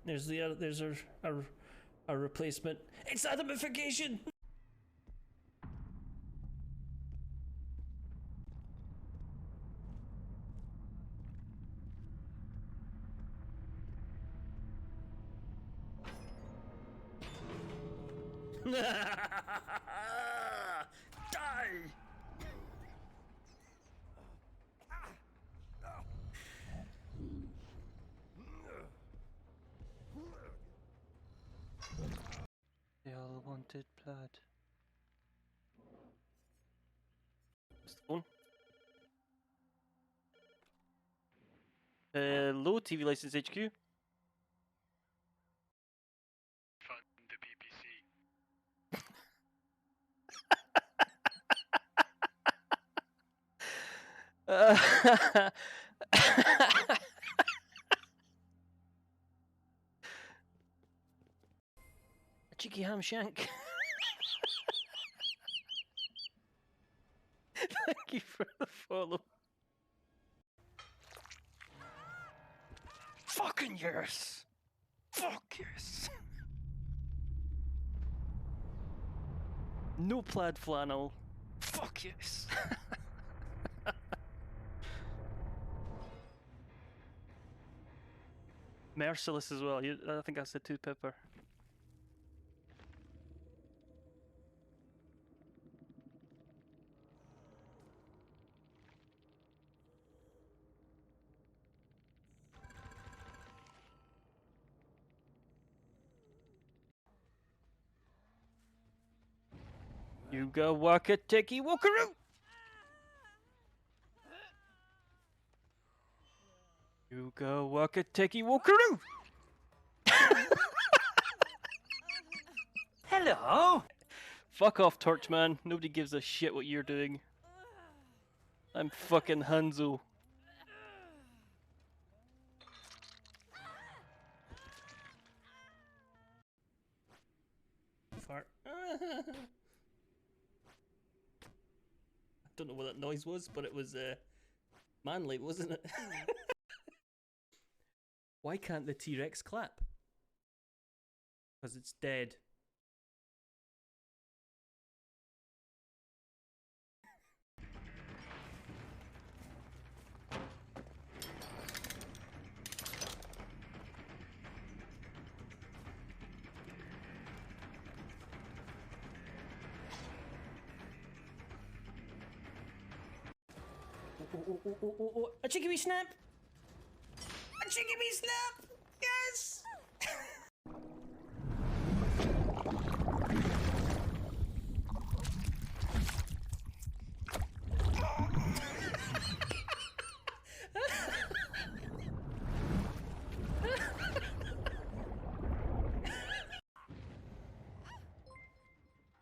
There's the there's a replacement. It's atomification. Die! They all wanted blood. What's the phone? Hello, TV License HQ. Fund the BBC. A cheeky ham shank. Thank you for the follow. Fucking yes! Fuck yes! No plaid flannel. Fuck yes! Merciless as well. I think that's the two pepper. You go walk a ticky walkaroo! You go walk a ticky walkaroo! Hello! Fuck off, Torchman. Nobody gives a shit what you're doing. I'm fucking Hanzo. Fart. I don't know what that noise was, but it was manly, wasn't it? Why can't the T-Rex clap? Because it's dead. Oh, a cheeky wee snap! A cheeky wee snap! Yes!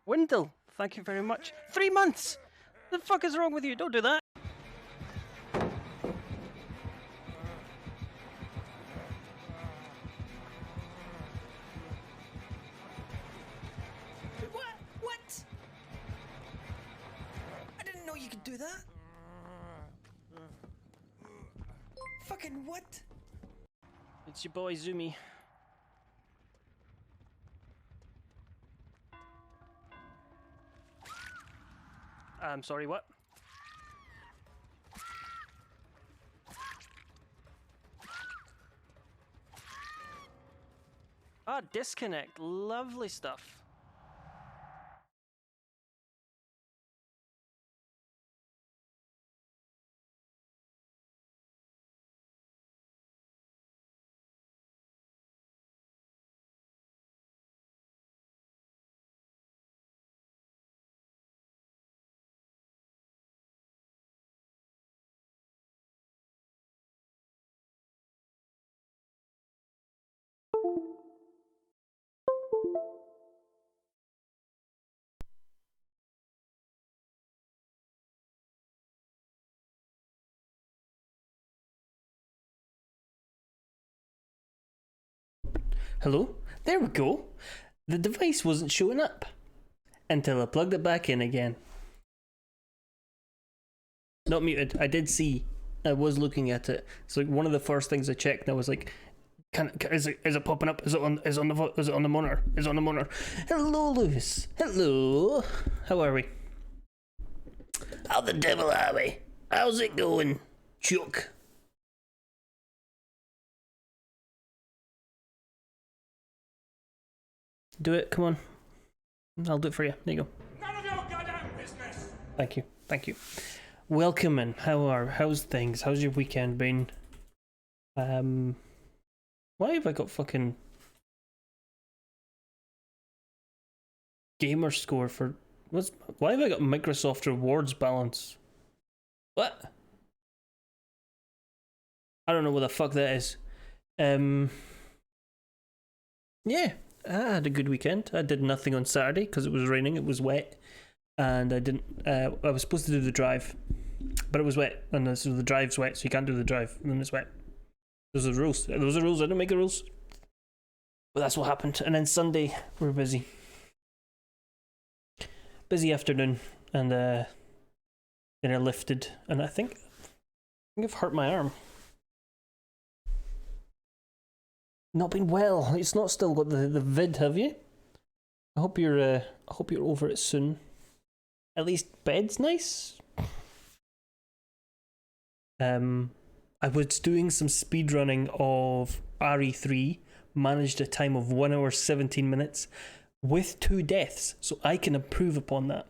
Wendell, thank you very much. 3 months! The fuck is wrong with you? Don't do that! What? I didn't know you could do that. Fucking what? It's your boy Zumi. I'm sorry, what? Ah, disconnect. Lovely stuff. Hello? There we go. The device wasn't showing up until I plugged it back in again. Not muted. I did see. I was looking at it. So one of the first things I checked, I was like, Is it popping up? Is it on the monitor? Is it on the monitor? Hello, Lewis. Hello. How are we? How the devil are we? How's it going, Chuck? Do it. Come on. I'll do it for you. There you go. None of your goddamn business. Thank you. Welcome in. How's things? How's your weekend been? Why have I got fucking gamer score for why have I got Microsoft rewards balance? What? I don't know what the fuck that is. Yeah, I had a good weekend. I did nothing on Saturday because it was raining, it was wet, and I was supposed to do the drive, but it was wet, and so the drive's wet, so you can't do the drive, and then it's wet. Those are the rules. I didn't make the rules. But that's what happened. And then Sunday, we were busy. Busy afternoon, and then I lifted, and I think I've hurt my arm. Not been well. It's not still got the vid, have you? I hope you're over it soon. At least bed's nice. I was doing some speedrunning of RE3, managed a time of 1 hour 17 minutes with 2 deaths, so I can improve upon that.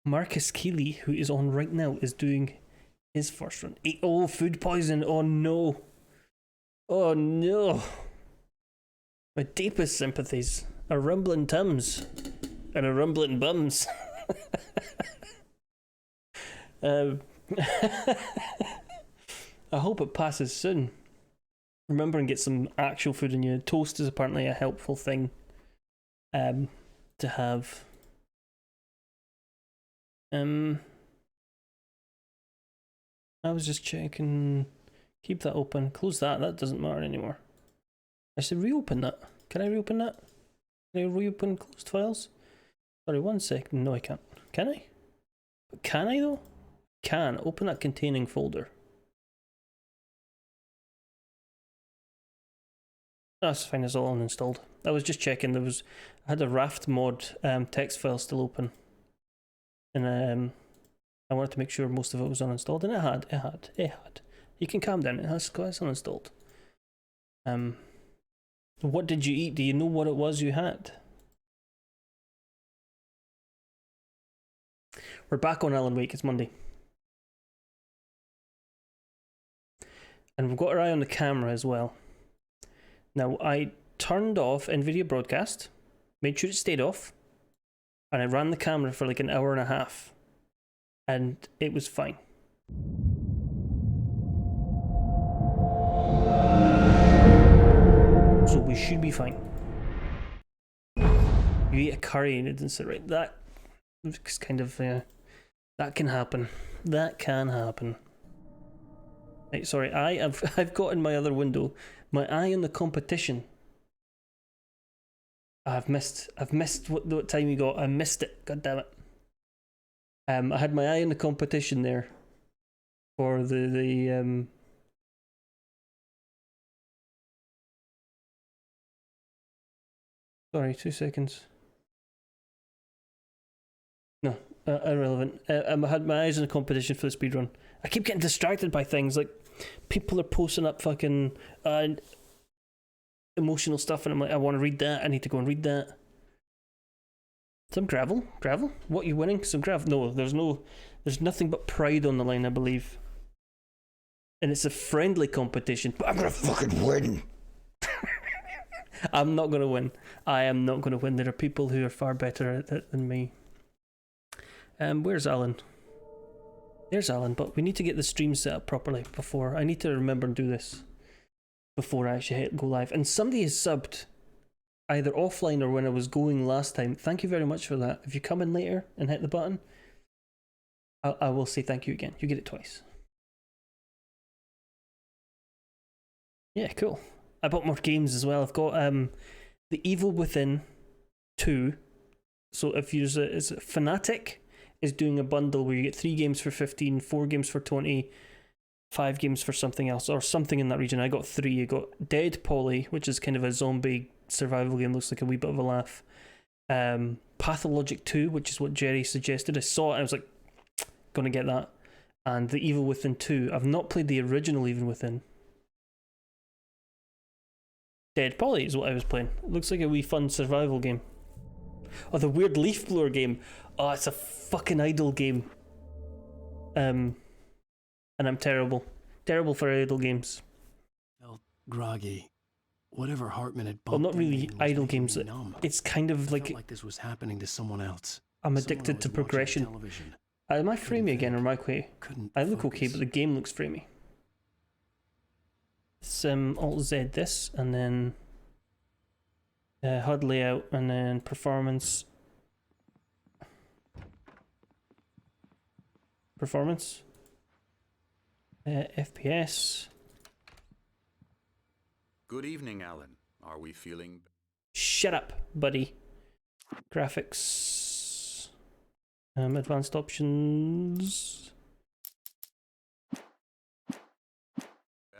Marcus Keeley, who is on right now, is doing his first run. Oh, food poison. Oh no. Oh no. My deepest sympathies. A rumbling tums and a rumbling bums. I hope it passes soon. Remember and get some actual food in you. Toast is apparently a helpful thing to have. I was just checking. Keep that open. Close that. That doesn't matter anymore. I should reopen that. Can I reopen that? Can I reopen closed files? Sorry, 1 second. No, I can't. Can I? Can I though? Can. Open that containing folder. That's fine, it's all uninstalled. I was just checking, I had a Raft mod text file still open. And I wanted to make sure most of it was uninstalled, and it had. You can calm down, it's uninstalled. What did you eat? Do you know what it was you had? We're back on Alan Wake, it's Monday. And we've got our eye on the camera as well. Now, I turned off NVIDIA Broadcast, made sure it stayed off, and I ran the camera for like an hour and a half, and it was fine. So we should be fine. You eat a curry and it didn't sit right. That is kind of, that can happen. That can happen. Right, sorry, I've got in my other window my eye on the competition. I've missed what time you got. I missed it. God damn it. I had my eye on the competition there for the Sorry, 2 seconds. No, irrelevant. I had my eyes on the competition for the speedrun. I keep getting distracted by things like people are posting up fucking emotional stuff, and I'm like, I want to read that. I need to go and read that. Some gravel? What, you winning? Some gravel? No, there's nothing but pride on the line, I believe. And it's a friendly competition, but I'm gonna fucking win. I'm not gonna win. I am not gonna win. There are people who are far better at it than me. Where's Alan? There's Alan, but we need to get the stream set up properly before. I need to remember and do this before I actually go live. And somebody has subbed either offline or when I was going last time. Thank you very much for that. If you come in later and hit the button, I will say thank you again. You get it twice. Yeah, cool. I bought more games as well. I've got The Evil Within 2. So if you is Fnatic is doing a bundle where you get 3 games for 15, 4 games for 20, 5 games for something else or something in that region. I got 3. You got Dead Polly, which is kind of a zombie survival game, looks like a wee bit of a laugh. Pathologic 2, which is what Jerry suggested. I saw it and I was like, gonna get that. And The Evil Within 2. I've not played the original Evil Within. Dead Polly is what I was playing. It looks like a wee fun survival game. Oh, the weird leaf blower game. Oh, it's a fucking idle game. And I'm terrible. Terrible for idle games. Felt groggy. Whatever Hartman had Well, bumped not really in was idle making games. me numb. It's kind of Felt like like this was happening to someone else. I'm Someone I addicted was to watching progression. television. Am I framey again, or am I okay? Couldn't I look okay, focus. but the game looks framey. It's Alt Z this, and then HUD layout, and then performance. Performance. FPS. Good evening, Alan. Are we feeling... Shut up, buddy. Graphics. Advanced options.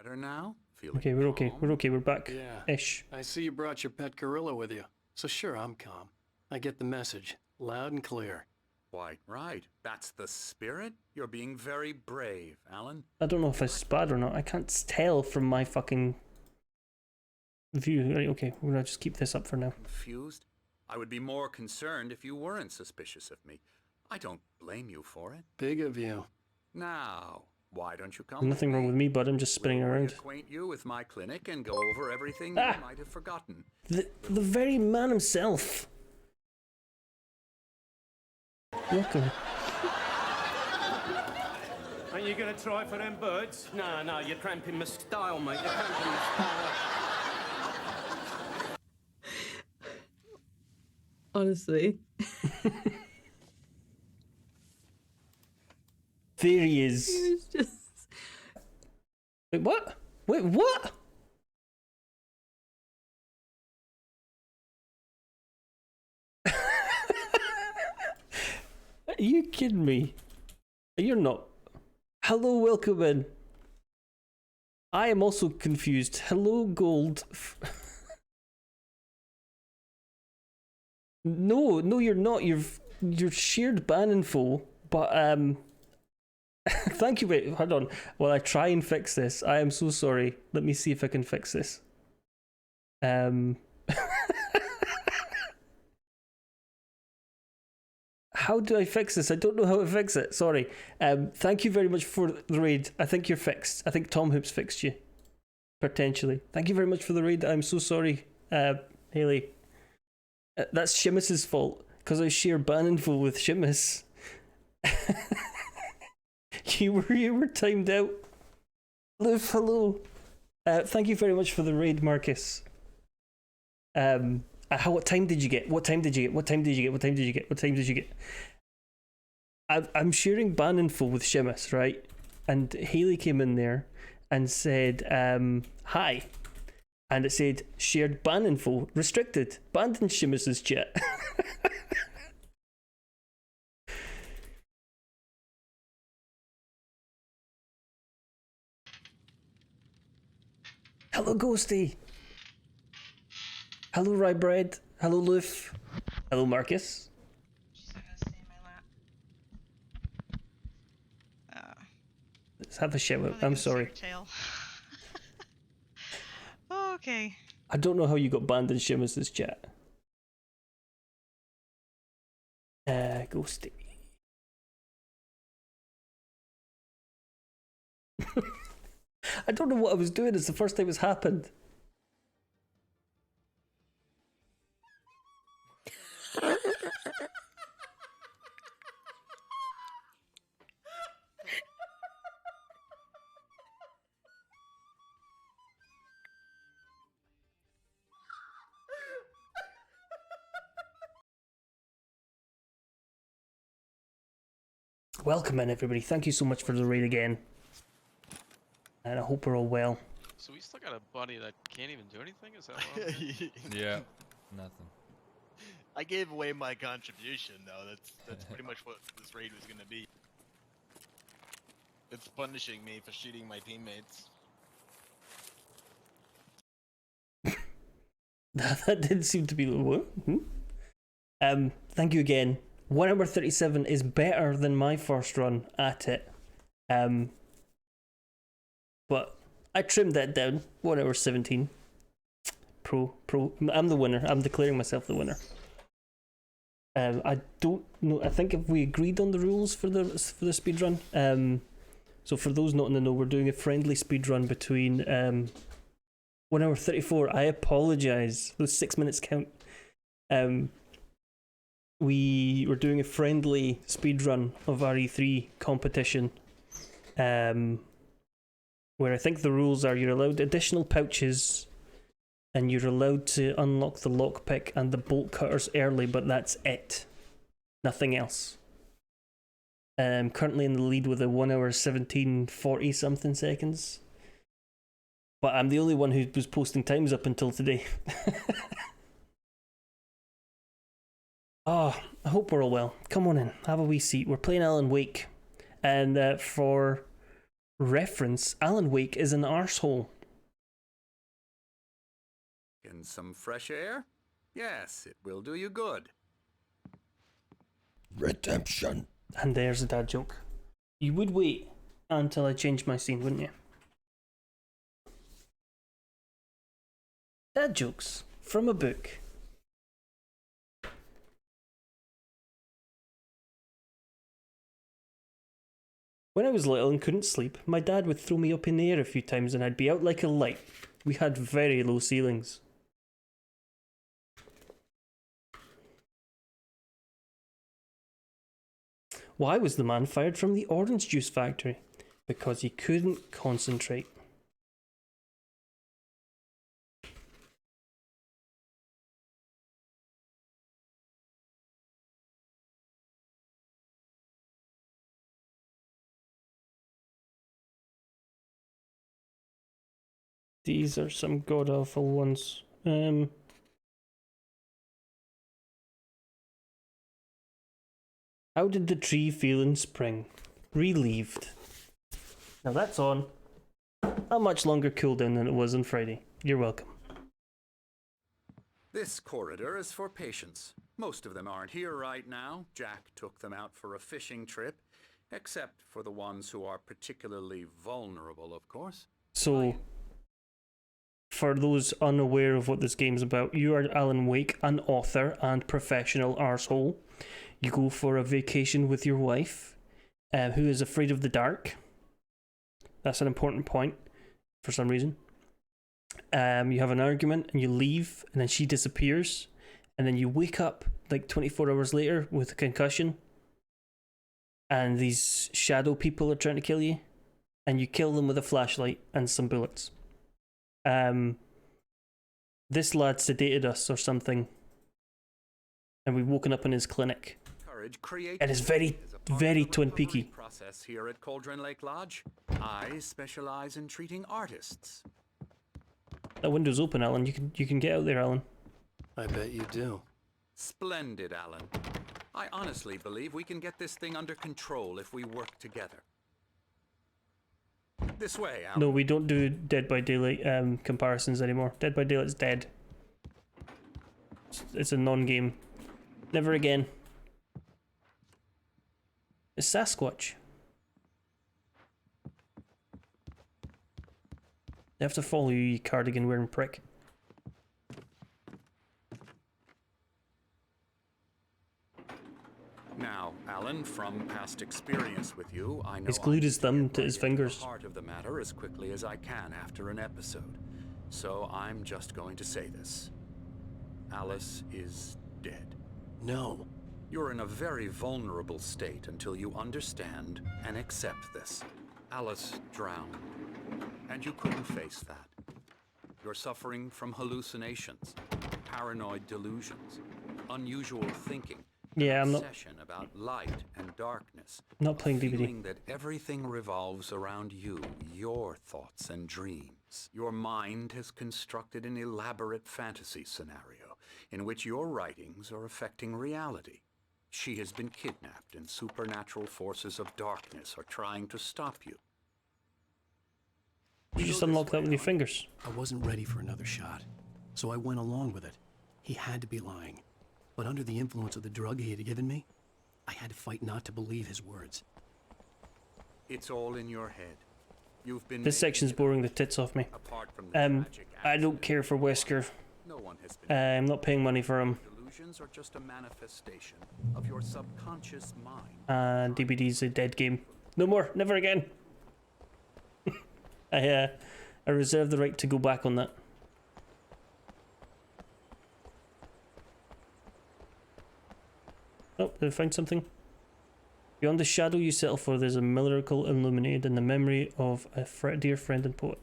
better now? Feeling Okay, we're okay. calm? We're okay. We're back. Yeah. Ish. I see you brought your pet gorilla with you. So sure, I'm calm. I get the message. Loud and clear. Quite right. That's the spirit. You're being very brave, Alan. I don't know if it's bad or not. I can't tell from my fucking view. Right, okay, we're gonna just keep this up for now. Confused? I would be more concerned if you weren't suspicious of me. I don't blame you for it. Big of you. Now, why don't you come Nothing wrong with me, bud. I'm just spinning We'll around. acquaint you with my clinic and go over everything Ah! you might have forgotten. The very man himself. Welcome. Ain't you gonna try for them birds? No, you're cramping my style, mate. You're cramping my style. Honestly. There he is. It was just... Wait, what? Wait, what? Are you kidding me? You're not. Hello, welcome in. I am also confused. Hello, Gold. No, you're not. You're shared ban info, but thank you. Wait, hold on. While I try and fix this, I am so sorry. Let me see if I can fix this. How do I fix this? I don't know how to fix it. Sorry. Thank you very much for the raid. I think you're fixed. I think Tom Hoops fixed you. Potentially. Thank you very much for the raid. I'm so sorry, Haley. That's Seamus's fault, because I share ban info with Seamus. you were timed out. Liv, hello. Thank you very much for the raid, Marcus. What time did you get? What time did you get? What time did you get? What time did you get? What time did you get? I'm sharing ban info with Seamus, right? And Haley came in there and said, hi. And it said, shared ban info, restricted, banned in Seamus's chat. Hello, Ghosty. Hello, Rye Bread. Hello, Loof. Hello, Marcus. She's not gonna stay in my lap. Let's have a shout out. Probably I'm gonna see sorry. her tail. Oh, okay. I don't know how you got banned in Seamus's chat. Ghosty. I don't know what I was doing. It's the first time it's happened. Welcome in, everybody. Thank you so much for the raid again. And I hope we're all well. So we still got a buddy that can't even do anything? Is that what I'm hearing? Yeah, nothing. I gave away my contribution though. That's pretty much what this raid was gonna be. It's punishing me for shooting my teammates. That did seem to be what? Thank you again. 1 hour 37 is better than my first run at it. But I trimmed that down. 1 hour 17. Pro. I'm the winner. I'm declaring myself the winner. I don't know. I think if we agreed on the rules for the speed run. So for those not in the know, we're doing a friendly speed run between 1 hour 34. I apologize. Those 6 minutes count. We were doing a friendly speed run of RE3 competition. Where I think the rules are you're allowed additional pouches and you're allowed to unlock the lockpick and the bolt cutters early, but that's it. Nothing else. Currently in the lead with a 1 hour 17, 40 something seconds. But I'm the only one who was posting times up until today. Oh, I hope we're all well. Come on in, have a wee seat. We're playing Alan Wake. And for reference, Alan Wake is an arsehole. In some fresh air? Yes, it will do you good. Redemption. And there's a dad joke. You would wait until I changed my scene, wouldn't you? Dad jokes from a book. When I was little and couldn't sleep, my dad would throw me up in the air a few times and I'd be out like a light. We had very low ceilings. Why was the man fired from the orange juice factory? Because he couldn't concentrate. These are some god-awful ones. How did the tree feel in spring? Relieved. Now that's on a much longer cooldown than it was on Friday. You're welcome. This corridor is for patients. Most of them aren't here right now. Jack took them out for a fishing trip, except for the ones who are particularly vulnerable, of course. So, for those unaware of what this game's about, you are Alan Wake, an author and professional arsehole. You go for a vacation with your wife, who is afraid of the dark. That's an important point, for some reason. You have an argument and you leave, and then she disappears, and then you wake up like 24 hours later with a concussion, and these shadow people are trying to kill you, and you kill them with a flashlight and some bullets. This lad sedated us or something, and we've woken up in his clinic. It is very, very Twin Peaky. Process here at Cauldron Lake Lodge. I specialize in treating artists. That window's open, Alan. You can get out there, Alan. I bet you do. Splendid, Alan. I honestly believe we can get this thing under control if we work together. This way, Alan. No, we don't do Dead by Daylight comparisons anymore. Dead by Daylight's dead. It's a non-game. Never again. It's Sasquatch. They have to follow you, you cardigan wearing prick. Now, Alan, from past experience with you, I know He's glued his thumb to his fingers. The heart of the matter as quickly as I can after an episode. So I'm just going to say this. Alice is dead. No. You're in a very vulnerable state until you understand and accept this. Alice drowned, and you couldn't face that. You're suffering from hallucinations, paranoid delusions, unusual thinking, Yeah, I'm not obsession about light and darkness. not playing DVD. Feeling that everything revolves around you, your thoughts and dreams. Your mind has constructed an elaborate fantasy scenario in which your writings are affecting reality. She has been kidnapped and supernatural forces of darkness are trying to stop you. You just unlock that with your fingers. I wasn't ready for another shot, so I went along with it. He had to be lying. But under the influence of the drug he had given me, I had to fight not to believe his words. It's all in your head. You've been This section's boring the tits off me. apart from the tragic I don't accident, care for Wesker. no one has been. I'm not paying money for him. Delusions are just a manifestation of your subconscious mind. And DBD's a dead game. No more, never again. I reserve the right to go back on that. Oh, did I find something? Beyond the shadow you settle for, there's a miracle illuminated in the memory of a dear friend and poet.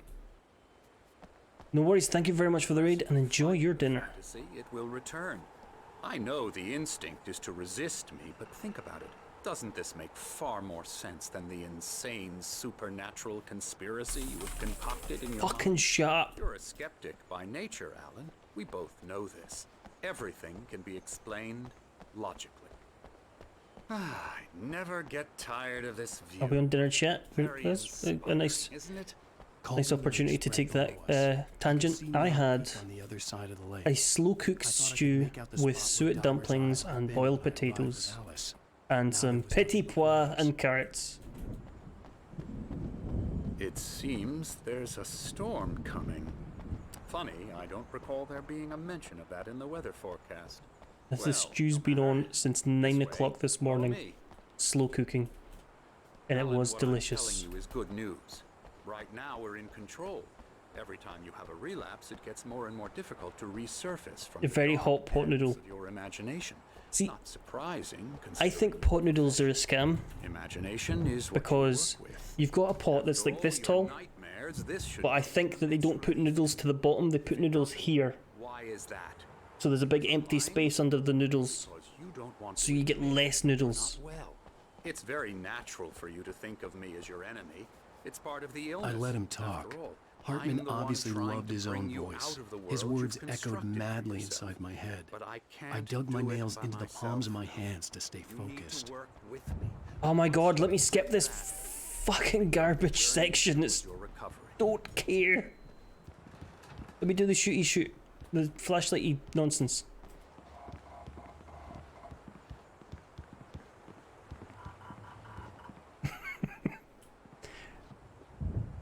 No worries, thank you very much for the raid and enjoy your dinner. See, it will return. I know the instinct is to resist me, but think about it. Doesn't this make far more sense than the insane supernatural conspiracy you have concocted in your Fucking mind? shut up. You're a skeptic by nature, Alan. We both know this. Everything can be explained logically. I never get tired of this view. Are we on dinner chat? Very That's a nice, isn't it? nice opportunity to take that tangent. I had On the other side of the lake. a slow cooked stew with suet dumplings and boiled potatoes and some pt2 and carrots. It seems there's a storm coming. Funny, I don't recall there being a mention of that in the weather forecast. This stew's been on since 9 o'clock this morning. Slow cooking. And it was delicious. What I'm telling you is good news. Right now we're in control. Every time you have a relapse, it gets more and more difficult to resurface from A very hot pot noodle. of your imagination. See, Not surprising. I think pot noodles are a scam Imagination is what because you work with. you've got a pot that's like this After all tall, your nightmares, this should but I think that they don't put noodles to the bottom, they put noodles here. Why is that? So there's a big empty space under the noodles, Because you don't want so to you get less noodles. not well. It's very natural for you to think of me as your enemy. It's part of the illness. I let him After talk. all, Hartman I'm the one obviously trying loved to his bring own you voice. out of the His world words you've echoed constructed for madly yourself. inside my head. But I can't I dug my do it nails by into the myself. palms of my hands to stay You need focused. to work with me. Oh my god, let me skip this fucking garbage section. It's Your recovery. don't care. Let me do the shooty shoot. The flashlighty nonsense.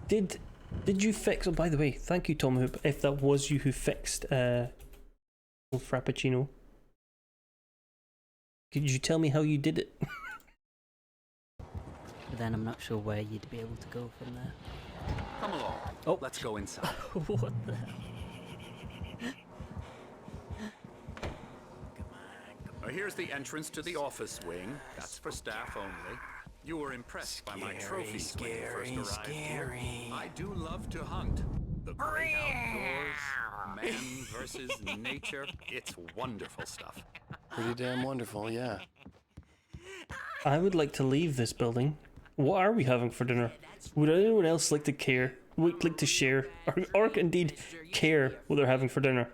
Did you fix? Oh, by the way, thank you, Tom Hoop. If that was you who fixed old Frappuccino, could you tell me how you did it? But then I'm not sure where you'd be able to go from there. Come along. Oh. Let's go inside. What the hell? Here's the entrance to the office wing. That's for staff only. You were impressed by my trophies when you first arrived here. I do love to hunt. The great outdoors, man versus nature. It's wonderful stuff. Pretty damn wonderful, yeah. I would like to leave this building. What are we having for dinner? Would anyone else like to share, or indeed care what they're having for dinner?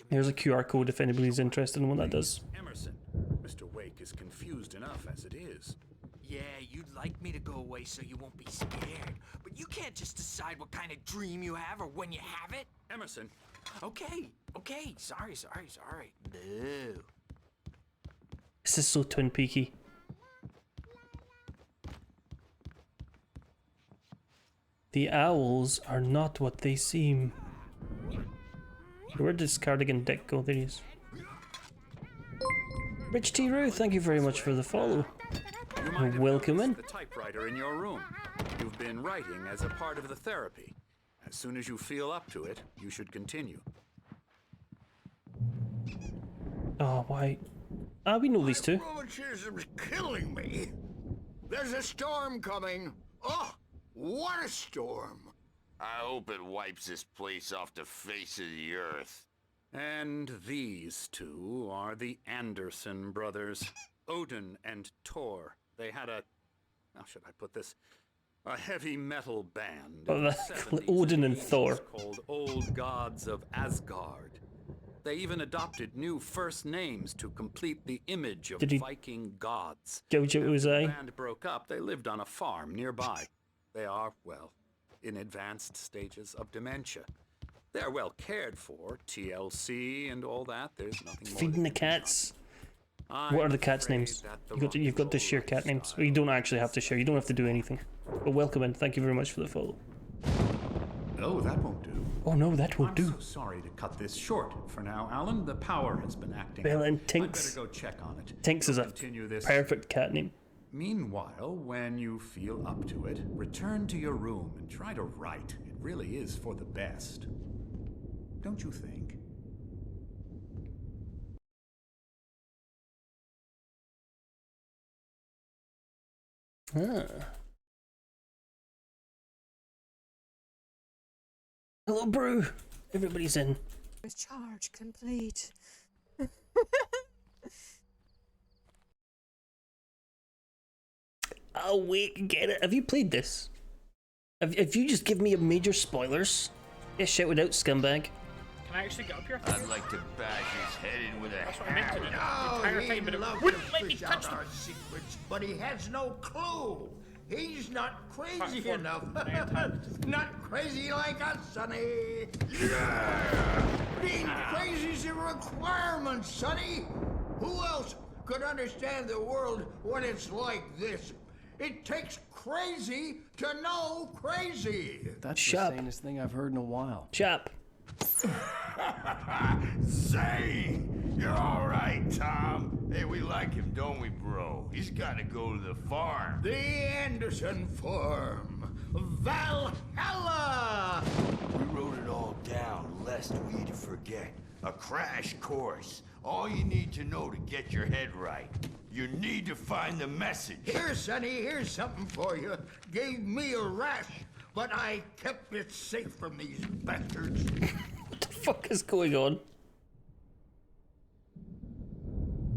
Here's a QR code if anybody's interested in what that does. Emerson, Mr. Wake is confused enough as it is. Yeah, you'd like me to go away so you won't be scared. But you can't just decide what kind of dream you have or when you have it. Emerson, Okay. Sorry. Boo. This is so Twin Peaky. The owls are not what they seem. Where did this cardigan dick go? There he is. Rich T. Roo, thank you very much for the follow. you might have Welcome in. noticed the typewriter in your room. You've been writing as a part of the therapy. As soon as you feel up to it, you should continue. Oh, why? Ah, we know these two. Rheumatism's killing me. There's a storm coming. Oh, what a storm. I hope it wipes this place off the face of the earth. And these two are the Anderson brothers, Odin and Thor. They had a, how should I put this? A heavy metal band Oh, in the that's 70s Odin and 80s Thor. called Old Gods of Asgard. They even adopted new first names to complete the image of Did he Viking gods. gouge out his After eye? the band broke up, they lived on a farm nearby. They are, well, in advanced stages of dementia. They're well cared for, TLC and all that. There's nothing more. Feeding the cats. What are the cats' names? You've got to share cat names. Well, you don't actually have to share. You don't have to do anything. But welcome in. Thank you very much for the follow. Oh, that won't do. Oh no, that won't do. I'm so sorry to cut this short for now, Alan. The power has been acting. Well, and I Tinks. better go check on it. Tinks is a Continue this. perfect cat name. Meanwhile, when you feel up to it, return to your room and try to write. It really is for the best. Don't you think? Ah. Hello, Brew. Everybody's in. Charge complete. Oh wait, get it. Have you played this? Have you just given me a major spoilers? Yeah, shout it out, scumbag. Can I actually get up here? I'd like to bash his head in with a That's what I meant to do. Oh, The entire he thing, but it loves wouldn't to let me fish touch out them. our secrets, but he has no clue. He's not crazy Platform. enough. Mankind. Not crazy like us, Sonny. Yeah! Being crazy's a requirement, Sonny. Who else could understand the world when it's like this? It takes crazy to know crazy. That's Shut the sanest thing I've heard in a while. Chap. Say, you're all right, Tom. Hey, we like him, don't we, bro? He's got to go to the farm. The Anderson Farm. Valhalla! We wrote it all down, lest we'd forget. A crash course. All you need to know to get your head right. You need to find the message. Here, Sonny, here's something for you. Gave me a rash, but I kept it safe from these bastards. What the fuck is going on?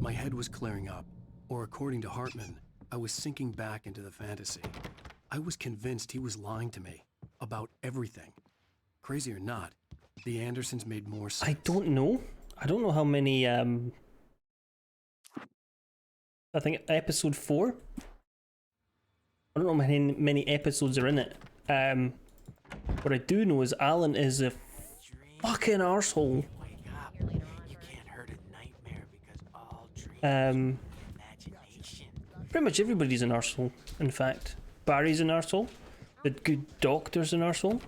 My head was clearing up, or according to Hartman, I was sinking back into the fantasy. I was convinced he was lying to me about everything. Crazy or not, the Andersons made more sense. I don't know. I don't know how many, I think episode 4? I don't know how many episodes are in it. What I do know is Alan is a fucking arsehole. Wake up. You can't hurt a nightmare because all dreams imagination. Pretty much everybody's an arsehole, in fact. Barry's an arsehole. The good doctor's an arsehole.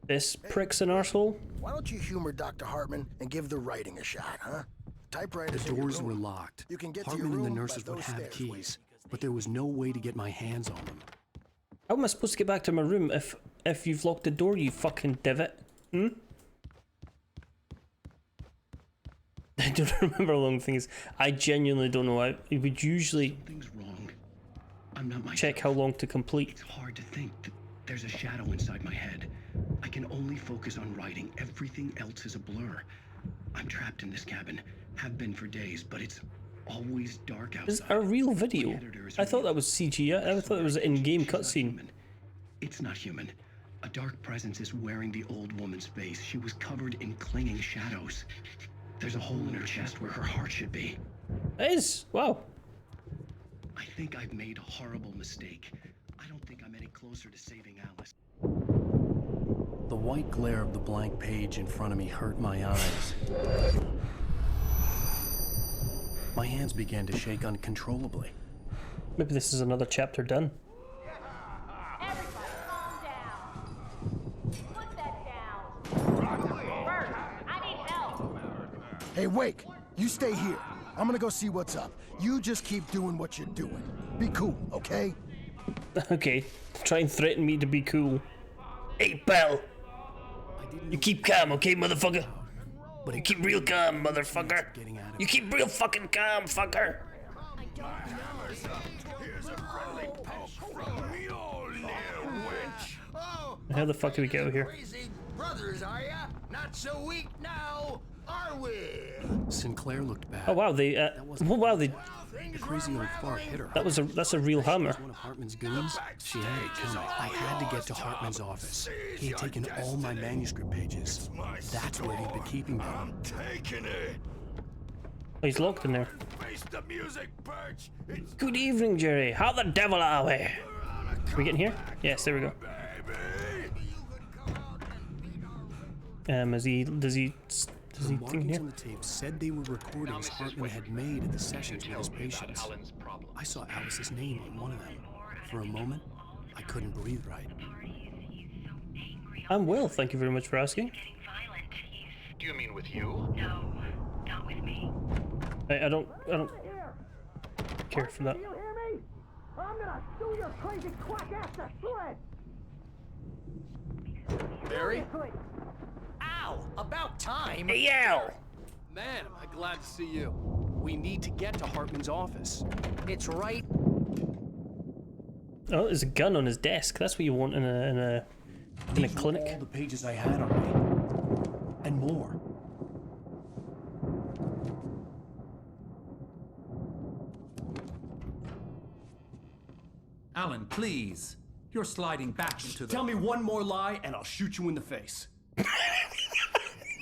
This prick's an arsehole. Why don't you humor Dr. Hartman and give the writing a shot, huh? Typewriters. The doors were locked. You can get to your Hartman and the room nurses by would those have stairs keys, but there was no way to get my hands on them. How am I supposed to get back to my room if you've locked the door, you fucking divot? Hmm? I don't remember how long the thing is. I genuinely don't know. I would usually Something's wrong. I'm not myself. check how long to complete. It's hard to think that there's a shadow inside my head. I can only focus on writing. Everything else is a blur. I'm trapped in this cabin. Have been for days, but it's always dark outside. Is a real video? My editor is I thought real. that was CGI. I thought it was an in-game She's not cutscene. human. It's not human. A dark presence is wearing the old woman's face. She was covered in clinging shadows. There's a hole in her chest where her heart should be. It is. Wow. I think I've made a horrible mistake. I don't think I'm any closer to saving Alice. The white glare of the blank page in front of me hurt my eyes. My hands began to shake uncontrollably. Maybe this is another chapter done. Everybody, calm down. Put that down. Bert, I need help. Hey, Wake, you stay here. I'm gonna go see what's up. You just keep doing what you're doing. Be cool, okay? Okay. Try and threaten me to be cool. Hey, pal. You keep calm, okay, motherfucker? But You keep real calm, motherfucker. You keep real fucking calm, fucker. Here's a friendly poke from Mjolnir, wench. Oh, How the fuck do we get out of here? crazy brothers, are ya? Not so weak now, are we? Sinclair looked back. Oh wow, they oh wow, they The crazy old fart hit her. that's a real hammer. One of Hartman's goons? She had it coming. I had to get to Hartman's office. He had taken all my manuscript pages. That's where he'd been keeping them. I'm taking it. he's locked in there. Face the music, Birch. It's Good evening, Jerry. How the devil are we? Are we getting here? Yes, there we go. Does he The think markings here? on the tape said they were recordings Hartman had made at the sessions with his patients. I saw Alice's name on one of them. For a moment, I couldn't breathe right. I'm well, thank you very much for asking. Do you mean with you? No, not with me. I don't care for that. You hear me? I'm gonna sue your crazy quack ass to shreds! Barry? Ow! About time! Hey, Al! Man, am I glad to see you. We need to get to Hartman's office. It's right. Oh, there's a gun on his desk. That's what you want in a clinic. All the pages I had on me. And more. Alan, please. You're sliding back into the... Tell me one more lie and I'll shoot you in the face.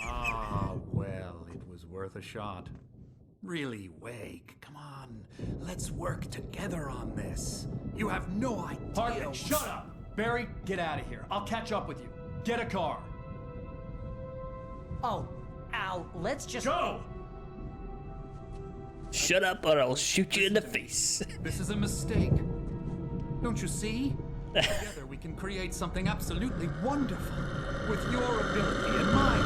Ah, well, it was worth a shot. Really, Wake, come on. Let's work together on this. You have no idea... Hartman, shut up! Barry, get out of here. I'll catch up with you. Get a car. Oh, Al, let's just... Go! Shut up or I'll shoot you in the face. This is a mistake. Don't you see? Together we can create something absolutely wonderful. With your ability and mine.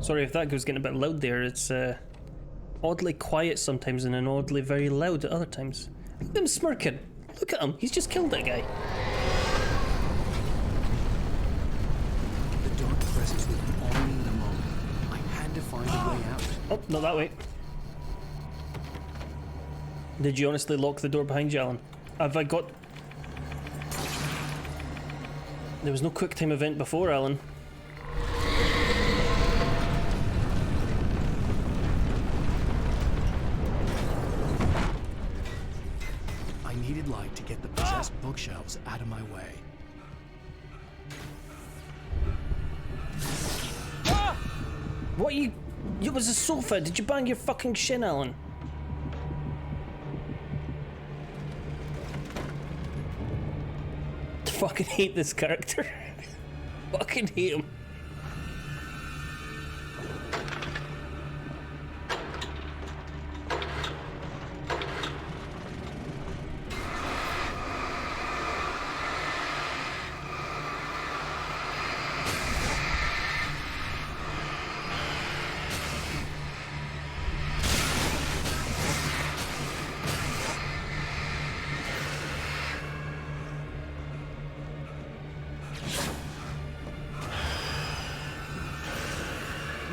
Sorry if that was getting a bit loud there. It's oddly quiet sometimes and then oddly very loud at other times. Look at him smirking. Look at him. He's just killed that guy. The dark presence would be on me in a moment. I had to find a way out. Oh, not that way. Did you honestly lock the door behind you, Alan? Have I got... There was no quick time event before, Alan. I needed light to get the possessed bookshelves out of my way. What you... It was a sofa. Did you bang your fucking shin, Alan? I fucking hate this character. Fucking hate him.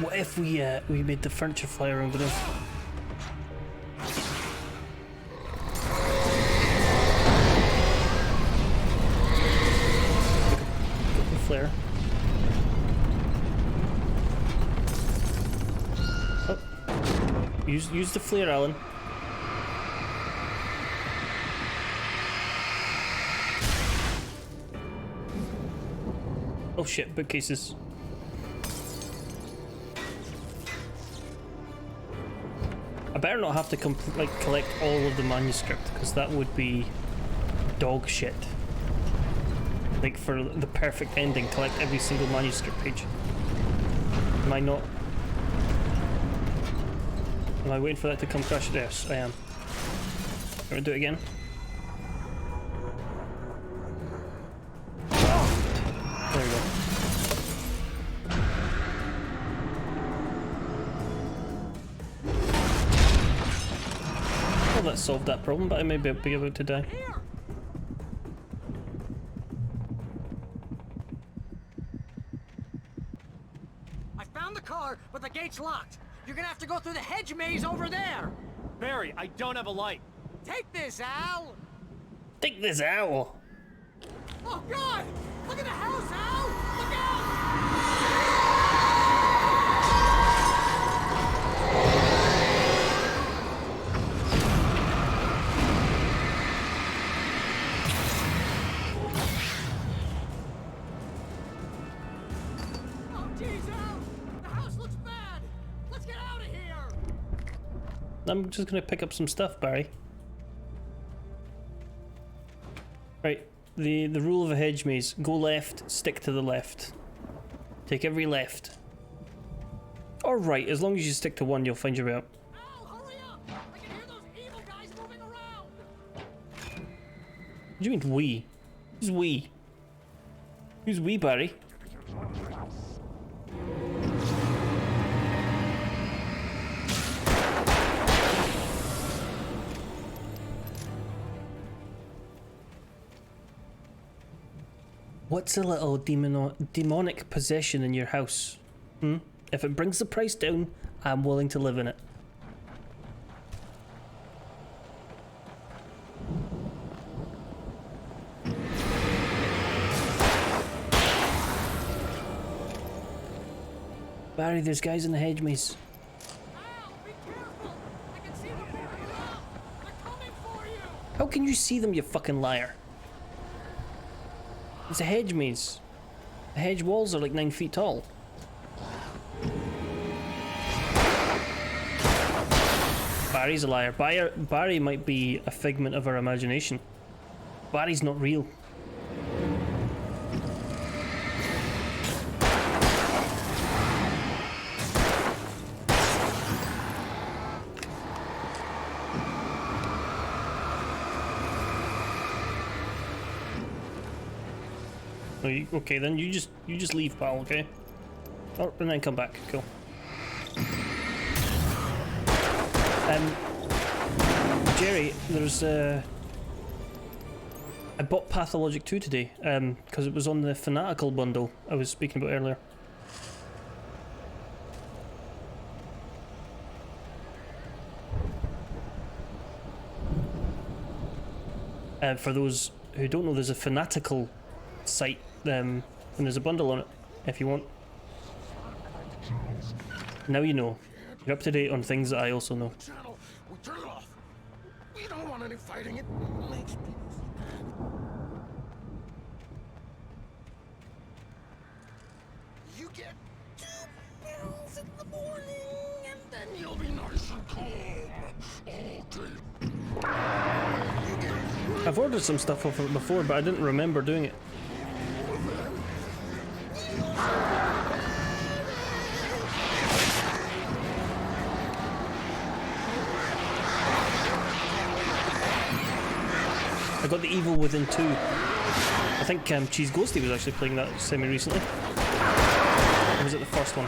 What if we made the furniture fly around with us? Got the flare. Oh. Use the flare, Alan. Oh shit, bookcases. I better not have to collect all of the manuscript, because that would be dog shit. Like, for the perfect ending, collect every single manuscript page. Am I not? Am I waiting for that to come crash? Yes, I am. I'm gonna do it again. There we go. Well, that solved that problem, but I may be about to die. I found the car, but the gate's locked. You're gonna have to go through the hedge maze over there. Barry, I don't have a light. Take this, Al. Take this owl. Oh, God! Look at the house, Al! Look out! I'm just gonna pick up some stuff, Barry. Right, the rule of a hedge maze: go left, stick to the left. Take every left. Or right, as long as you stick to one, you'll find your way up. What do you mean we? Who's we? Who's we, Barry? What's a little demonic possession in your house? If it brings the price down, I'm willing to live in it. Barry, there's guys in the hedge maze. How can you see them, you fucking liar? It's a hedge maze. The hedge walls are like 9 feet tall. Barry's a liar. Barry might be a figment of our imagination. Barry's not real. Okay, then you just leave, pal. Okay. Oh, and then come back. Cool. Jerry, there's I bought Pathologic 2 today because it was on the Fanatical bundle I was speaking about earlier. For those who don't know, there's a Fanatical site and there's a bundle on it if you want. Now you know. You're up to date on things that I also know. We turn it off. We don't want any fighting. It makes people bad. You get 2 pills in the morning, and then you'll be nice and calm all day. I've ordered some stuff off of it before, but I didn't remember doing it. I got The Evil Within 2. I think Cheese Ghosty was actually playing that semi-recently. Or was it the first one?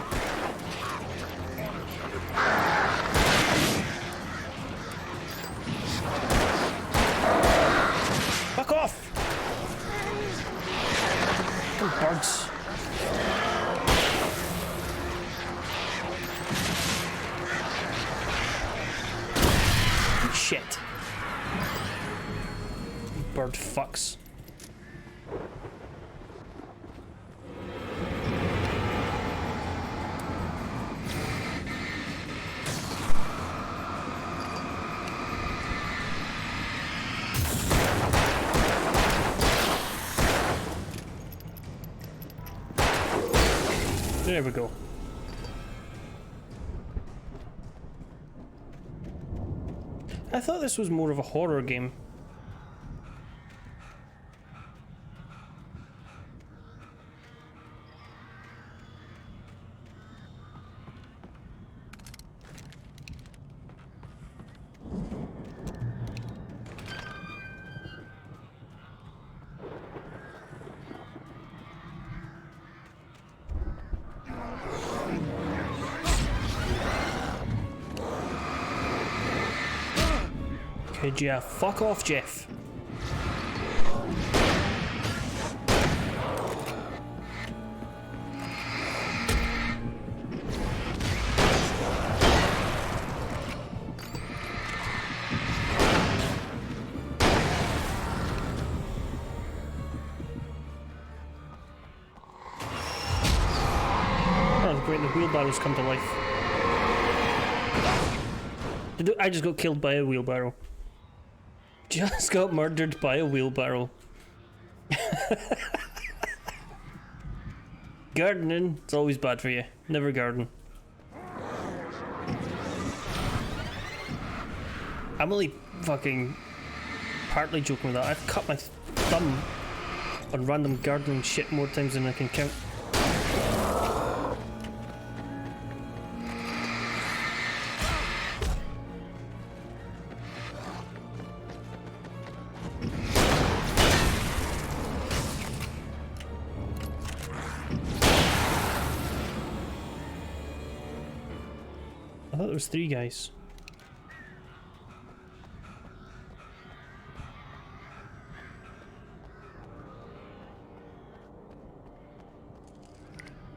Fuck off! Fucking birds. Shit. Bird fucks. There we go. I thought this was more of a horror game. Okay, Jeff. Fuck off, Jeff. Oh, great, the wheelbarrows come to life. I just got killed by a wheelbarrow. Just got murdered by a wheelbarrow. Gardening, it's always bad for you. Never garden. I'm only fucking partly joking with that. I've cut my thumb on random gardening shit more times than I can count. I thought there was 3 guys.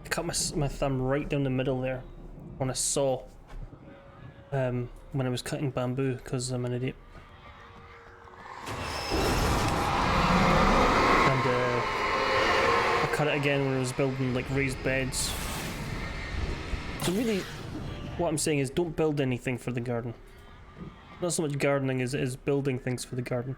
I cut my thumb right down the middle there on a saw when I was cutting bamboo because I'm an idiot. And I cut it again when I was building like raised beds. So really, what I'm saying is don't build anything for the garden. Not so much gardening as it is building things for the garden.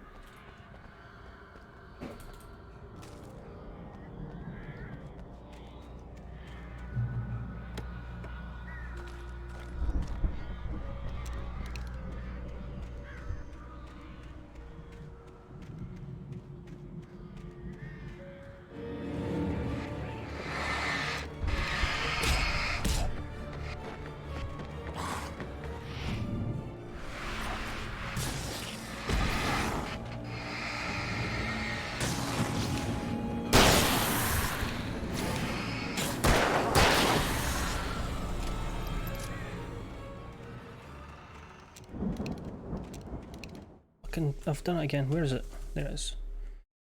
I've done it again. Where is it? There it is.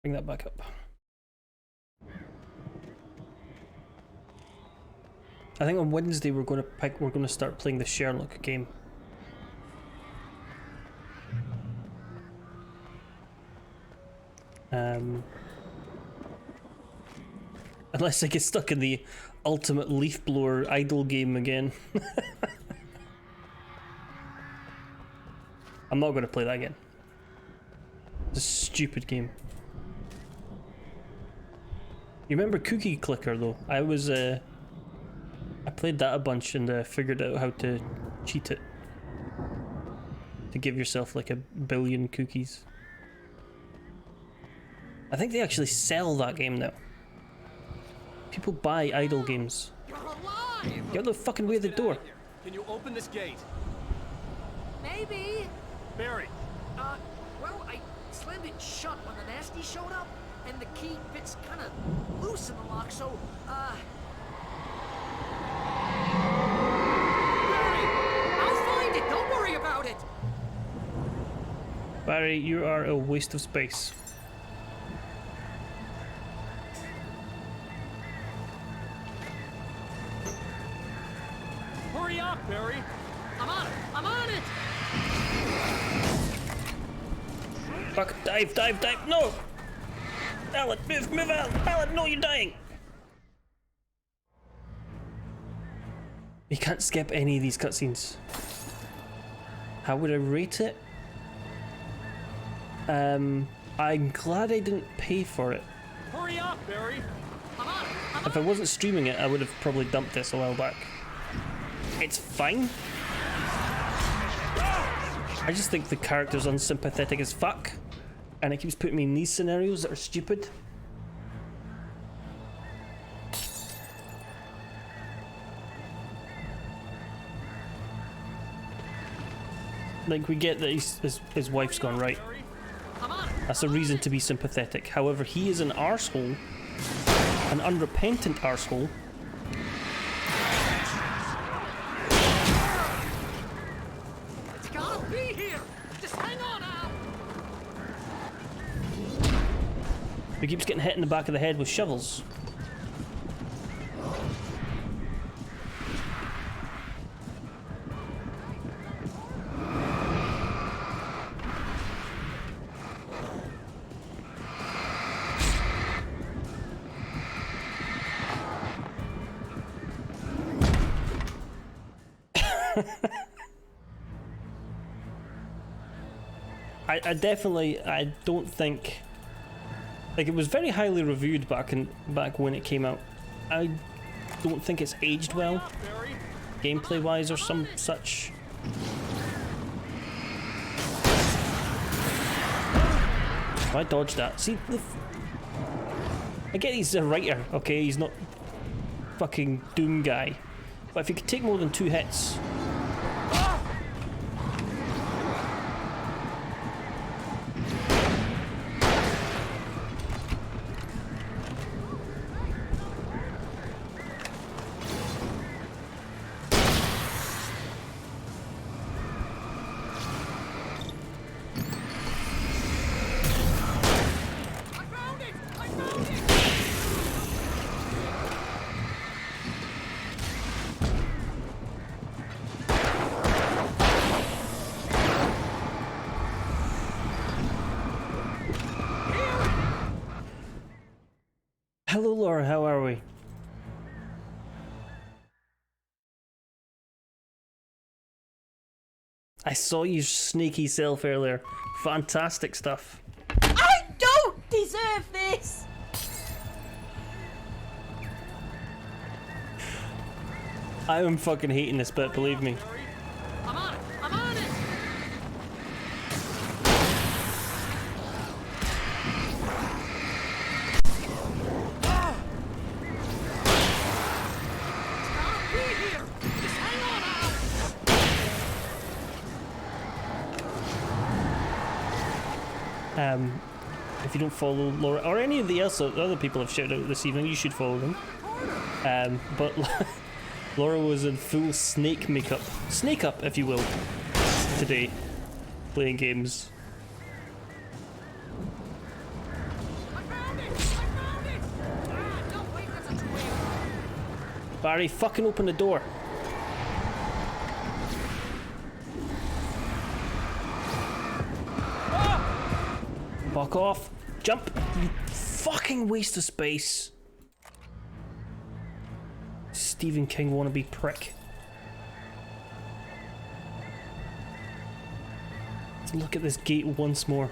Bring that back up. I think on Wednesday we're going to start playing the Sherlock game. Unless I get stuck in the ultimate leaf blower idle game again. I'm not going to play that again. It's a stupid game. You remember Cookie Clicker though? I played that a bunch and figured out how to cheat it. To give yourself like 1 billion cookies. I think they actually sell that game now. People buy idle games. Get the fucking way of the door. Can you open this gate? Maybe. Barry. Well, I slammed it shut when the nasty showed up, and the key fits kind of loose in the lock, so, Barry, I'll find it. Don't worry about it. Barry, you are a waste of space. Hurry up, Barry. I'm on it. I'm on it. Fuck, dive, dive, dive, no! Alan, move out! Alan, no, you're dying! You can't skip any of these cutscenes. How would I rate it? I'm glad I didn't pay for it. Hurry up, Barry. If I wasn't streaming it, I would have probably dumped this a while back. It's fine. I just think the character's unsympathetic as fuck. And it keeps putting me in these scenarios that are stupid. Like, we get that his wife's gone right. That's a reason to be sympathetic. However, he is an arsehole, an unrepentant arsehole. It's gotta be here. Just hang on, Al. He keeps getting hit in the back of the head with shovels. I don't think, like, it was very highly reviewed back when it came out. I don't think it's aged well, gameplay wise or some such. I dodged that. See, I get he's a writer, okay? He's not fucking Doom guy. But if he could take more than 2 hits... Hello, Laura, how are we? I saw you sneaky self earlier. Fantastic stuff. I don't deserve this! I am fucking hating this bit, believe me. I'm on it! I'm on it! If you don't follow Laura or any of the other people have shouted out this evening, you should follow them. But Laura was in full snake makeup, snake up, if you will, today, playing games. Barry, fucking open the door. Fuck off. Jump. You fucking waste of space. Stephen King wannabe prick. Let's look at this gate once more.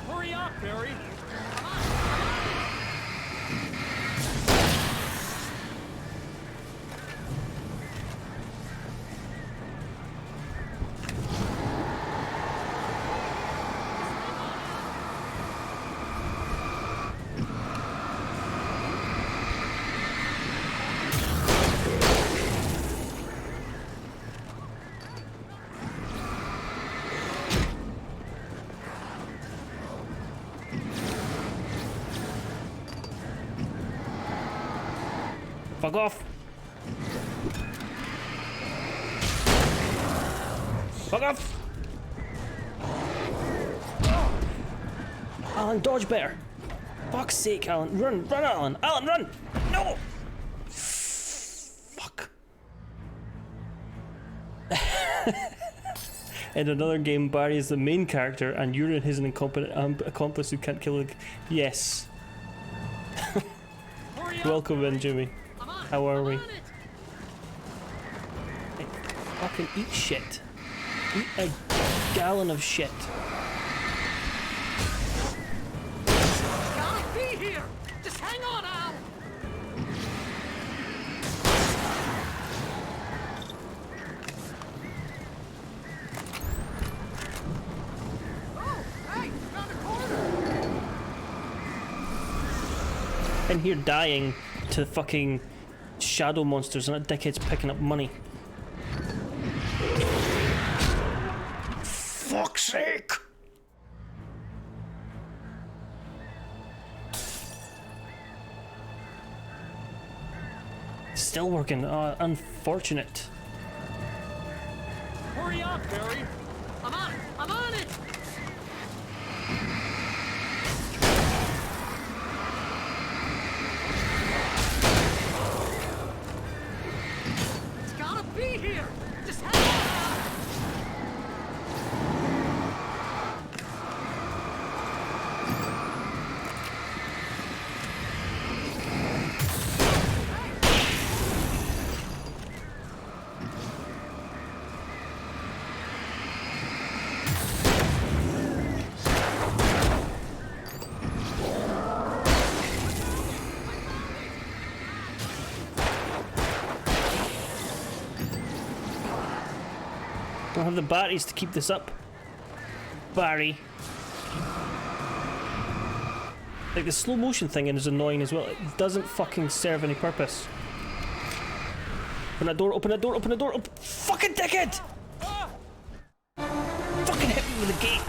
Hurry up, Barry! Fuck off! Fuck off! Alan, dodge better! Fuck's sake, Alan. Run! Run, Alan! Alan, run! No! Fuck. In another game, Barry is the main character and you're his incompetent accomplice who can't kill a... Yes. Welcome in, Jimmy. How are we? Hey, fucking eat shit. Eat a gallon of shit. Gotta be here! Just hang on, Al! Oh, hey, found a corner! In here dying to fucking shadow monsters and that dickhead's picking up money. Fuck's sake! Still working. Unfortunate. Hurry up, Barry! I'm on it! I'm on it! It's gotta be here! Just hang on! Don't have the batteries to keep this up. Barry. Like, the slow motion thing is annoying as well. It doesn't fucking serve any purpose. Open that door, open that door, open the door, fucking dickhead! Fucking hit me with the gate!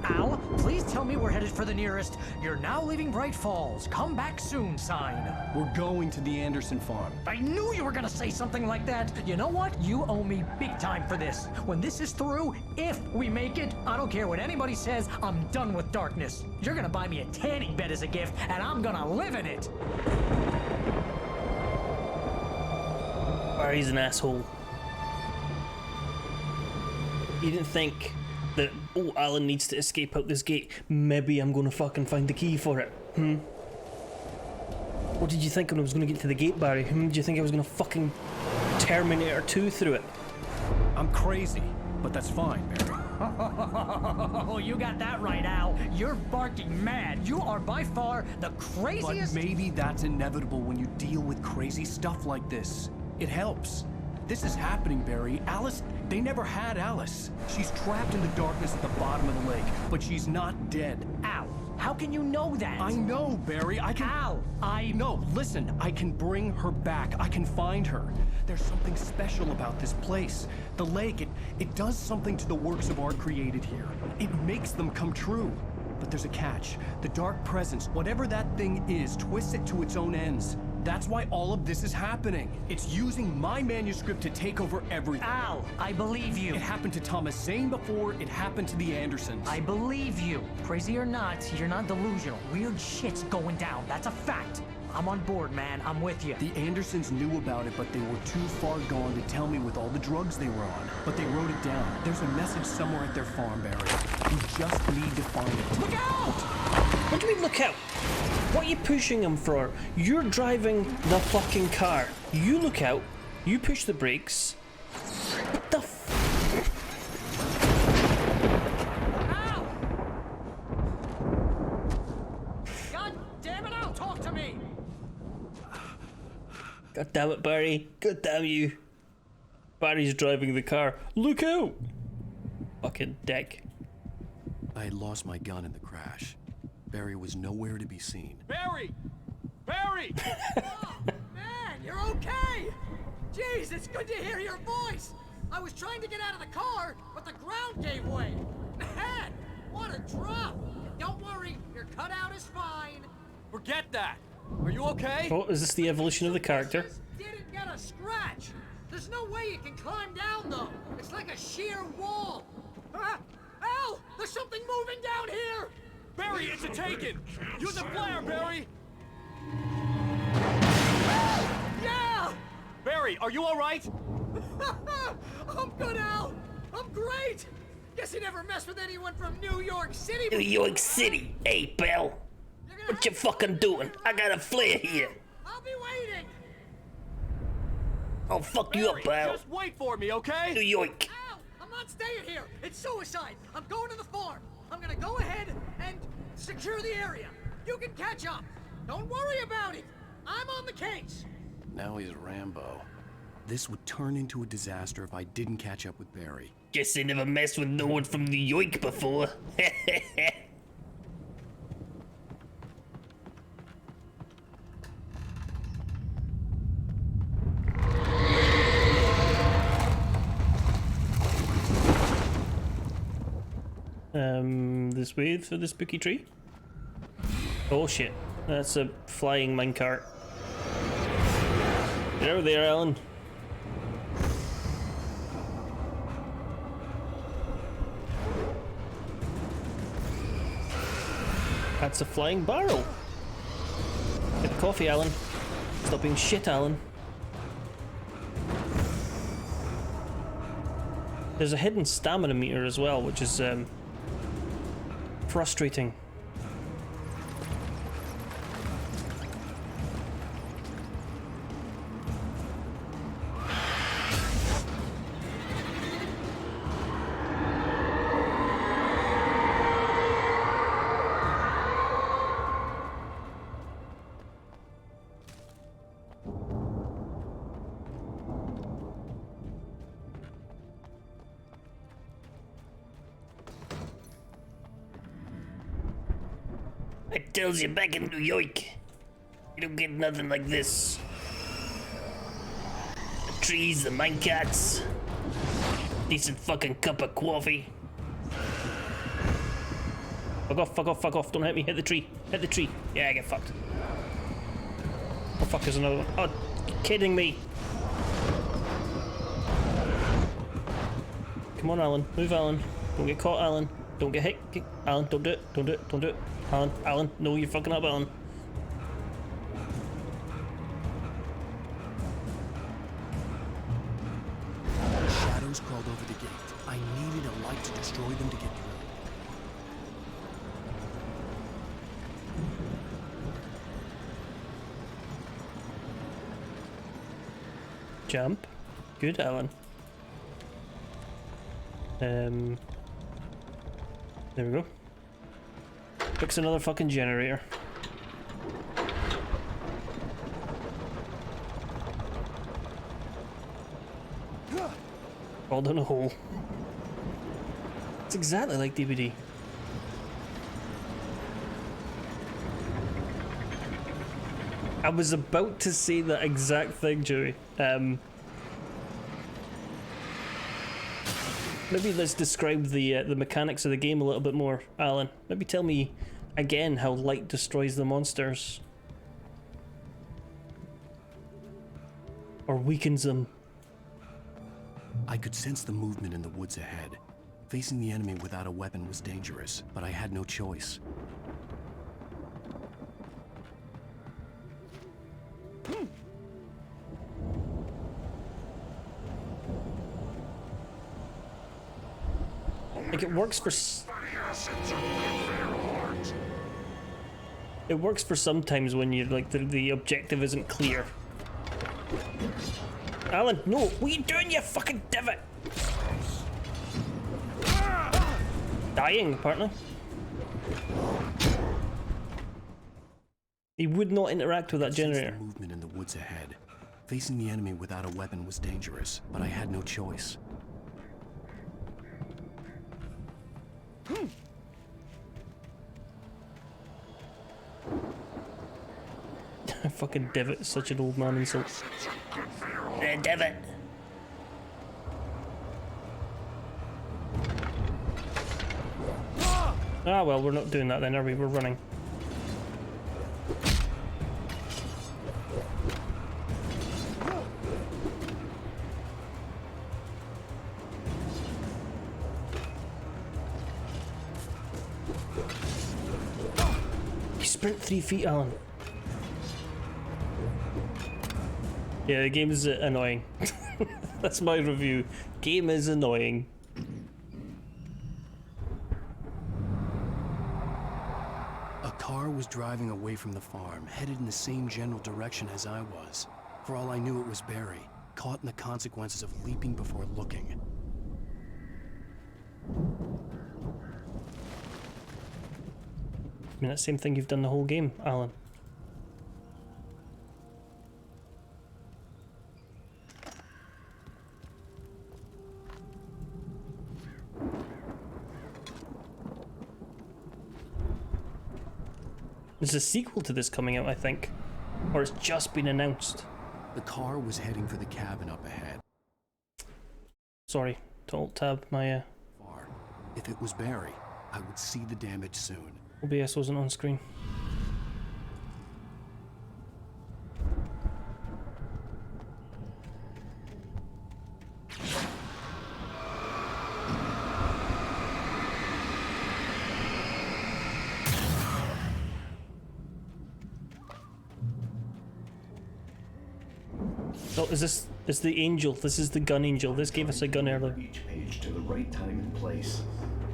Al, please tell me we're headed for the nearest "You're now leaving Bright Falls. Come back soon" sign. We're going to the Anderson farm. I knew you were gonna say something like that. You know what? You owe me big time for this. When this is through, if we make it, I don't care what anybody says, I'm done with darkness. You're gonna buy me a tanning bed as a gift, and I'm gonna live in it. Barry's an asshole. You didn't think that, oh, Alan needs to escape out this gate. Maybe I'm gonna fucking find the key for it. What did you think when I was gonna get to the gate, Barry? Did you think I was gonna fucking Terminator 2 through it? I'm crazy, but that's fine, Barry. Oh, you got that right, Al. You're barking mad. You are by far the craziest. But maybe that's inevitable when you deal with crazy stuff like this. It helps. This is happening, Barry. Alice, they never had Alice. She's trapped in the darkness at the bottom of the lake, but she's not dead. Al, how can you know that? I know, Barry. I can... Al, No, listen. I can bring her back. I can find her. There's something special about this place. The lake, it does something to the works of art created here. It makes them come true. But there's a catch. The dark presence, whatever that thing is, twists it to its own ends. That's why all of this is happening. It's using my manuscript to take over everything. Al, I believe you. It happened to Thomas Zane before it happened to the Andersons. I believe you. Crazy or not, you're not delusional. Weird shit's going down. That's a fact. I'm on board, man. I'm with you. The Andersons knew about it, but they were too far gone to tell me with all the drugs they were on. But they wrote it down. There's a message somewhere at their farm, Barry. You just need to find it. Look out! What do you mean, look out? What are you pushing him for? You're driving the fucking car. You look out. You push the brakes. What the Al! God damn it, Al! Talk to me! God damn it, Barry. God damn you. Barry's driving the car. Look out! Fucking dick. I had lost my gun in the crash. Barry was nowhere to be seen. Barry! Barry! Oh, man, you're okay! Jeez, it's good to hear your voice! I was trying to get out of the car, but the ground gave way! Man, what a drop! Don't worry, your cutout is fine. Forget that. Are you okay? Oh, is this the evolution of the character? Didn't get a scratch! There's no way you can climb down, though! It's like a sheer wall! Al! There's something moving down here! Barry, it's a taken! Use a flare, Barry! Yeah! Barry, are you alright? I'm good, Al! I'm great! Guess you never mess with anyone from New York City. New York City? Hey, pal. What you fucking doing? I got a flare here. I'll be waiting! I'll fuck Barry, you up, pal. just wait for me, okay? New York. Al! I'm not staying here! It's suicide! I'm going to the farm! I'm gonna go ahead and secure the area. You can catch up. Don't worry about it. I'm on the case. Now he's Rambo. This would turn into a disaster if I didn't catch up with Barry. Guess I never messed with no one from New York before. This way for the spooky tree? Oh shit, that's a flying minecart. Get over there, Alan. That's a flying barrel. Get the coffee, Alan. Stop being shit, Alan. There's a hidden stamina meter as well, which is frustrating. tells you back in New York, you don't get nothing like this. The trees, the minecats, decent fucking cup of coffee. Fuck off, fuck off, fuck off, don't hit me, hit the tree, hit the tree. Yeah, I get fucked. Oh fuck, there's another one. Oh, you're kidding me. Come on, Alan, move, Alan. Don't get caught, Alan. Don't get hit. Alan, don't do it, don't do it, don't do it. Alan, Alan, no, you're fucking up, Alan. Shadows crawled over the gate. I needed a light to destroy them to get through. Jump. Good, Alan. There we go. Fix another fucking generator. Fall down a hole. It's exactly like DVD. I was about to say that exact thing, Joey. Maybe let's describe the mechanics of the game a little bit more, Alan. Maybe tell me again how light destroys the monsters. Or weakens them. I could sense the movement in the woods ahead. Facing the enemy without a weapon was dangerous, but I had no choice. Like it works for it works for sometimes when you like the objective isn't clear. Alan, no, what are you doing, you fucking divot? Dying, apparently. He would not interact with that generator. The movement in the woods ahead. Facing the enemy without a weapon was dangerous, but I had no choice. Fucking divot is such an old man insult. Divot. Ah well, we're not doing that then, are we? We're running. You sprint 3 feet, Alan. Yeah, the game is annoying. That's my review. Game is annoying. A car was driving away from the farm, headed in the same general direction as I was. For all I knew, it was Barry, caught in the consequences of leaping before looking. I mean, that same thing you've done the whole game, Alan. There's a sequel to this coming out, I think. Or it's just been announced. The car was heading for the cabin up ahead. Sorry, to alt-tab my... Far. If it was Barry, I would see the damage soon. OBS wasn't on screen. Oh, is the angel? This is the gun angel. This gave us a gun earlier. Each page to the right time and place.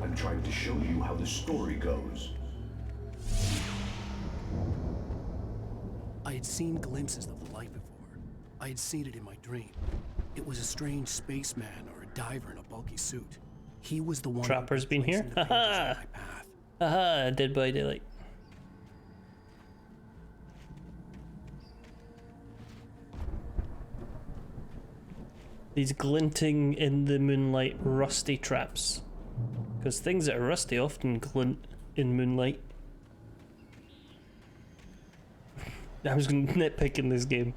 I'm trying to show you how the story goes. I had seen glimpses of the light before. I had seen it in my dream. It was a strange spaceman or a diver in a bulky suit. He was the one. Trapper's been here. Haha. Haha. Dead by Daylight. These glinting in the moonlight rusty traps. Because things that are rusty often glint in moonlight. I was going to nitpick in this game.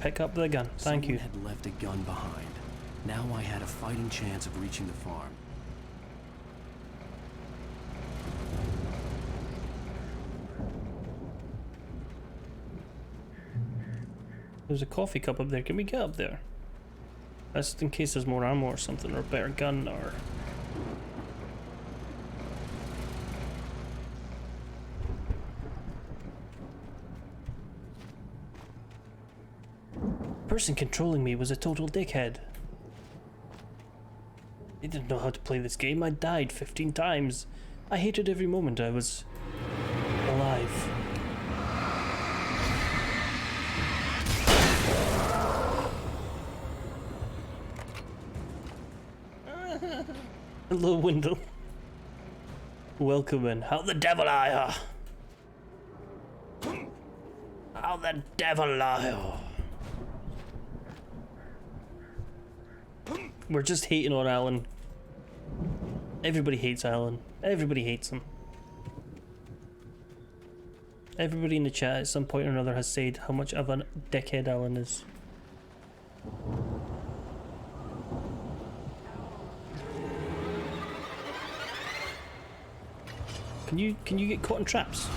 Pick up the gun. Thank you. Someone had left a gun behind. Now I had a fighting chance of reaching the farm. There's a coffee cup up there. Can we get up there? That's in case there's more ammo or something, or a better gun, or... The person controlling me was a total dickhead. They didn't know how to play this game. I died 15 times. I hated every moment I was alive. Hello, window. Welcome in. How the devil are you? How the devil are you? We're just hating on Alan. Everybody hates Alan. Everybody hates him. Everybody in the chat at some point or another has said how much of a dickhead Alan is. Can you get caught in traps?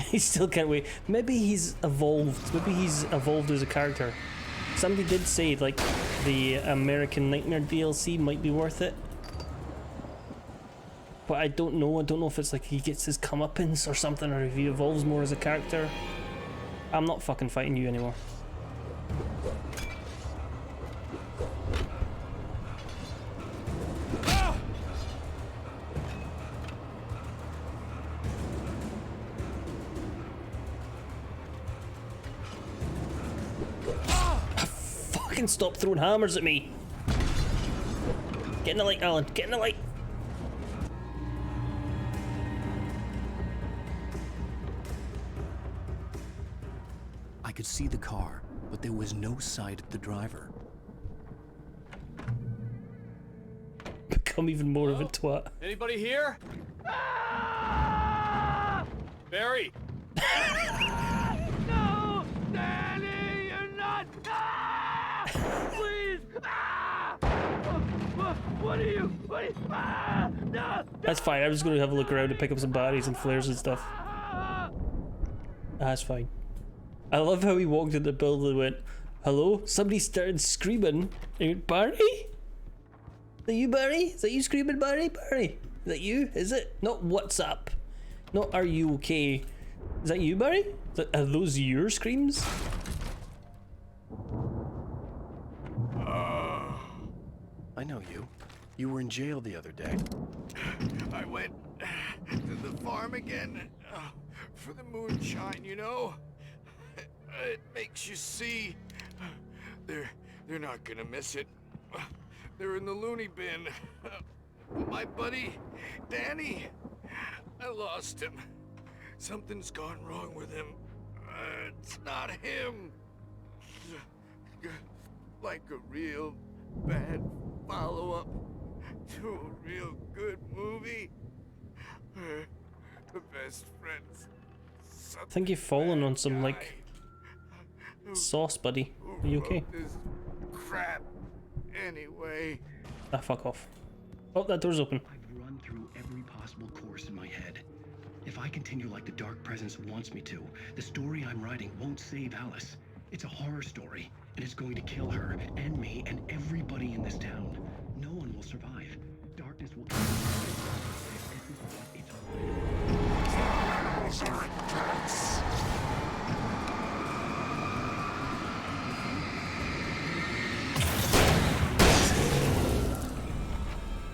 He still can't wait. Maybe he's evolved. Maybe he's evolved as a character. Somebody did say like the American Nightmare DLC might be worth it. But I don't know. I don't know if it's like he gets his comeuppance or something, or if he evolves more as a character. I'm not fucking fighting you anymore. Fucking stop throwing hammers at me. Get in the light, Alan. Get in the light. I could see the car, but there was no sight of the driver. Become even more of a twat. Anybody here? Barry! No! Danny, you're not! Ah! Please! Ah! What are you? Ah! No! That's fine. I'm just going to have a look around and pick up some batteries and flares and stuff. That's fine. I love how he walked in the building and went, hello? Somebody started screaming. And he went, Barry? Is that you, Barry? Is that you screaming, Barry? Barry? Is that you? Is it? Not what's up. Not are you okay? Is that you, Barry? Are those your screams? I know you. You were in jail the other day. I went to the farm again for the moonshine, you know? It makes you see. They're not gonna miss it. They're in the loony bin. My buddy, Danny, I lost him. Something's gone wrong with him. It's not him. Like a real bad follow-up to a real good movie. The best friends. I think you've fallen on some, like, sauce, buddy. Are you okay? This crap anyway. Ah, fuck off. Oh, that door's open. I've run through every possible course in my head. If I continue like the Dark Presence wants me to, the story I'm writing won't save Alice. It's a horror story, and it's going to kill her, and me, and everybody in this town. No one will survive. Darkness will kill her. This is what it's all about.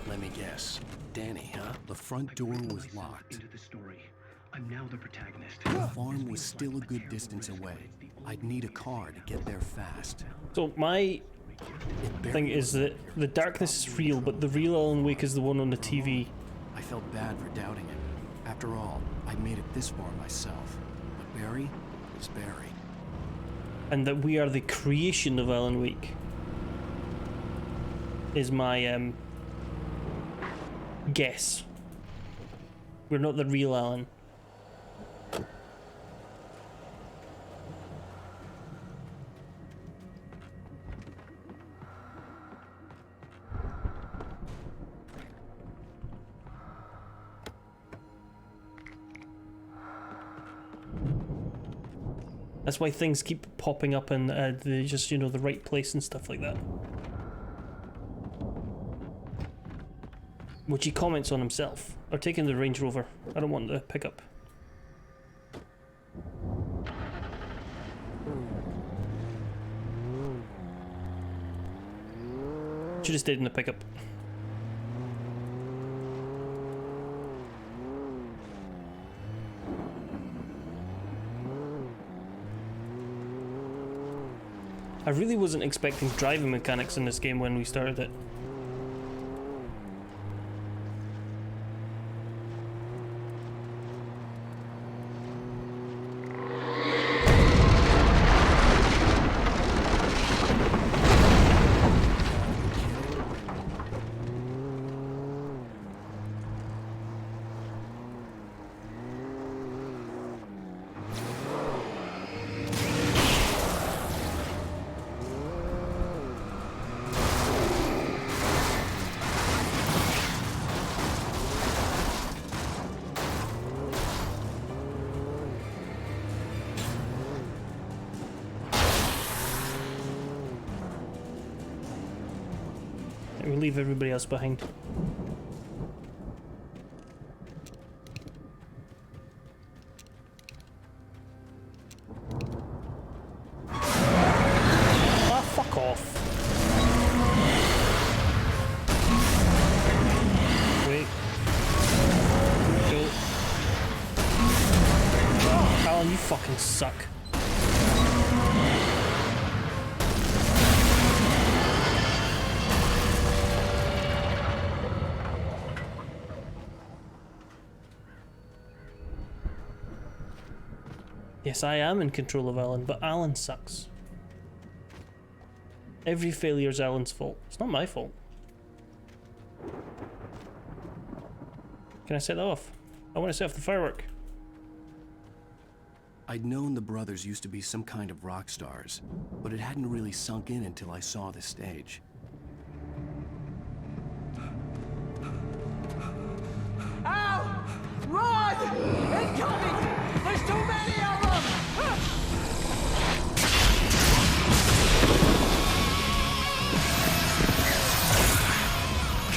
Let me guess. Danny, huh? The front door was locked. Into the story. I'm now the protagonist. The farm was still a good distance away. I'd need a car to get there fast. So my... It thing is that the darkness is real, but the real Alan Wake is the one on the TV. I felt bad for doubting him. After all, I'd made it this far myself. But Barry is Barry. And that we are the creation of Alan Wake is my guess. We're not the real Alan. That's why things keep popping up in the just, you know, the right place and stuff like that. Which he comments on himself. Or taking the Range Rover. I don't want the pickup. Should have stayed in the pickup. I really wasn't expecting driving mechanics in this game when we started it. We leave everybody else behind. Ah, fuck off. Wait. Go. Oh, Alan, you fucking suck. Yes, I am in control of Alan, but Alan sucks. Every failure's Alan's fault. It's not my fault. Can I set that off? I want to set off the firework. I'd known the brothers used to be some kind of rock stars, but it hadn't really sunk in until I saw the stage. Ow! Run! Incoming! There's too many of them!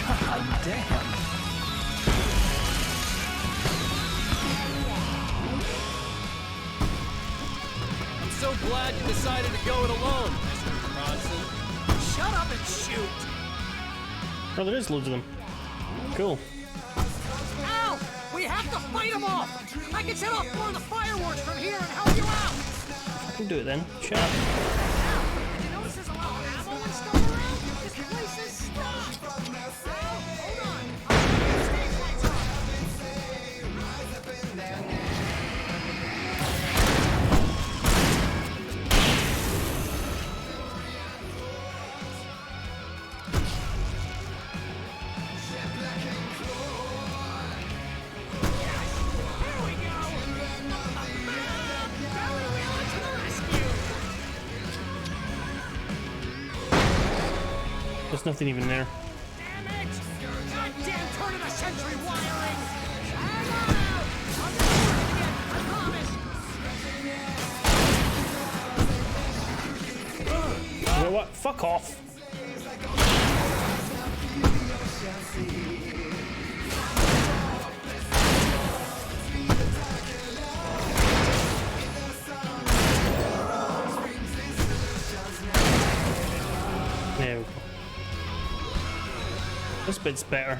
God damn. I'm so glad you decided to go it alone, Mr. Bronson. Shut up and shoot! Oh, there is loads of them. Cool. Ow! We have to fight them off! I can set off more of the fireworks from here and help you out! I can do it then. Shut up. Did you notice there's a lot of ammo and stuff around? This place is stocked! Hold on! I'll get the stage lights on! There's nothing even there. Damn it! Goddamn turn of the century wiring! Hang on out! I'll never do it again, I promise! You know what? Fuck off. There we go. This bit's better.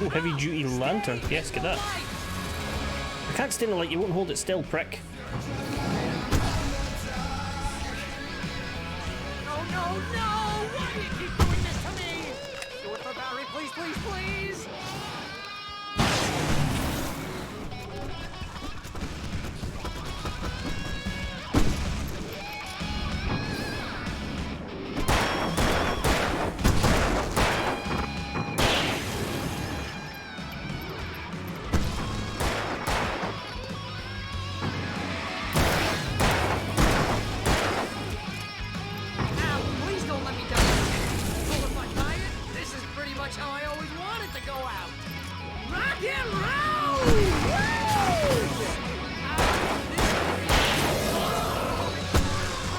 Ooh, heavy duty lantern. Yes, get that. I can't stand the light, you won't hold it still, prick. No, no, no! Why do you keep doing this to me? Do it for Barry, please, please, please!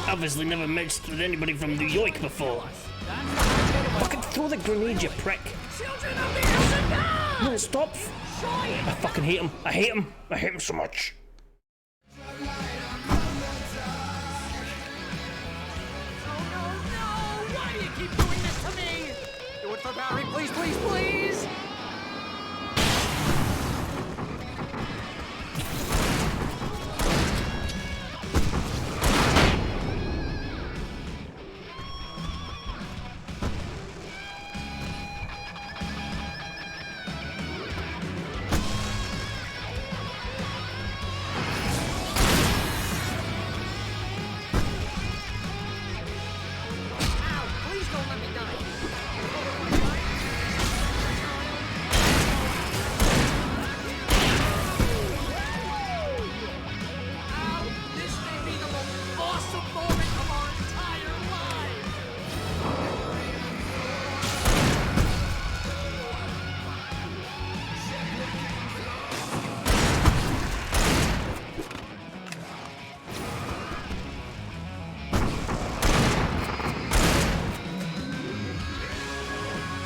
Obviously never mixed with anybody from New York before. Fucking throw the grenade, you prick. No, stop. I fucking hate him. I hate him. I hate him so much. Why do you keep doing this to me? Do it for Barry, please, please, please!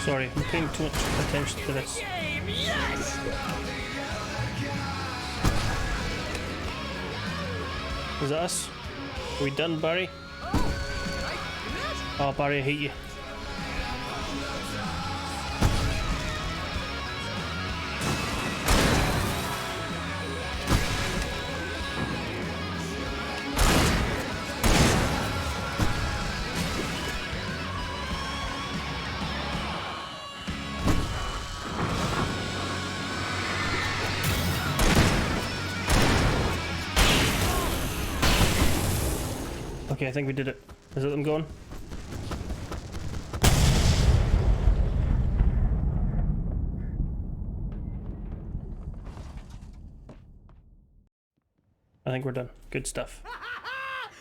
Sorry, I'm paying too much attention to this. Is that us? Are we done, Barry? Oh, Barry, I hate you. Okay, I think we did it. Is it them going? I think we're done. Good stuff.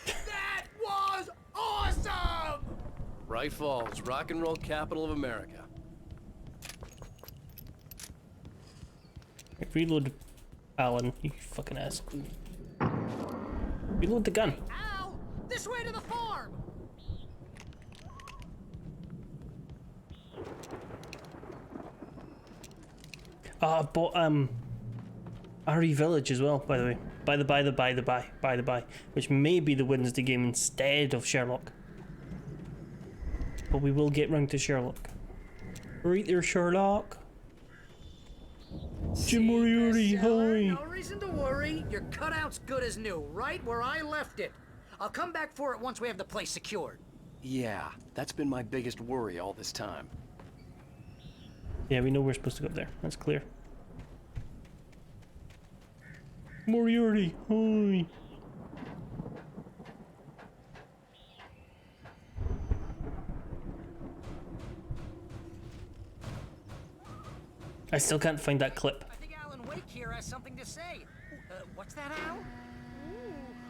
That was awesome! Bright Falls, rock and roll capital of America. Reload, Alan, you fucking ass. Reload the gun. Ow! This way to the farm! I bought RE Village as well, by the way. By the by, which may be the Wednesday game instead of Sherlock. But we will get round to Sherlock. Right there, Sherlock. Jim Moriarty, hi. No reason to worry. Your cutout's good as new, right where I left it. I'll come back for it once we have the place secured. Yeah, that's been my biggest worry all this time. Yeah, we know we're supposed to go up there. That's clear. Moriarty, hi. I still can't find that clip. I think Alan Wake here has something to say. What's that, Al?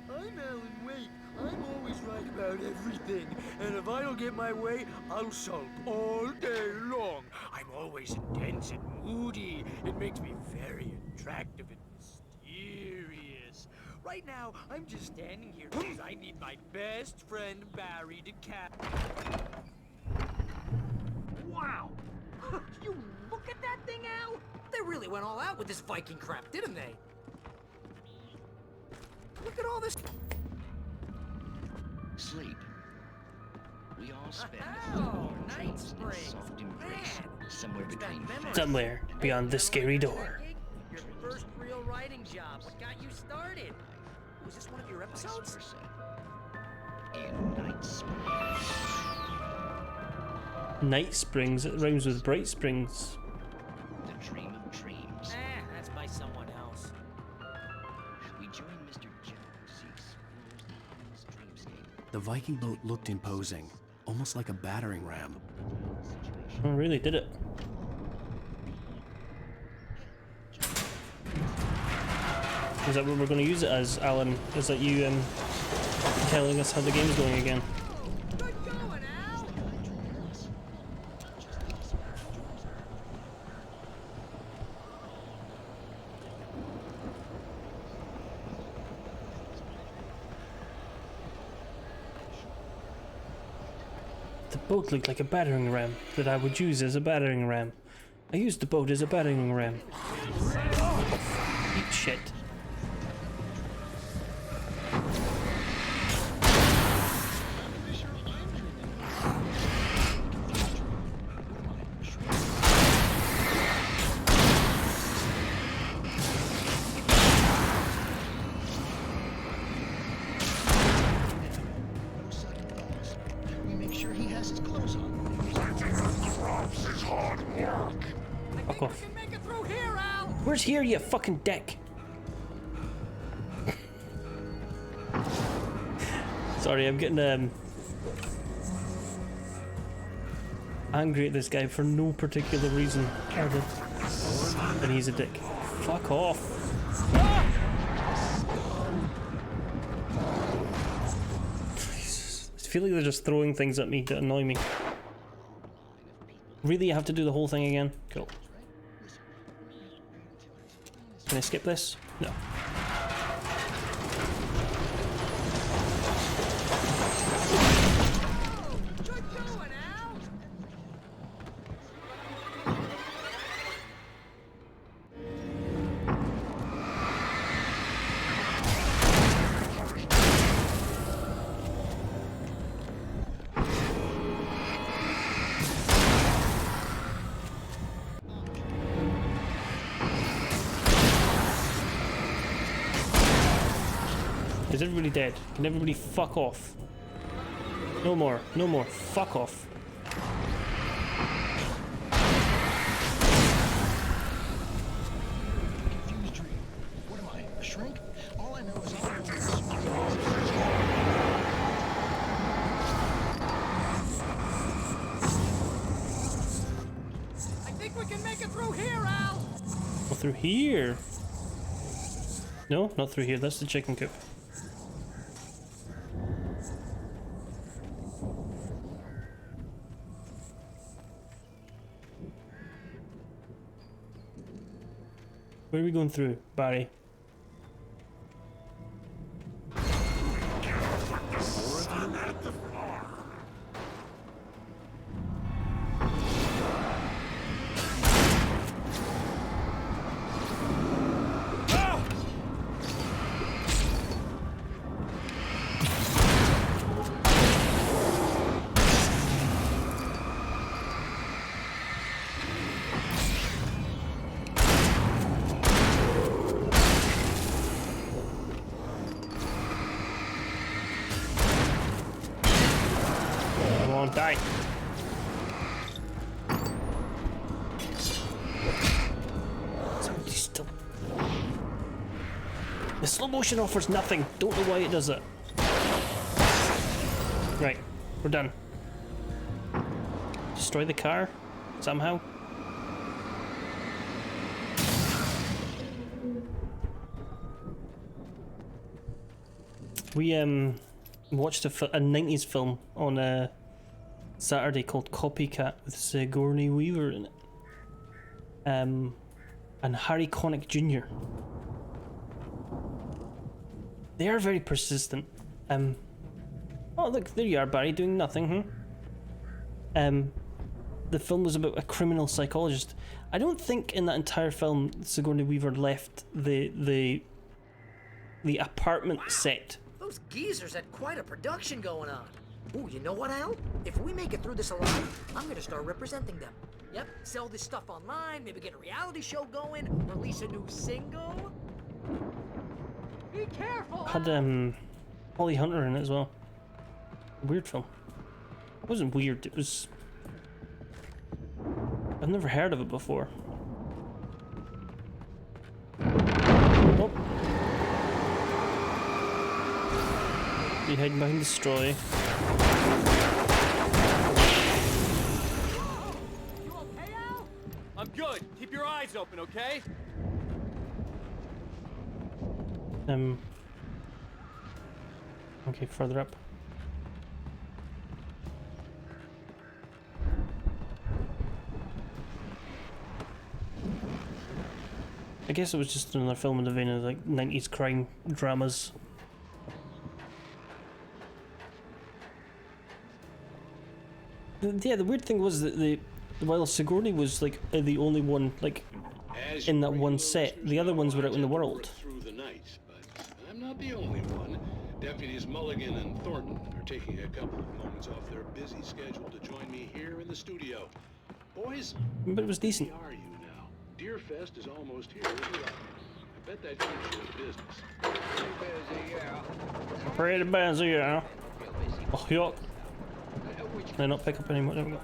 I'm Alan Wake. I'm always right about everything. And if I don't get my way, I'll sulk all day long. I'm always intense and moody. It makes me very attractive and mysterious. Right now, I'm just standing here because I need my best friend Barry to catch. Wow! You look at that thing, Al? They really went all out with this Viking crap, didn't they? Look at all this... Sleep. We all spend Oh, Night Springs. soft embrace somewhere between Somewhere beyond the scary door. Your first real writing job. What got you started? Was this one of your episodes? in Night Springs. Night Springs, it rhymes with Bright Springs. The dream of dreams. That's by someone else. We join Mr. Joe who explores the dreamscape. The Viking boat looked imposing, almost like a battering ram. Oh, really did it. Is that what we're going to use it as, Alan? Is that you telling us how the game's going again? Good going, Al. The boat looked like a battering ram that I would use as a battering ram. I used the boat as a battering ram. Eat shit. We make sure he has his clothes on. Fuck off. We can make it through here, Al. Where's here, you fucking dick? Sorry, I'm getting angry at this guy for no particular reason other than he's a dick. Fuck off. I feel like they're just throwing things at me that annoy me. Really, you have to do the whole thing again? Cool. Can I skip this? No. Good going, Al. Is everybody dead? Can everybody fuck off? No more. No more. Fuck off. Confused dream. What am I, a shrink? All I know is I think we can make it through here, Al. Go through here. No, not through here. That's the chicken coop. Where are we going through, Barry? Come on, die. Somebody still. The slow motion offers nothing. Don't know why it does it. Right, we're done. Destroy the car somehow. We watched a 90s film on a Saturday called Copycat with Sigourney Weaver in it, and Harry Connick Jr. They are very persistent. Oh look, there you are, Barry, doing nothing. The film was about a criminal psychologist. I don't think in that entire film Sigourney Weaver left the apartment set. Those geezers had quite a production going on. Ooh, you know what, Al? If we make it through this alive, I'm gonna start representing them. Yep, sell this stuff online, maybe get a reality show going, release a new single. Be careful! Had Holly Hunter in it as well. Weird film. It wasn't weird, it was... I've never heard of it before. Oh. Be hiding behind the straw. I'm good. Keep your eyes open, okay? Okay, further up. I guess it was just another film in the vein of like 90s crime dramas. Yeah, the weird thing was that while Sigourney was like the only one like in that one set, the other ones were out in the world. Through the night, but I'm not the only one. Deputies Mulligan and Thornton are taking a couple of moments off their busy schedule to join me here in the studio. Boys, but it was decent. Where are you now? Deerfest is almost here as well. I bet that keeps you in business. Pretty busy, yeah. Oh, yuck. Can I not pick up anymore? There we go.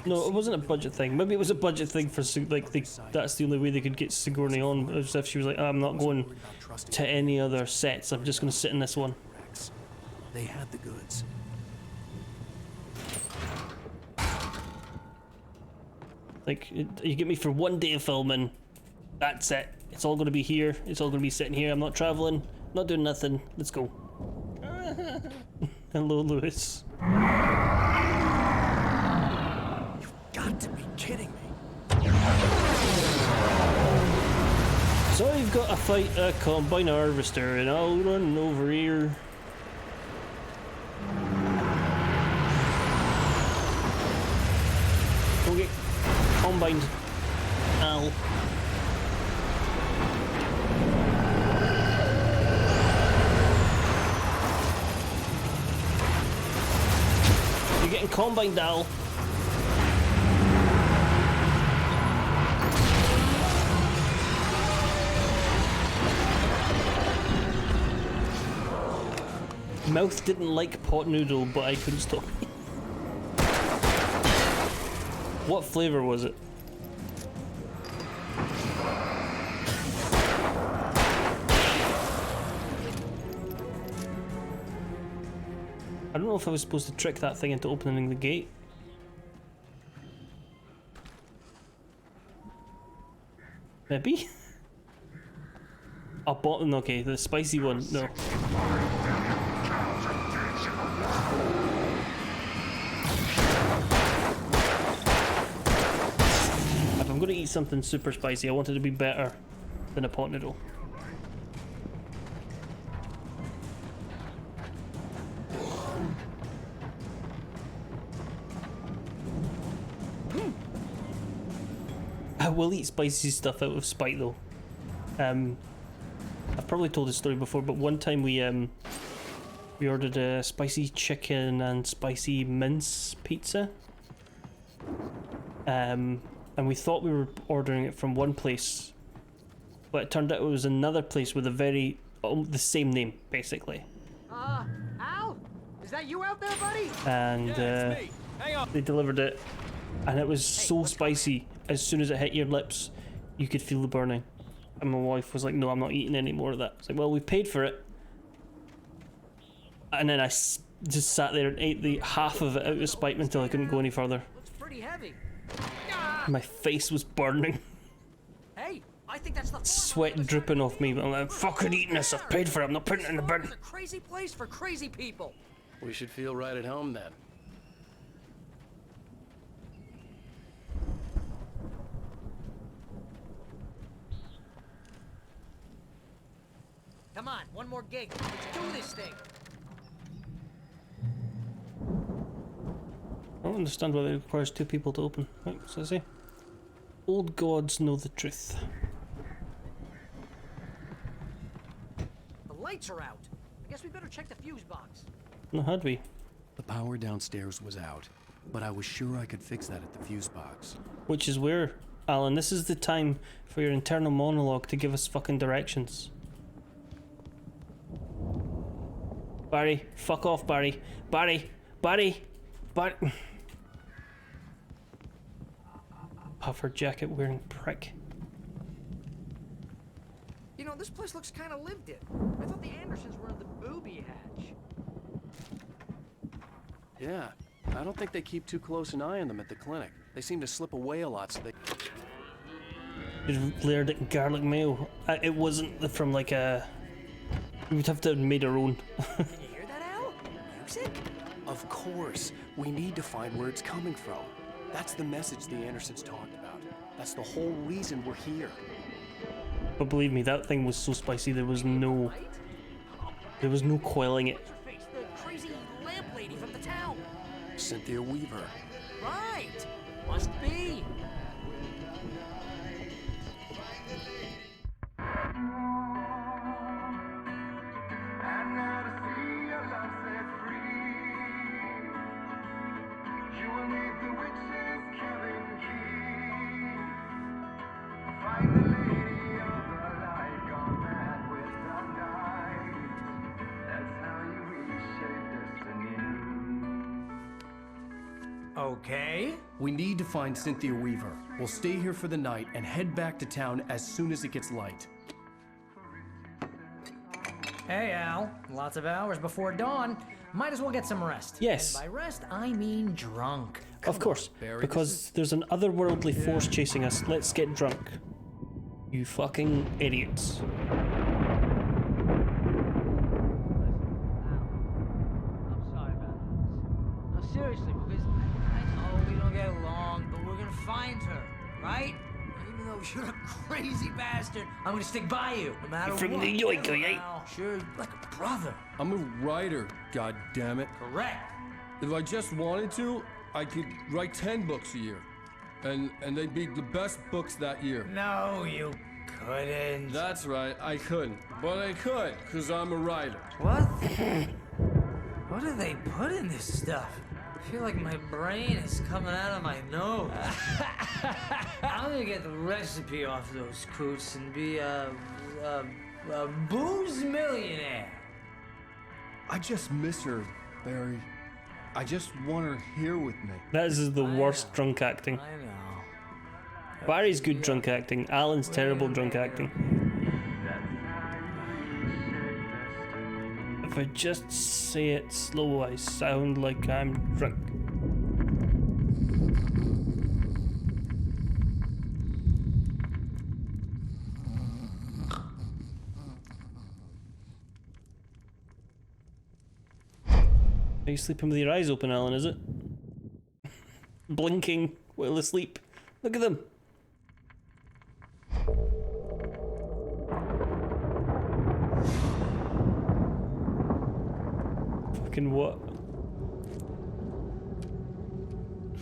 No, it wasn't a budget thing. Maybe it was a budget thing for like that's the only way they could get Sigourney on. As if she was like, oh, I'm not going to any other sets. I'm just going to sit in this one. They had the goods. Like you get me for one day of filming. That's it. It's all going to be here. It's all going to be sitting here. I'm not traveling. Not doing nothing. Let's go. Hello, Lewis. Got to be kidding me. So you've got to fight a combine harvester and I'll run over here. Go get combined, Al. You're getting combined, Al. Mouth didn't like pot noodle, but I couldn't stop. What flavor was it? I don't know if I was supposed to trick that thing into opening the gate. Maybe? Oh, bottom, okay, the spicy one, no. If I'm gonna eat something super spicy, I want it to be better than a pot noodle. I will eat spicy stuff out of spite though. I've probably told this story before, but one time we ordered a spicy chicken and spicy mince pizza. And we thought we were ordering it from one place, but it turned out it was another place with a the same name, basically. Al? Is that you out there, buddy? And Yeah, it's me. Hang on. they delivered it, and it was so spicy. As soon as it hit your lips, you could feel the burning. And my wife was like, no, I'm not eating any more of that. It's like, well, we paid for it. And then I just sat there and ate the half of it out of spite until I couldn't go any further. Looks pretty heavy. My face was burning. Hey, I think that's the Sweat dripping off me, but I'm like, I'm fucking eating this. I've paid for it. I'm not putting it in the bin. It's a crazy place for crazy people. We should feel right at home then. Come on, one more gig. Let's do this thing. I don't understand why it requires 2 people to open. Right, what's that say? Old gods know the truth. The light lights are out. I guess we better check the fuse box. No, had we? The power downstairs was out, but I was sure I could fix that at the fuse box. Which is where, Alan, this is the time for your internal monologue to give us fucking directions. Barry, fuck off, Barry. Barry! Puffer jacket wearing prick. You know, this place looks kind of lived in. I thought the Andersons were in the booby hatch. Yeah, I don't think they keep too close an eye on them at the clinic. They seem to slip away a lot, so they... Just layered it in garlic mayo. It wasn't from like a... We would have to have made our own. You hear that, Al? Music? Of course. We need to find where it's coming from. That's the message the Andersons talked about. That's the whole reason we're here. But believe me, that thing was so spicy, there was no coiling it. The crazy lamp lady from the town. Cynthia Weaver. Right. Must be. Okay. We need to find Cynthia Weaver. We'll stay here for the night and head back to town as soon as it gets light. Hey, Al. Lots of hours before dawn. Might as well get some rest. Yes. And by rest, I mean drunk. Of course, because there's an otherworldly force chasing us. Let's get drunk. You fucking idiots. Seriously, because I know we don't get along, but we're gonna find her, right? Even though you're a crazy bastard, I'm gonna stick by you, no matter From what. New York, are you? Sure, like a brother. I'm a writer, god damn it. Correct. If I just wanted to, I could write 10 books a year. And they'd be the best books that year. No, you couldn't. That's right, I couldn't. But I could, because I'm a writer. What? What do they put in this stuff? I feel like my brain is coming out of my nose. I'm gonna get the recipe off those coots and be a booze millionaire. I just miss her, Barry. I just want her here with me. That is the worst drunk acting. I know. Barry's good drunk acting. Alan's terrible drunk acting. If I just say it slow, I sound like I'm drunk. Are you sleeping with your eyes open, Alan, is it? Blinking while asleep. Look at them. Fucking what?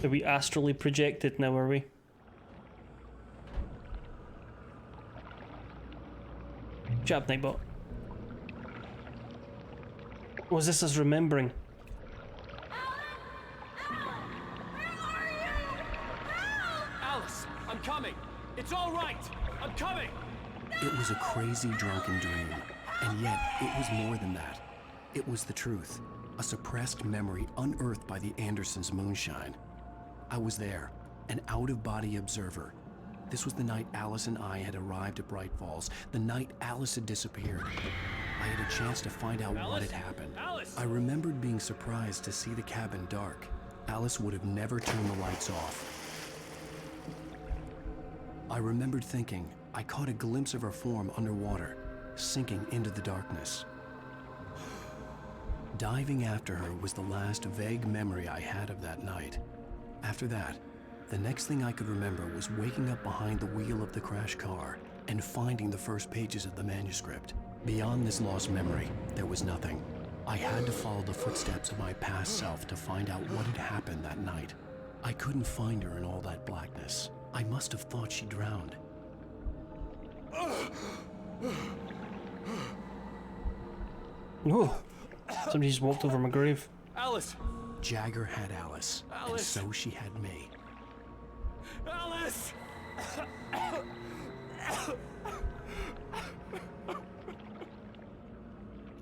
Are we astrally projected now, are we? Jab Nightbot. Was this us remembering? Alice, I'm coming. It's all right. I'm coming. It was a crazy drunken dream, and yet it was more than that. It was the truth, a suppressed memory unearthed by the Andersons' moonshine. I was there, an out-of-body observer. This was the night Alice and I had arrived at Bright Falls, the night Alice had disappeared. I had a chance to find out what had happened. I remembered being surprised to see the cabin dark. Alice would have never turned the lights off. I remembered thinking I caught a glimpse of her form underwater, sinking into the darkness. Diving after her was the last vague memory I had of that night. After that, the next thing I could remember was waking up behind the wheel of the crashed car and finding the first pages of the manuscript. Beyond this lost memory, there was nothing. I had to follow the footsteps of my past self to find out what had happened that night. I couldn't find her in all that blackness. I must have thought she drowned. Whoa! Somebody just walked over my grave. Alice! Jagger had Alice, and Alice! so she had me. Alice!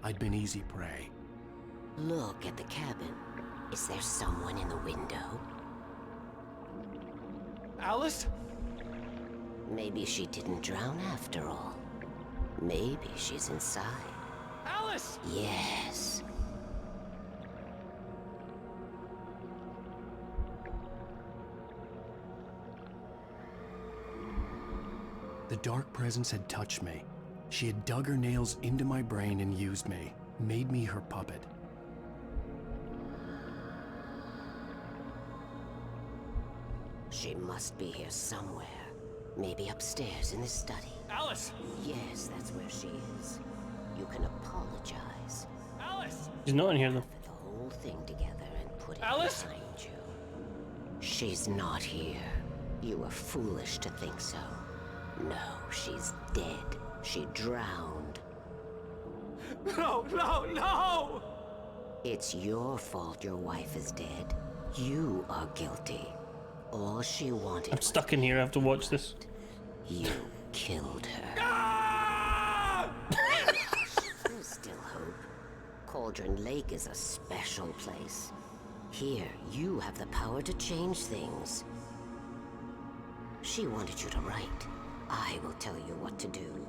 I'd been easy prey. Look at the cabin. Is there someone in the window? Alice? Maybe she didn't drown after all. Maybe she's inside. Alice! Yes. The dark presence had touched me. She had dug her nails into my brain and used me, made me her puppet. She must be here somewhere. Maybe upstairs in the study. Alice! Yes, that's where she is. You can apologize. Alice! She's not in here though. Put the whole thing together and put it Alice? behind you. She's not here. You were foolish to think so. No, she's dead. She drowned. No, no, no! It's your fault your wife is dead. You are guilty. All she wanted. I'm stuck in here. I have to watch this. You killed her. There's still hope. Cauldron Lake is a special place. Here, you have the power to change things. She wanted you to write. I will tell you what to do.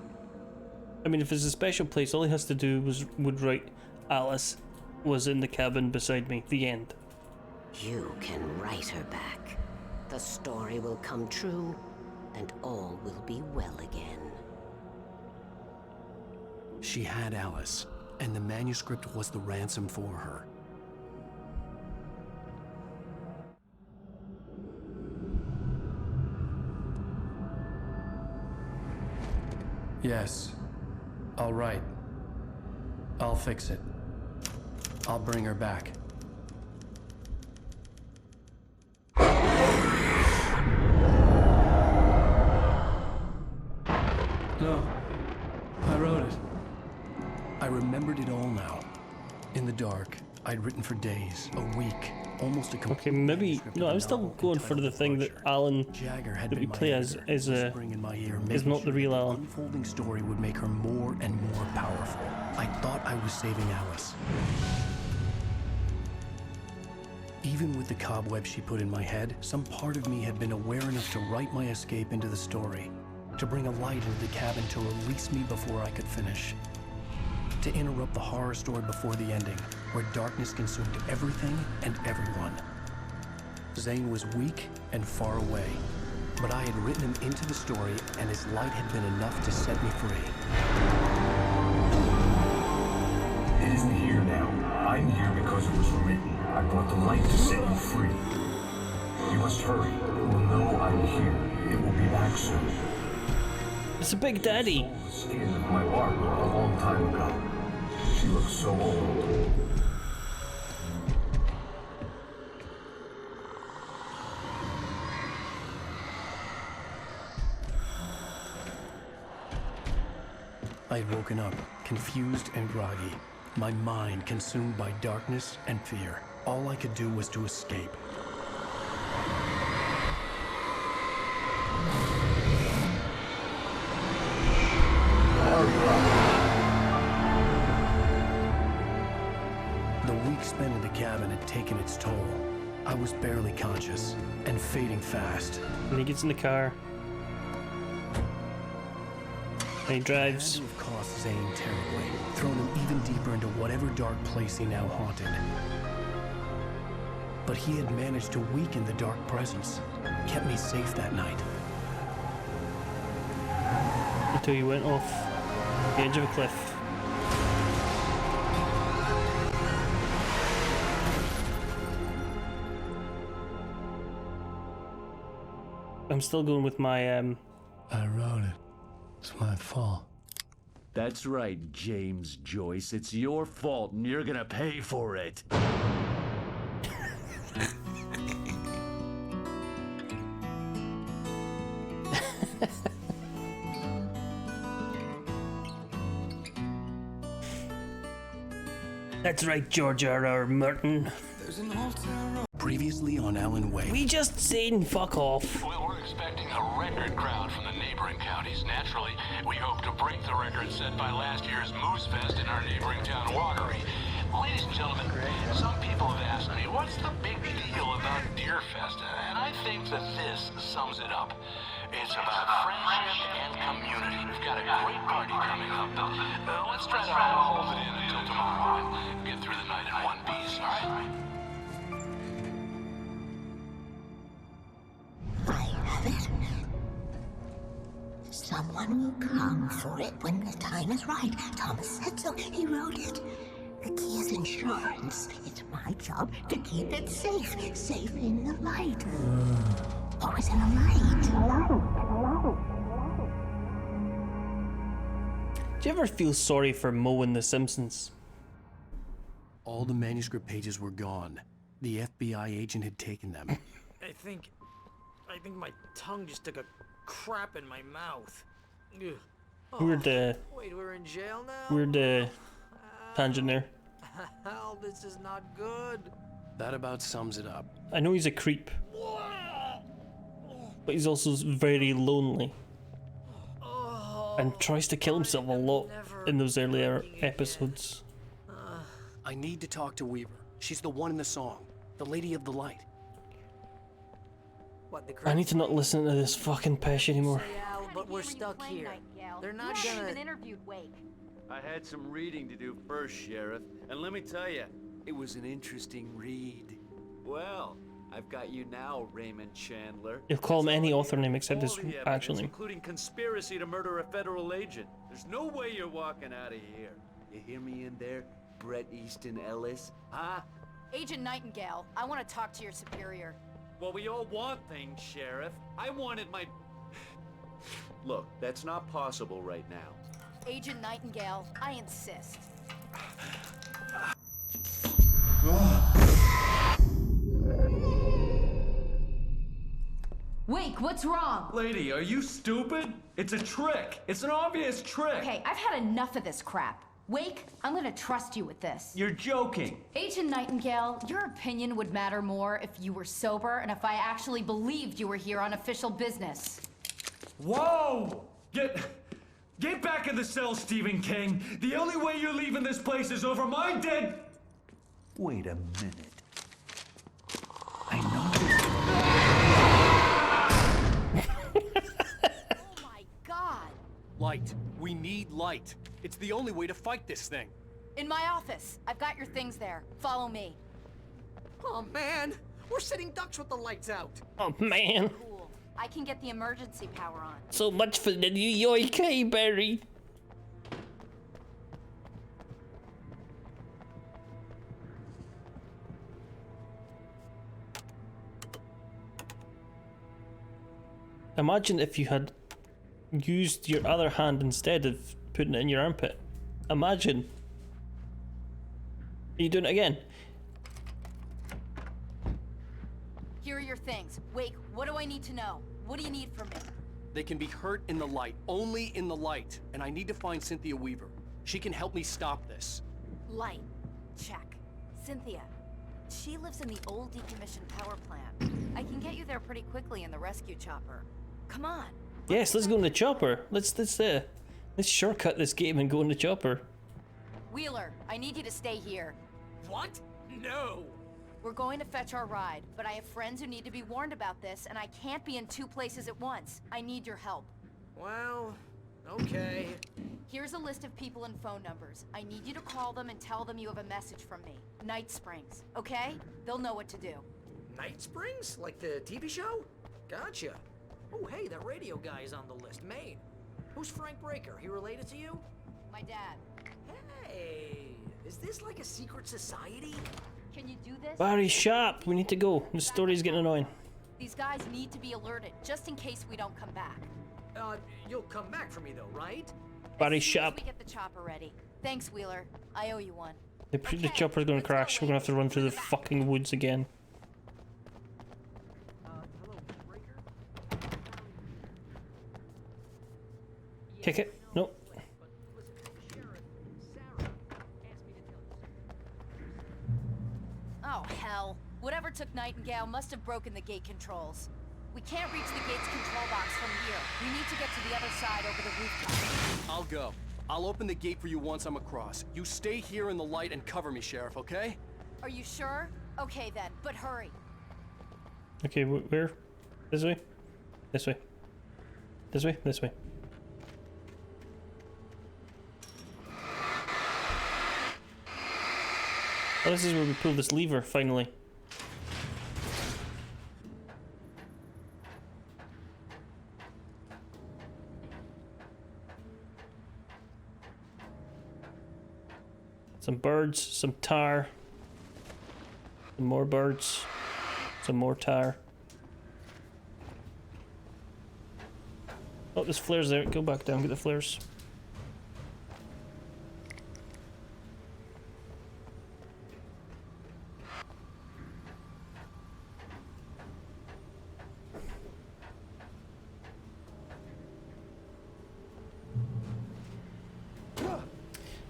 I mean, if it's a special place, all he has to do would write, Alice was in the cabin beside me. The end. You can write her back. The story will come true, and all will be well again. She had Alice, and the manuscript was the ransom for her. Yes. All right. I'll fix it. I'll bring her back. No. I wrote it. I remembered it all now. In the dark, I'd written for days, a week, almost a complete. Okay, maybe no. I'm still going for the thing that Alan that we play as is not the real Alan. The unfolding story would make her more and more powerful. I thought I was saving Alice. Even with the cobweb she put in my head, some part of me had been aware enough to write my escape into the story, to bring a light into the cabin to release me before I could finish. To interrupt the horror story before the ending, where darkness consumed everything and everyone. Zane was weak and far away, but I had written him into the story, and his light had been enough to set me free. It isn't here now. I'm here because it was written. I brought the light to set you free. You must hurry. It will know I'm here. It will be back soon. It's a Big Daddy. The skin of my Barbara a long time ago. She looks so old. I had woken up, confused and groggy, my mind consumed by darkness and fear. All I could do was to escape. The week spent in the cabin had taken its toll. I was barely conscious and fading fast. And he gets in the car. And he drives. It had to have cost Zane terribly, thrown him even deeper into whatever dark place he now haunted. But he had managed to weaken the dark presence, kept me safe that night. Until he went off the edge of a cliff. I'm still going with my I wrote it. It's my fault. That's right, James Joyce. It's your fault, and you're gonna pay for it. That's right, George R.R. Martin. Previously on Alan Wake. We just seen fuck off. Well, we're expecting a record crowd from the neighboring counties. Naturally, we hope to break the record set by last year's Moose Fest in our neighboring town, Watery. Ladies and gentlemen, some people have asked me, what's the big deal about Deer Fest? And I think that this sums it up. It's about friendship and community. We've got a great party coming up, but let's try to hold it in until tomorrow and get through the night in one piece, all right? Someone will come for it when the time is right. Thomas said so. He wrote it. The key is insurance. It's my job to keep it safe. Safe in the light. Always in the light. Do you ever feel sorry for Moe in The Simpsons? All the manuscript pages were gone. The FBI agent had taken them. I think my tongue just took a crap in my mouth. Ugh. Wait, we're in jail now? Weird tangent there. Hell, this is not good. That about sums it up. I know he's a creep, but he's also very lonely and tries to kill himself a lot in those earlier episodes. I need to talk to Weaver. She's the one in the song, the Lady of the Light. I need to not listen to this fucking pish anymore. But we're stuck here. They're not gonna... interviewed Wake. I had some reading to do first, Sheriff, and let me tell you, it was an interesting read. Well, I've got you now, Raymond Chandler. You'll call him any author name except his All the actual evidence, name. including conspiracy to murder a federal agent. There's no way you're walking out of here. You hear me in there, Bret Easton Ellis? Huh? Agent Nightingale, I want to talk to your superior. Well, we all want things, Sheriff. I wanted my... Look, that's not possible right now. Agent Nightingale, I insist. Wake, what's wrong? Lady, are you stupid? It's a trick. It's an obvious trick. Okay, I've had enough of this crap. Wake, I'm gonna trust you with this. You're joking. Agent Nightingale, your opinion would matter more if you were sober and if I actually believed you were here on official business. Whoa! Get back in the cell, Stephen King. The only way you're leaving this place is over my dead... Wait a minute. I Oh my god! Light. We need light. It's the only way to fight this thing. In my office. I've got your things there. Follow me. Oh man, we're sitting ducks with the lights out. Oh man. Cool. I can get the emergency power on. So much for the New York Barry. Imagine if you had used your other hand instead of putting it in your armpit. Imagine. Are you doing it again? Here are your things. Wake, what do I need to know? What do you need from me? They can be hurt in the light, only in the light. And I need to find Cynthia Weaver. She can help me stop this. Light. Check. Cynthia. She lives in the old decommissioned power plant. I can get you there pretty quickly in the rescue chopper. Come on. Yes, let's go in the chopper. Let's shortcut this game and go in the chopper. Wheeler, I need you to stay here. What? No. We're going to fetch our ride, but I have friends who need to be warned about this, and I can't be in two places at once. I need your help. Well, okay. Here's a list of people and phone numbers. I need you to call them and tell them you have a message from me. Night Springs, okay? They'll know what to do. Night Springs? Like the TV show? Gotcha. Oh, hey, that radio guy is on the list. Maine. Who's Frank Breaker? He related to you? My dad. Hey, is this like a secret society? Can you do this? Barry, sharp. We need to go. The story's getting annoying. These guys need to be alerted, just in case we don't come back. You'll come back for me though, right? Barry, As soon as sharp. we get the chopper ready. Thanks, Wheeler. I owe you one. The chopper's gonna crash. We're gonna have to run through the fucking woods again. Kick it. Nope. Elizabeth Nightingale must have broken the gate controls. We can't reach the gate's control box from here. We need to get to the other side over the rooftop. I'll go. I'll open the gate for you once I'm across. You stay here in the light and cover me, Sheriff, okay? Are you sure? Okay then, but hurry. Okay, where? This way? This way. This way? This way. Oh, this is where we pull this lever, finally. Some birds, some tar. Some more birds. Some more tar. Oh, there's flares there. Go back down, get the flares.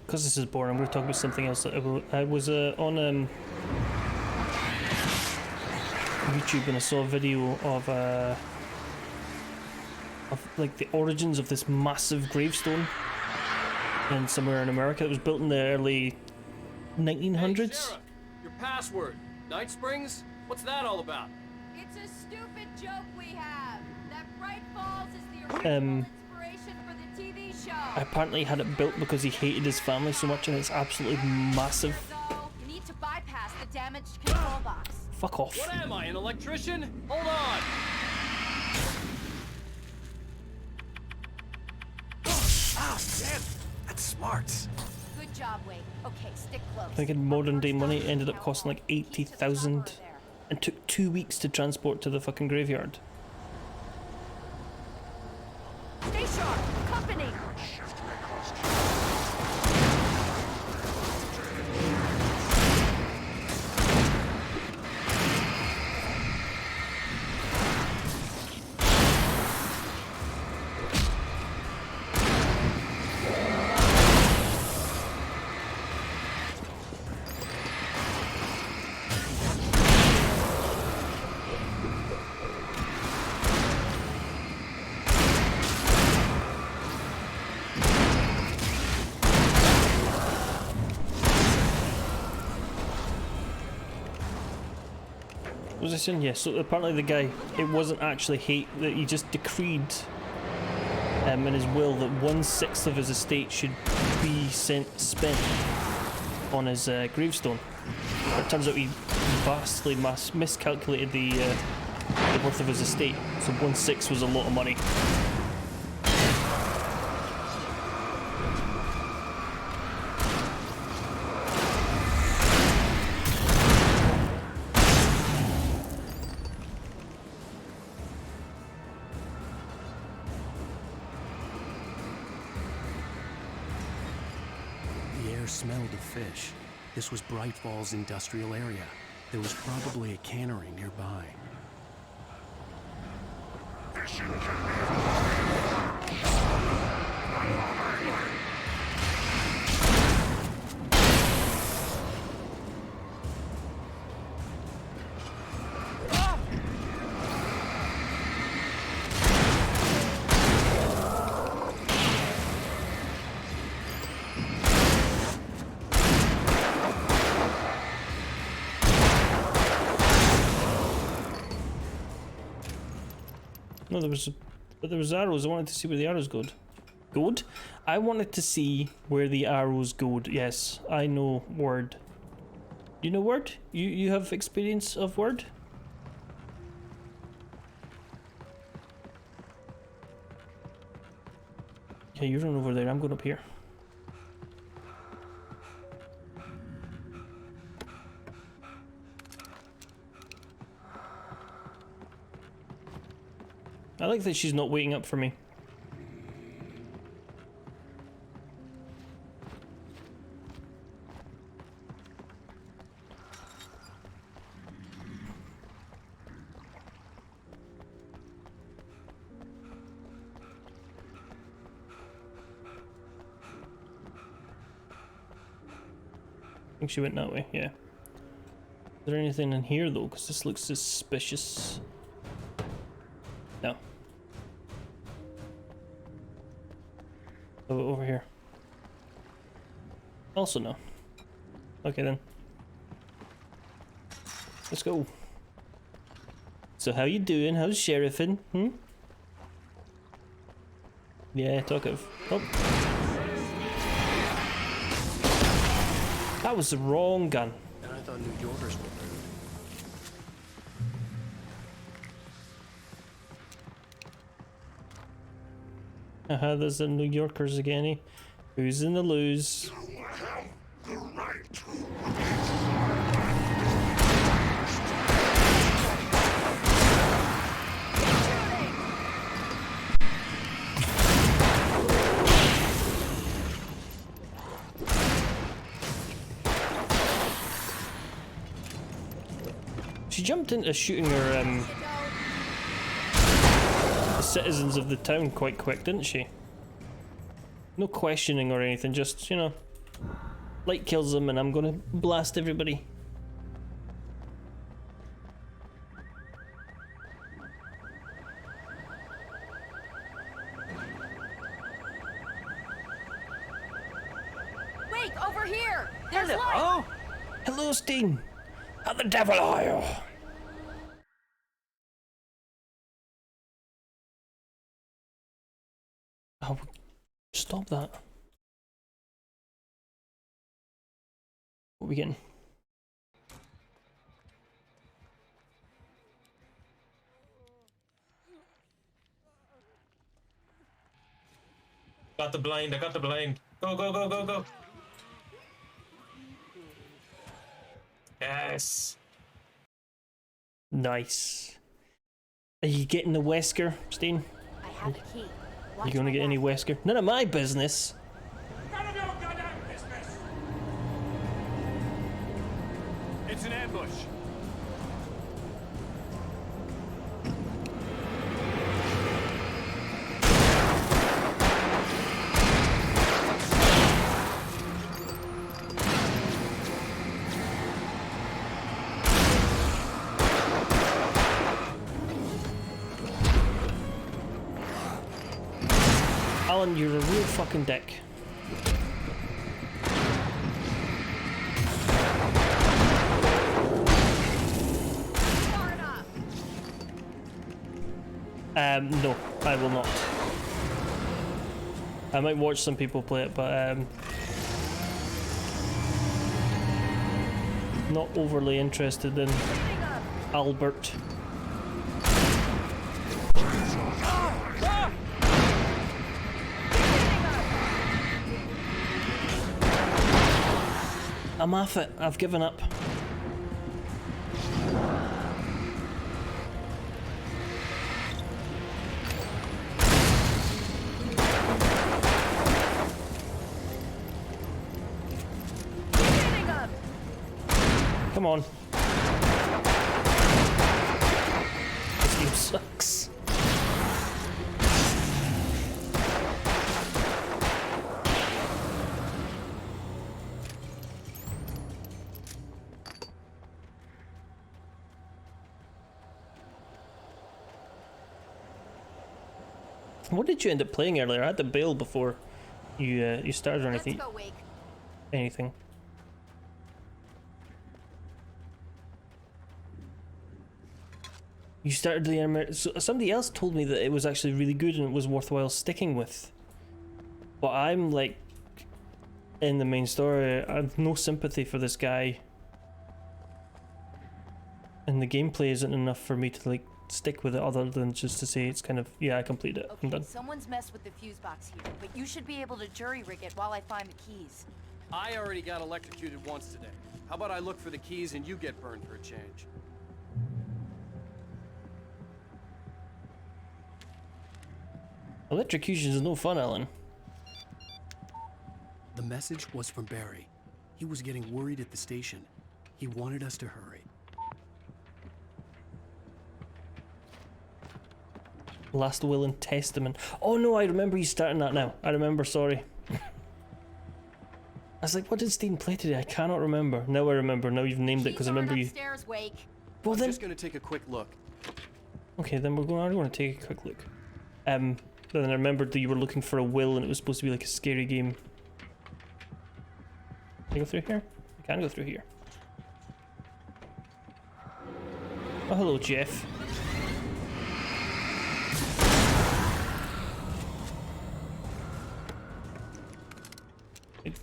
Because this is boring, I'm going to talk about something else. I was on YouTube and I saw a video of like the origins of this massive gravestone in somewhere in America. It was built in the early 1900s. Hey, Sarah, your password. Night Springs? What's that all about? It's a stupid joke we have. That Bright Falls is the original inspiration for the TV show. I apparently had it built because he hated his family so much, and it's absolutely massive. You need to bypass the damaged control box. Fuck off. What am I, an electrician? Hold on. Oh, damn. That's smart. Good job, Wade. Okay, stick close. I think in modern day money it ended up costing like 80,000 and took 2 weeks to transport to the fucking graveyard. Stay sharp. Company. Was I saying? Yes, so apparently the guy, it wasn't actually hate, that he just decreed in his will that 1/6 of his estate should be spent on his gravestone. But it turns out he vastly miscalculated the worth of his estate, so 1/6 was a lot of money. Smelled of fish. This was Bright Falls industrial area. There was probably a cannery nearby. No, there was arrows. I wanted to see where the arrows go. Good? I wanted to see where the arrows go. Yes, I know word. You know word? You have experience of word? Yeah, you run over there. I'm going up here. I like that she's not waiting up for me. I think she went that way, yeah. there anything in here though? Because this looks suspicious. No. Oh, over here. Also no. Okay then. Let's go. So how you doing? How's sheriffing? Hmm? Yeah, talk of. Oh. That was the wrong gun. And I thought New Yorkers were rude. There's the New Yorkers again. Eh? Who's in the lose? She jumped into shooting her the citizens of the town quite quick, didn't she? No questioning or anything, just, you know, light kills them and I'm gonna blast everybody. Wait, over here! There's light! Oh! Hello, Steen! How the devil are you? Oh, stop that. What are we getting? Got the blind, I got the blind. Go, go, go, go, go. Yes. Nice. Are you getting the Wesker, Steen? I have the key. You gonna get any Wesker? None of my business. None of your goddamn business! It's an ambush. Alan, you're a real fucking dick. No, I will not. I might watch some people play it, but not overly interested in Albert. I'm off it. I've given up. Come on. This game sucks. What did you end up playing earlier? I had to bail before you started or anything. Let's go, Wake. Anything. You started the so somebody else told me that it was actually really good and it was worthwhile sticking with. But I'm like in the main story, I have no sympathy for this guy. And the gameplay isn't enough for me to like stick with it other than just to say it's kind of, yeah, I completed it. I'm done. Someone's messed with the fuse box here, but you should be able to jury rig it while I find the keys. I already got electrocuted once today. How about I look for the keys and you get burned for a change? Electrocution is no fun, Alan. The message was from Barry. He was getting worried at the station. He wanted us to hurry. Last Will and Testament. Oh no, I remember you starting that now. I remember, sorry. I was like, what did Steven play today? I cannot remember. Now I remember. Now you've named it because I remember you. Upstairs, Wake. Well I'm then. just gonna take a quick look. Okay, then we're going. I want to take a quick look. But then I remembered that you were looking for a will, and it was supposed to be like a scary game. Can I go through here? I can go through here. Oh, hello, Jeff.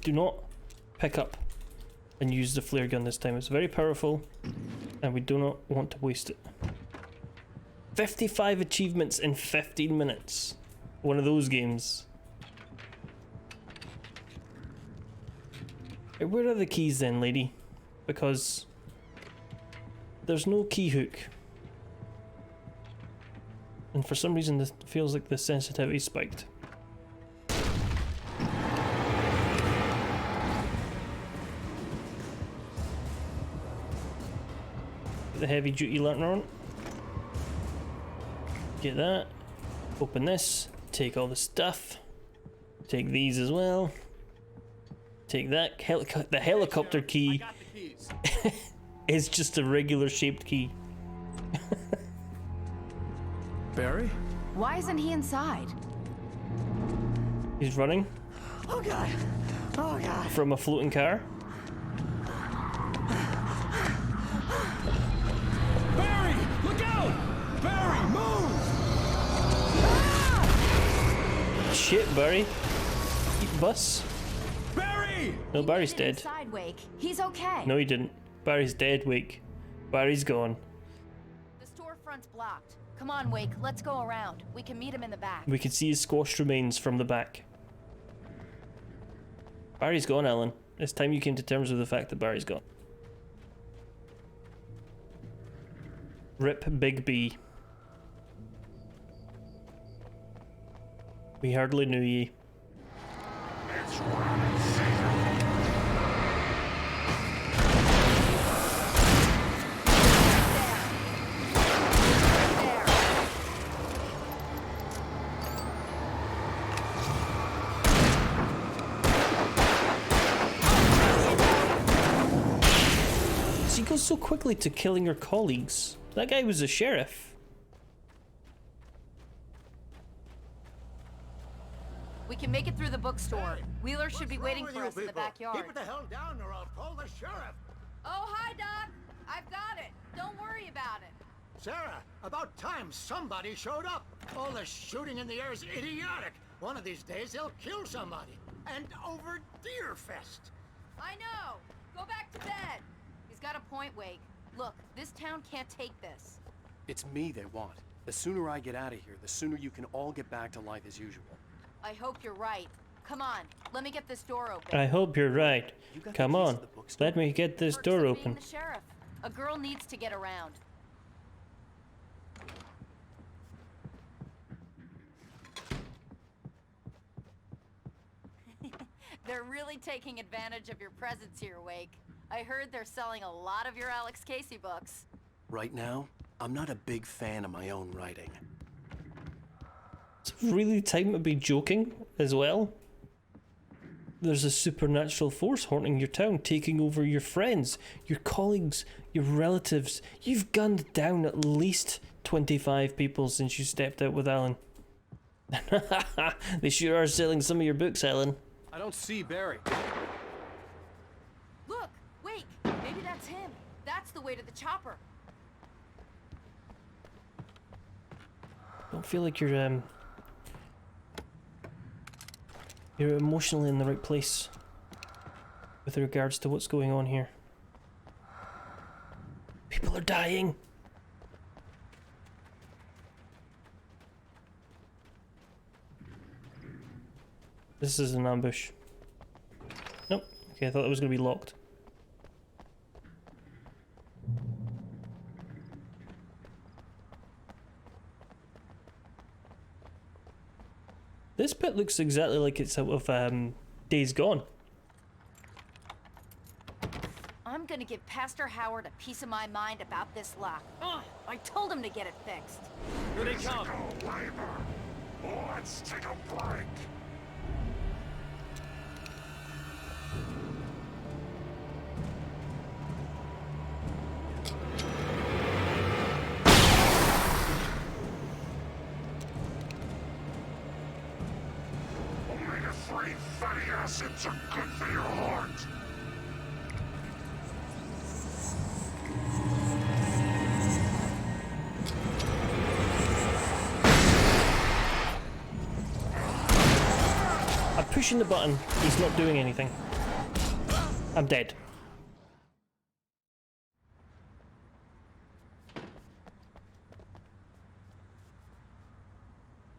Do not pick up and use the flare gun this time. It's very powerful, and we do not want to waste it. 55 achievements in 15 minutes. One of those games. Where are the keys then, lady? Because there's no key hook. And for some reason this feels like the sensitivity spiked. Put the heavy duty lantern on. Get that. Open this. Take all the stuff. Take these as well. Take that. The helicopter key is just a regular shaped key. Barry? Why isn't he inside? He's running. Oh god! Oh god! From a floating car. Barry! Look out! Barry, move! Shit, Barry. Bus. Barry! No, Barry's dead. Inside, Wake. He's okay. No, he didn't. Barry's dead, Wake. Barry's gone. The storefront's blocked. Come on, Wake. Let's go around. We can meet him in the back. We can see his squashed remains from the back. Barry's gone, Alan. It's time you came to terms with the fact that Barry's gone. Rip Big B. We hardly knew ye. She goes so quickly to killing her colleagues. That guy was a sheriff. We can make it through the bookstore. Wheeler should be waiting for us in the backyard. Keep it the hell down or I'll call the sheriff. Oh, hi, Doc. I've got it. Don't worry about it. Sarah, about time somebody showed up. All the shooting in the air is idiotic. One of these days they'll kill somebody. And over Deerfest. I know. Go back to bed. He's got a point, Wake. Look, this town can't take this. It's me they want. The sooner I get out of here, the sooner you can all get back to life as usual. I hope you're right. Come on, let me get this door open. I hope you're right. Come on, let me get this door Being open. the sheriff. A girl needs to get around. They're really taking advantage of your presence here, Wake. I heard they're selling a lot of your Alex Casey books. Right now, I'm not a big fan of my own writing. It's really time to be joking as well. There's a supernatural force haunting your town, taking over your friends, your colleagues, your relatives. You've gunned down at least 25 people since you stepped out with Alan. They sure are selling some of your books, Alan. I don't see Barry. Look, Wake, maybe that's him. That's the way to the chopper. Don't feel like you're emotionally in the right place with regards to what's going on here. People are dying. This is an ambush. Nope. Okay, I thought it was going to be locked. This bit looks exactly like it's out of Days Gone. I'm gonna give Pastor Howard a piece of my mind about this lock. I told him to get it fixed. Here they come. Let's take a break. fatty acids are good for your heart. I'm pushing the button. He's not doing anything. I'm dead.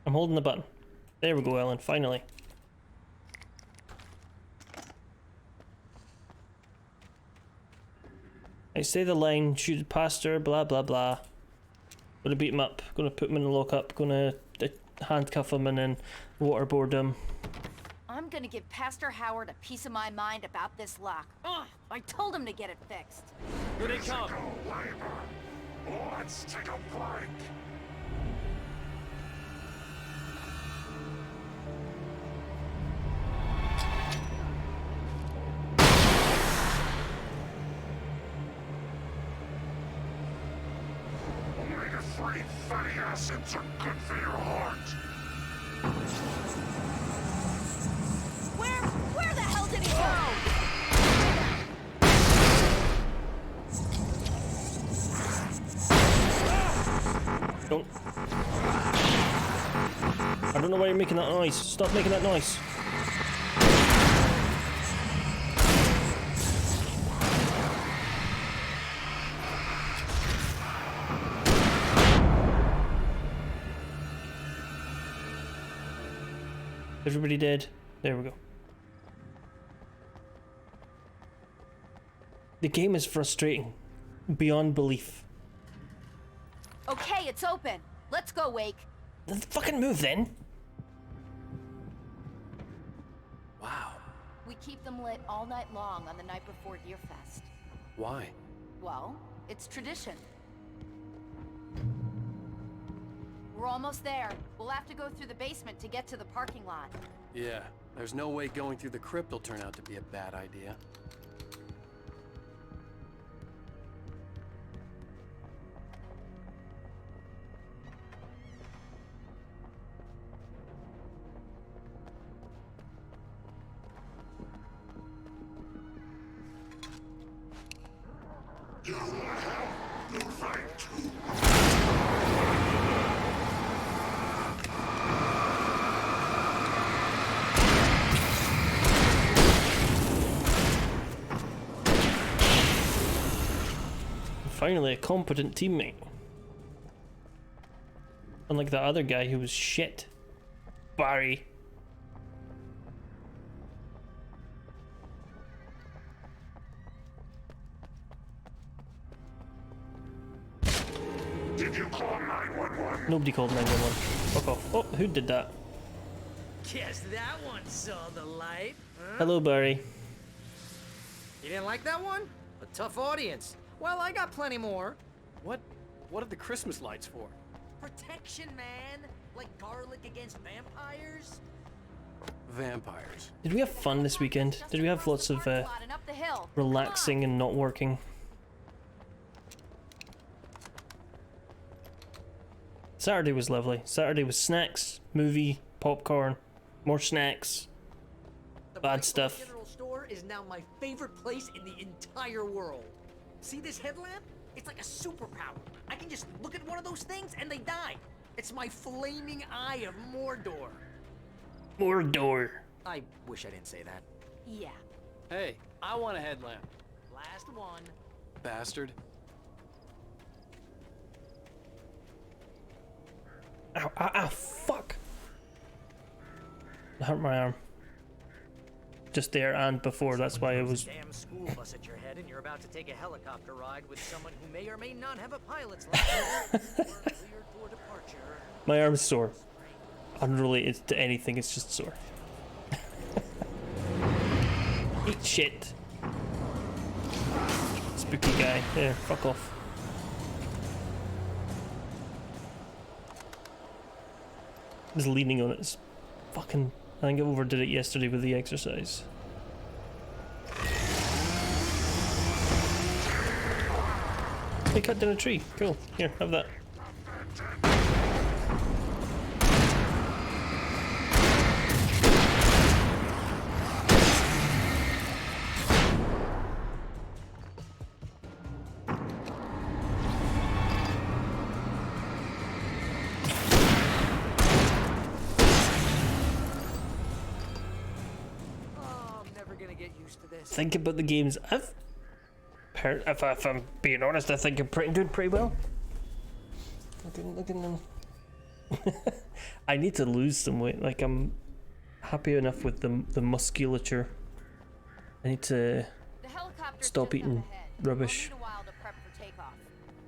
I'm holding the button. There we go, Ellen, finally. I say the line, shoot past her, blah blah blah. Gonna beat him up, gonna put him in the lockup, gonna handcuff him and then waterboard him. I'm gonna give Pastor Howard a piece of my mind about this lock. Ugh, I told him to get it fixed. Here they come. Let's take a break. Omega-3 fatty acids are good for your heart. Where the hell did he go? Don't. I don't know why you're making that noise. Stop making that noise. Everybody dead? There we go. The game is frustrating. Beyond belief. Okay, it's open. Let's go, Wake. Then fucking move then. Wow. We keep them lit all night long on the night before Deerfest. Why? Well, it's tradition. We're almost there. We'll have to go through the basement to get to the parking lot. Yeah, there's no way going through the crypt will turn out to be a bad idea. You want help? You fight too. Finally, a competent teammate. Unlike that other guy who was shit. Barry. Did you call 911? Nobody called 911. Fuck off. Oh, who did that? Guess that one saw the light. Huh? Hello, Barry. You didn't like that one? A tough audience. Well, I got plenty more. What are the Christmas lights for? Protection, man. Like garlic against vampires. Vampires. Did we have fun this weekend? Did we have lots of relaxing and not working? Saturday was lovely. Saturday was snacks, movie, popcorn, more snacks, bad stuff. The general store is now my favorite place in the entire world. See this headlamp? It's like a superpower. I can just look at one of those things and they die. It's my flaming eye of Mordor. Mordor. I wish I didn't say that. Yeah. Hey, I want a headlamp. Last one. Bastard. Ow, ow, ow, fuck. It hurt my arm. Just there and before, that's why it was... Damn school bus at your head and you're about to take a helicopter ride with someone who may or may not have a pilot's license or cleared for departure. My arm's sore. Unrelated to anything, it's just sore. Eat shit. Spooky guy. There, fuck off. Just leaning on it is fucking... I think I overdid it yesterday with the exercise. They cut down a tree. Cool. Here, have that. used to this. think about the games I've heard. If I'm being honest, I think I'm doing pretty well. Look at them. I need to lose some weight. Like, I'm happy enough with the musculature. I need to stop eating rubbish.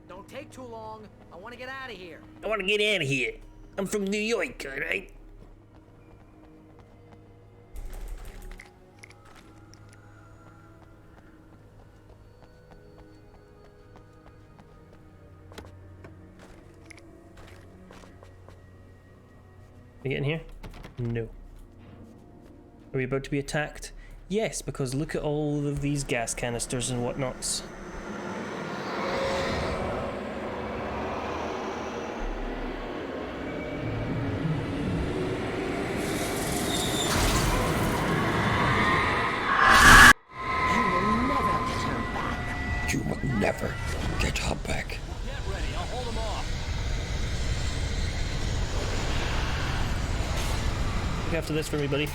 Don't take too long. I want to get out of here. I want to get out of here. I'm from New York, alright? We get in here? No. Are we about to be attacked? Yes, because look at all of these gas canisters and whatnots. You will never get her back. Get ready, I'll hold them off. Look after this for me, buddy.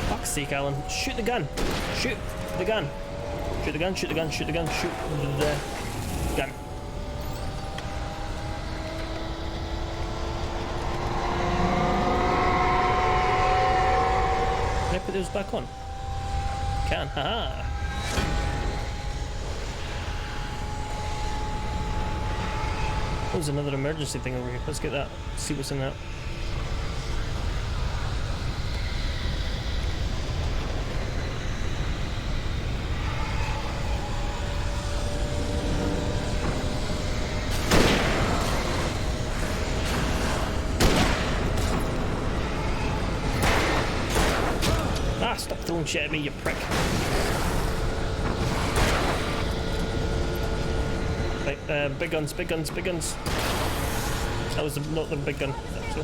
Fuck's sake, Alan. Shoot the gun. Shoot the gun. Shoot the gun, shoot the gun, shoot the gun, shoot the gun. Can I put those back on? Can, haha. Oh, there's another emergency thing over here. Let's get that. See what's in that. Stop throwing shit at me, you prick. Right, big guns, big guns, big guns. That was not the big gun. So.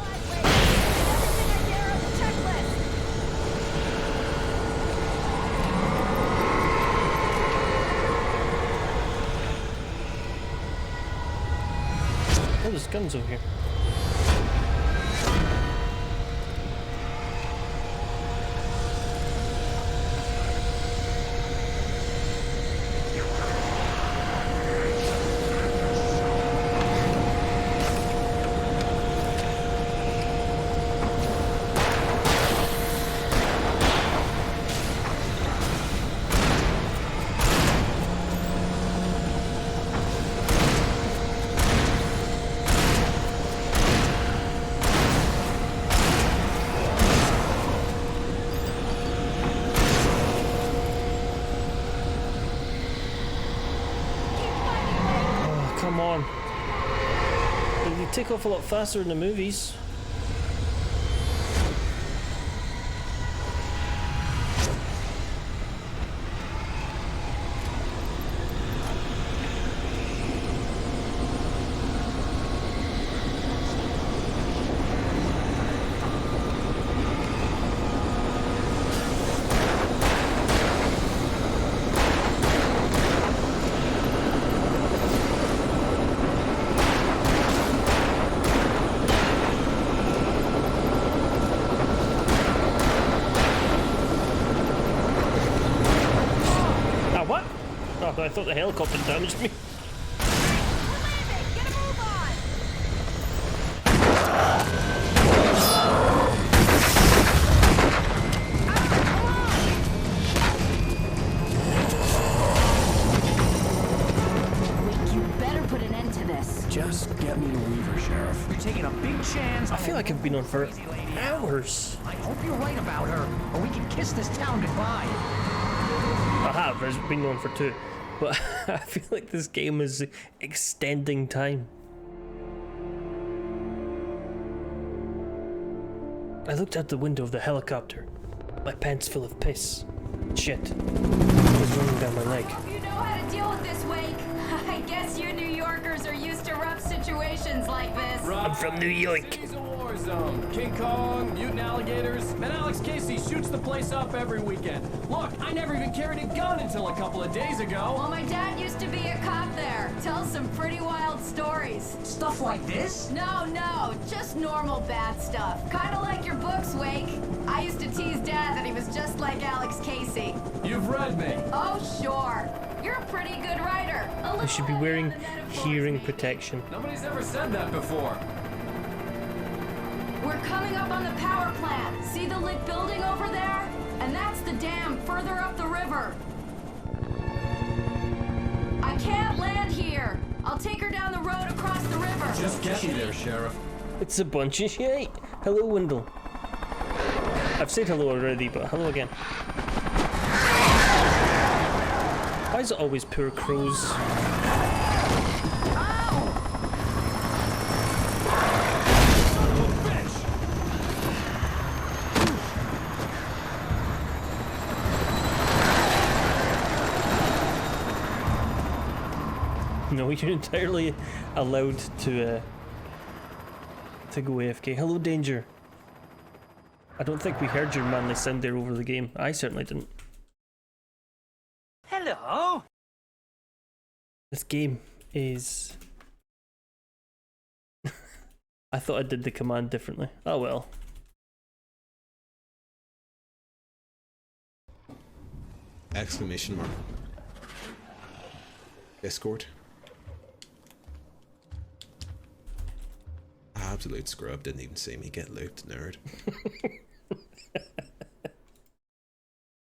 Oh, there's guns over here. Come on. They take off a lot faster in the movies. I thought the helicopter damaged me. You better put an end to this. Just get me to Weaver, Sheriff. You're taking a big chance. I feel like I've been on for hours. I hope you're right about her, or we can kiss this town goodbye. I have. I've been on for 2. But I feel like this game is extending time. I looked out the window of the helicopter. My pants full of piss. Shit. It was running down my leg. You know how to deal with this, Wake. I guess you New Yorkers are used to rough situations like this. I'm from New York. zone. King Kong, mutant alligators, and Alex Casey shoots the place up every weekend. Look, I never even carried a gun until a couple of days ago. Well, my dad used to be a cop there. Tells some pretty wild stories. Stuff like this? No, just normal bad stuff. Kinda like your books, Wake. I used to tease Dad that he was just like Alex Casey. You've read me. Oh, sure. You're a pretty good writer. I should be wearing hearing protection. Nobody's ever said that before. We're coming up on the power plant. See the lit building over there? And that's the dam further up the river. I can't land here. I'll take her down the road across the river. Just get me there, Sheriff. It's a bunch of shit. Hello, Wendell. I've said hello already, but hello again. Why is it always poor crows? No, you're entirely allowed to go AFK. Hello, Danger. I don't think we heard your manly sound there over the game. I certainly didn't. Hello? This game is... I thought I did the command differently. Oh well. Exclamation mark. Escort. Absolute scrub, didn't even see me get looped, nerd.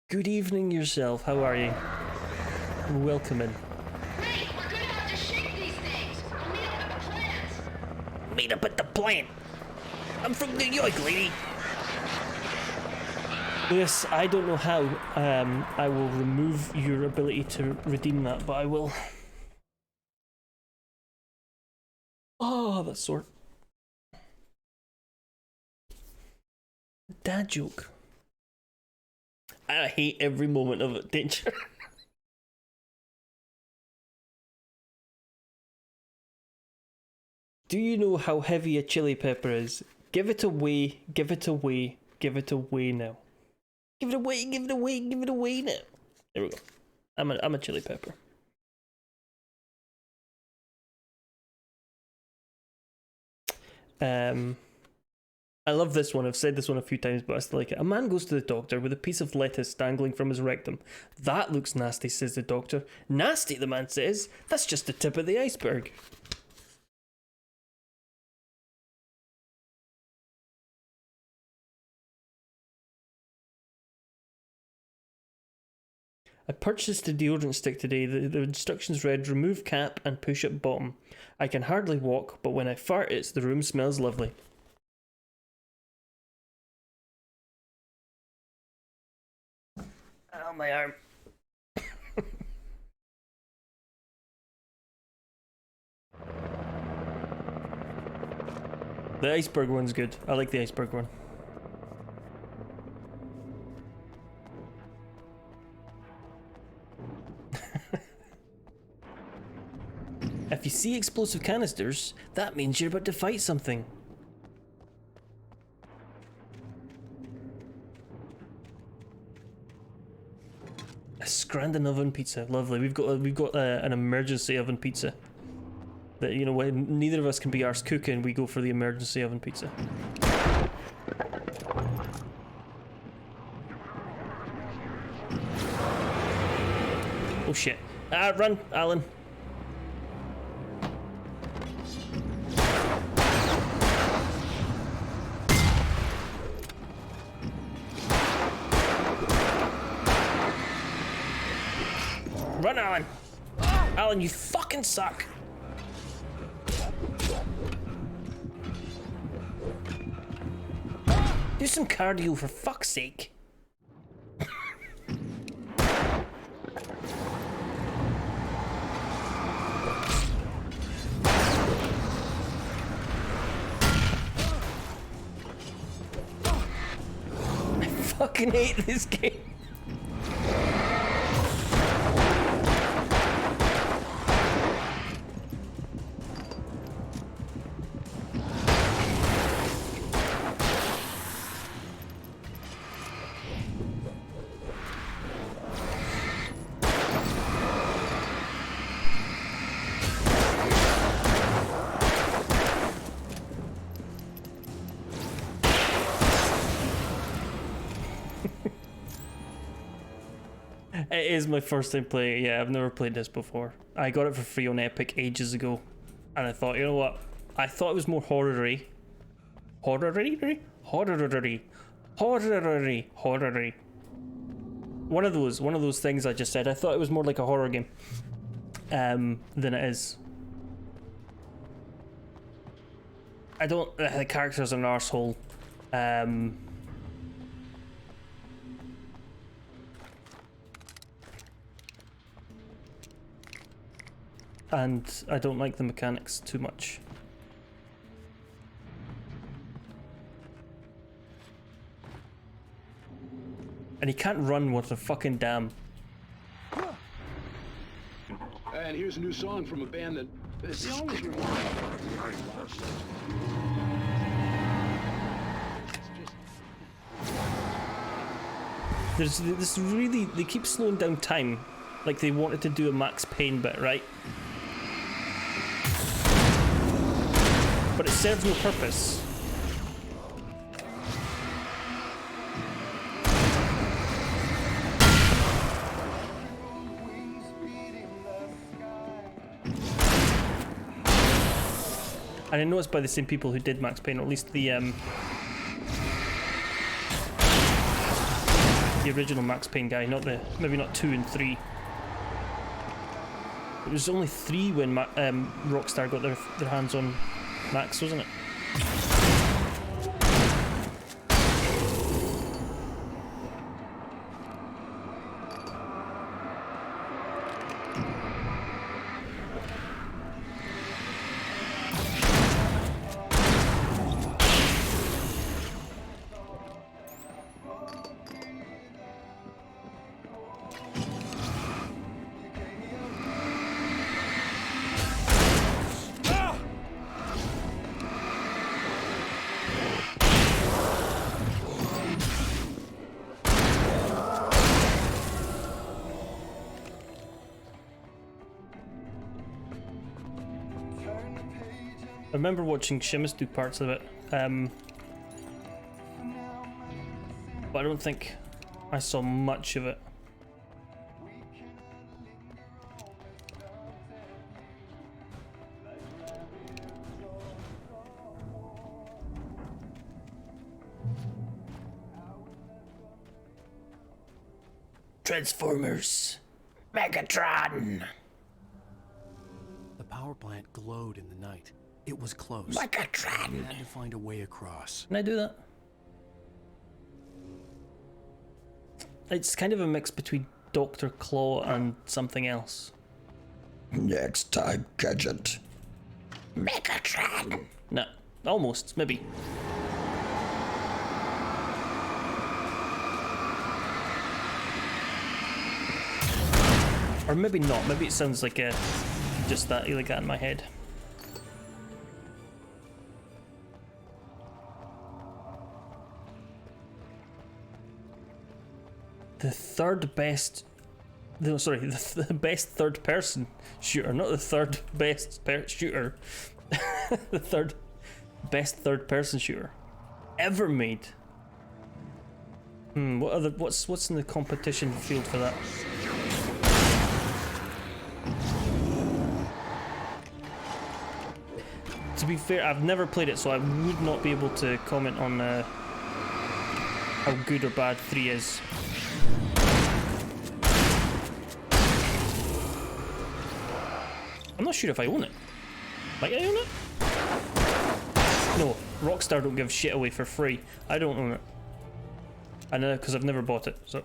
Good evening yourself, how are you? Welcome in. Hey, we're gonna have to shake these things. We'll meet up at the plant. Meet up at the plant. I'm from New York, lady. Lewis, I don't know how I will remove your ability to redeem that, but I will. Oh, that's sore. Dad joke. I hate every moment of it, Danger. Do you know how heavy a chili pepper is? Give it away, give it away, give it away now. Give it away, give it away, give it away now. There we go. I'm a chili pepper. I love this one. I've said this one a few times, but I still like it. A man goes to the doctor with a piece of lettuce dangling from his rectum. That looks nasty, says the doctor. Nasty, the man says. That's just the tip of the iceberg. I purchased a deodorant stick today. The instructions read, remove cap and push up bottom. I can hardly walk, but when I fart the room smells lovely. Ow, my arm. The iceberg one's good. I like the iceberg one. If you see explosive canisters, that means you're about to fight something. A Scranton oven pizza, lovely. We've got an emergency oven pizza. That, you know, when neither of us can be arsed cooking, we go for the emergency oven pizza. Oh shit! Run, Alan. Run, Alan! Alan, you fucking suck! Do some cardio for fuck's sake. I fucking hate this game. It is my first time playing it. Yeah, I've never played this before. I got it for free on Epic ages ago, and I thought, you know what? I thought it was more horror-y. Horror-y? Horror-y. Horror-y. Horror-y. One of those things I just said. I thought it was more like a horror game than it is. I don't. The character's an arsehole. And I don't like the mechanics too much. And he can't run worth a fucking damn. And here's a new song from a band that they always remind me of very loud stuff. There's this really, they keep slowing down time, like they wanted to do a Max Payne bit, right? But it serves no purpose. And I know it's by the same people who did Max Payne, or at least the original Max Payne guy, not the, maybe not 2 and 3. It was only 3 when Rockstar got their hands on Max, wasn't it? I remember watching Shimus do parts of it, but I don't think I saw much of it. Transformers, Megatron. The power plant glowed in the night. It was close. Megatron. We had to find a way across. Can I do that? It's kind of a mix between Dr. Claw and something else. Next time, Gadget. Megatron. No, almost, maybe. Or maybe not. Maybe it sounds like just that, like that in my head. The third best, no, sorry, the best third person shooter, not the third best shooter, the third best third person shooter ever made. What's in the competition field for that? To be fair, I've never played it, so I would not be able to comment on how good or bad 3 is. I'm not sure if I own it. Might I own it? No, Rockstar don't give shit away for free. I don't own it. I know, because I've never bought it, so...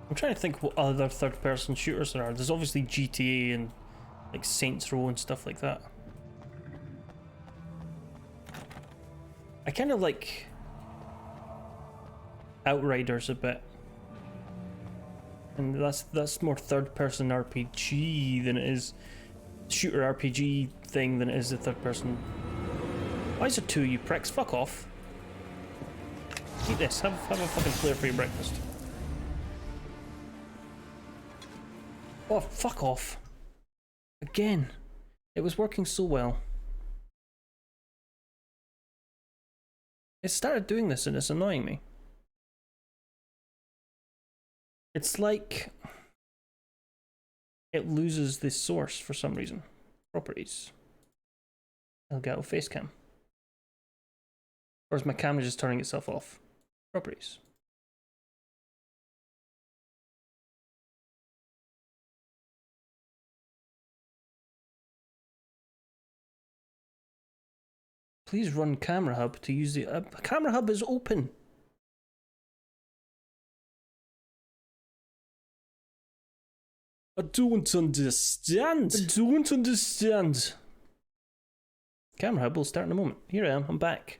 I'm trying to think what other third-person shooters there are. There's obviously GTA and like Saints Row and stuff like that. I kind of like Outriders a bit. And that's more third-person RPG than it is shooter RPG thing than it is the third-person. Why is there two, you pricks? Fuck off. Eat this. Have a fucking flare for your breakfast. Oh, fuck off. Again. It was working so well. It started doing this and it's annoying me. It's like it loses the source for some reason. Properties. Elgato Facecam. Or is my camera just turning itself off? Properties. Please run Camera Hub to use the... Camera Hub is open! I don't understand. I don't understand. Camera Hub will start in a moment. Here I am. I'm back.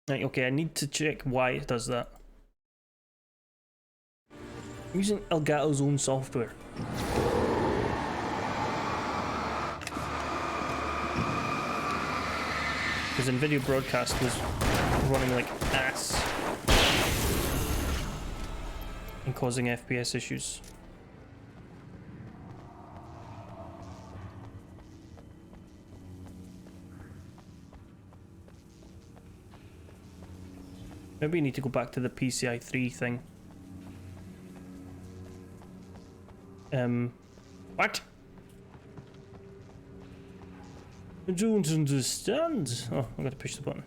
Right, okay, I need to check why it does that. I'm using Elgato's own software. Because NVIDIA Broadcast was running like ass and causing FPS issues. Maybe you need to go back to the PCI 3 thing. What? I don't understand. Oh, I gotta push the button.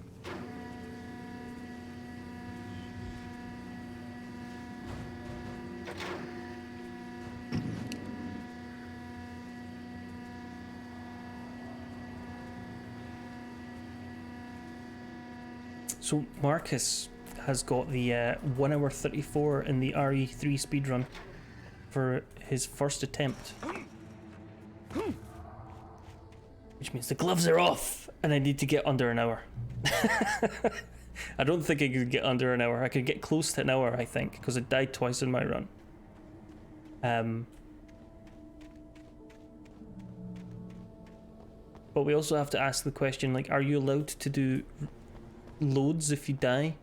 So Marcus has got the 1 hour 34 in the RE3 speedrun for his first attempt. Which means the gloves are off and I need to get under an hour. I don't think I could get under an hour. I could get close to an hour, I think, because I died twice in my run. But we also have to ask the question, like, are you allowed to do loads if you die?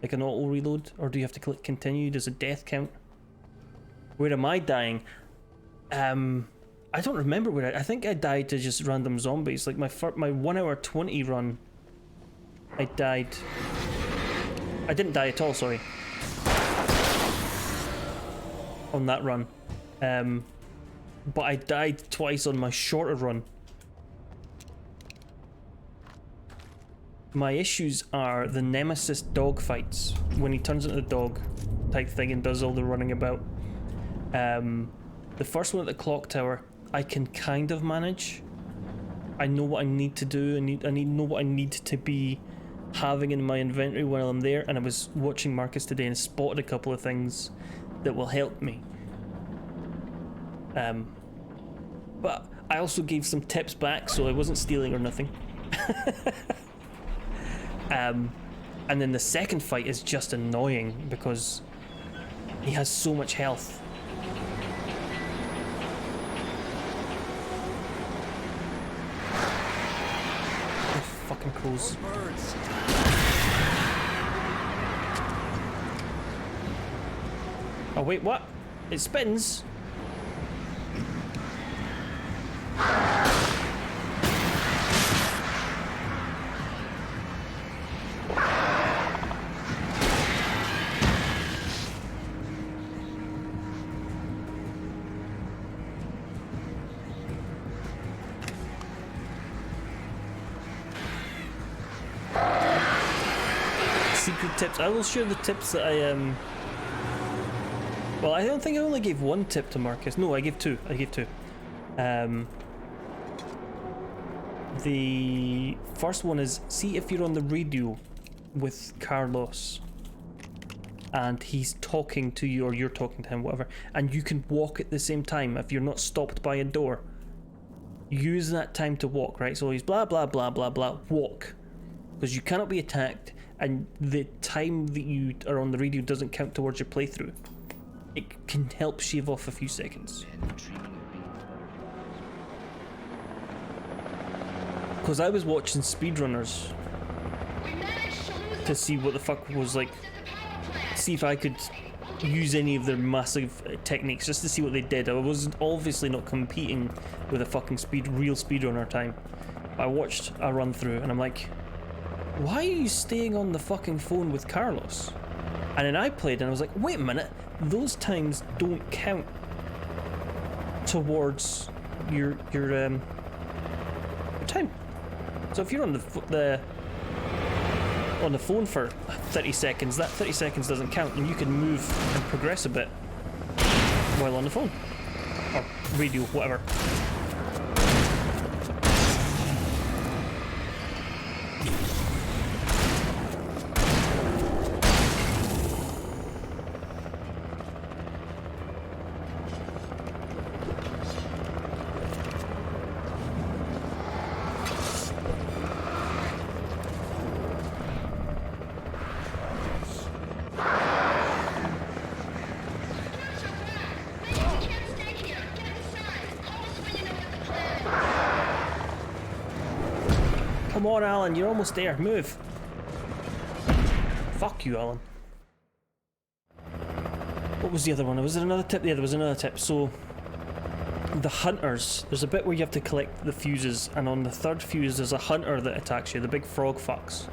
Like an auto reload? Or do you have to click continue? Does a death count? Where am I dying? I don't remember where I think I died to just random zombies. Like my 1 hour 20 run, I died. I didn't die at all, sorry. On that run. But I died twice on my shorter run. My issues are the Nemesis dog fights, when he turns into the dog type thing and does all the running about. The first one at the clock tower, I can kind of manage. I know what I need to do. I know what I need to be having in my inventory while I'm there. And I was watching Marcus today and spotted a couple of things that will help me. But I also gave some tips back, so I wasn't stealing or nothing. And then the second fight is just annoying because he has so much health. Fucking crows. Oh wait, what? It spins? Tips. I will share the tips that I well, I don't think I only gave one tip to Marcus. No, I gave two. The first one is, see if you're on the radio with Carlos and he's talking to you or you're talking to him, whatever, and you can walk at the same time if you're not stopped by a door. Use that time to walk, right? So he's blah blah blah blah blah, walk. because you cannot be attacked, and the time that you are on the radio doesn't count towards your playthrough. It can help shave off a few seconds. Because I was watching speedrunners to see what the fuck was like, see if I could use any of their massive techniques, just to see what they did. I was obviously not competing with a fucking real speedrunner time. I watched a run through and I'm like, why are you staying on the fucking phone with Carlos? And then I played and I was like, wait a minute, those times don't count towards your time. So if you're on the phone for 30 seconds, that 30 seconds doesn't count, and you can move and progress a bit while on the phone or radio, whatever. Come on, Alan, you're almost there. Move. Fuck you, Alan. What was the other one? Was there another tip? Yeah, there was another tip. So, the hunters. There's a bit where you have to collect the fuses, and on the third fuse, there's a hunter that attacks you. The big frog fucks.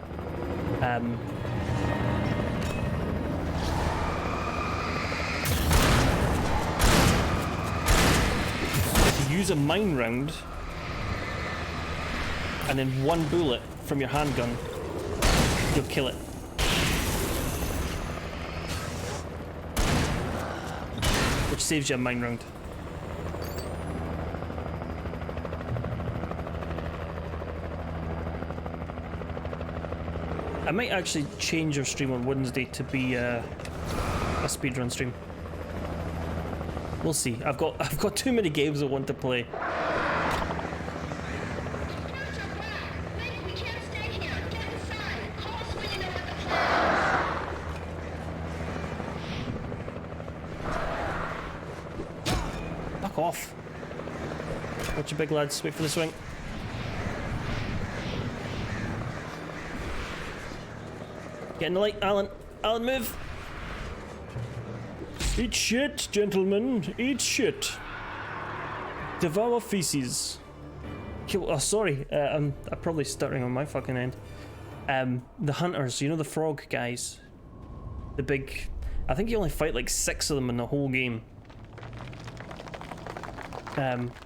If you use a mine round, and then one bullet from your handgun, you'll kill it. Which saves you a mine round. I might actually change your stream on Wednesday to be a speedrun stream. We'll see. I've got too many games I want to play. Off. Watch your big lads, wait for the swing. Get in the light, Alan. Alan, move. Eat shit, gentlemen. Eat shit. Devour feces. Kill. Oh, sorry. I'm probably stuttering on my fucking end. The hunters, you know, the frog guys. The big. I think you only fight like 6 of them in the whole game.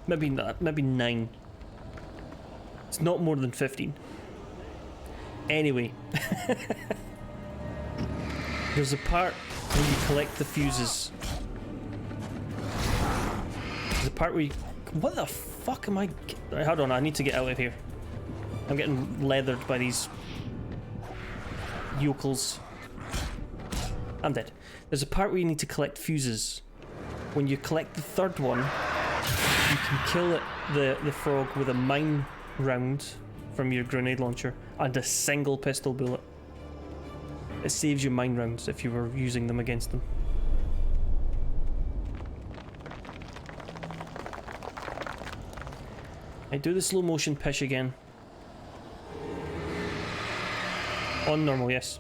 Maybe 9. It's not more than 15. Anyway, there's a part where you collect the fuses. There's a part where you... What the fuck am I... Hold on, I need to get out of here. I'm getting leathered by these yokels. I'm dead. There's a part where you need to collect fuses. When you collect the third one, you can kill the frog with a mine round from your grenade launcher and a single pistol bullet. It saves you mine rounds if you were using them against them. I do the slow motion pish again. On normal, yes.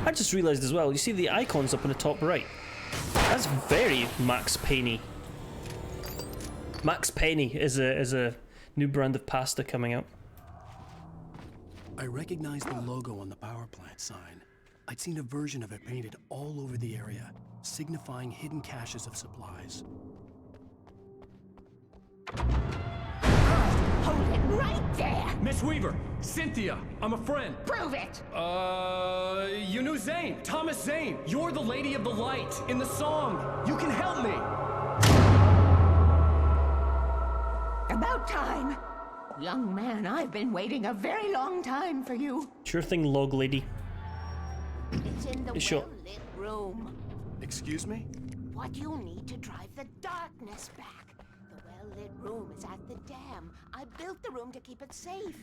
I just realised as well, you see the icons up in the top right? That's very Max Payne-y. Max Payne is a new brand of pasta coming out. I recognized the logo on the power plant sign. I'd seen a version of it painted all over the area, signifying hidden caches of supplies. Hold it right there! Miss Weaver, Cynthia, I'm a friend. Prove it! You knew Zane, Thomas Zane. You're the Lady of the Light in the song. You can help me. About time. Young man, I've been waiting a very long time for you. Sure thing, log lady. It's in the Sure. well-lit room. Excuse me? What you'll need to drive the darkness back. The well-lit room is at the dam. I built the room to keep it safe.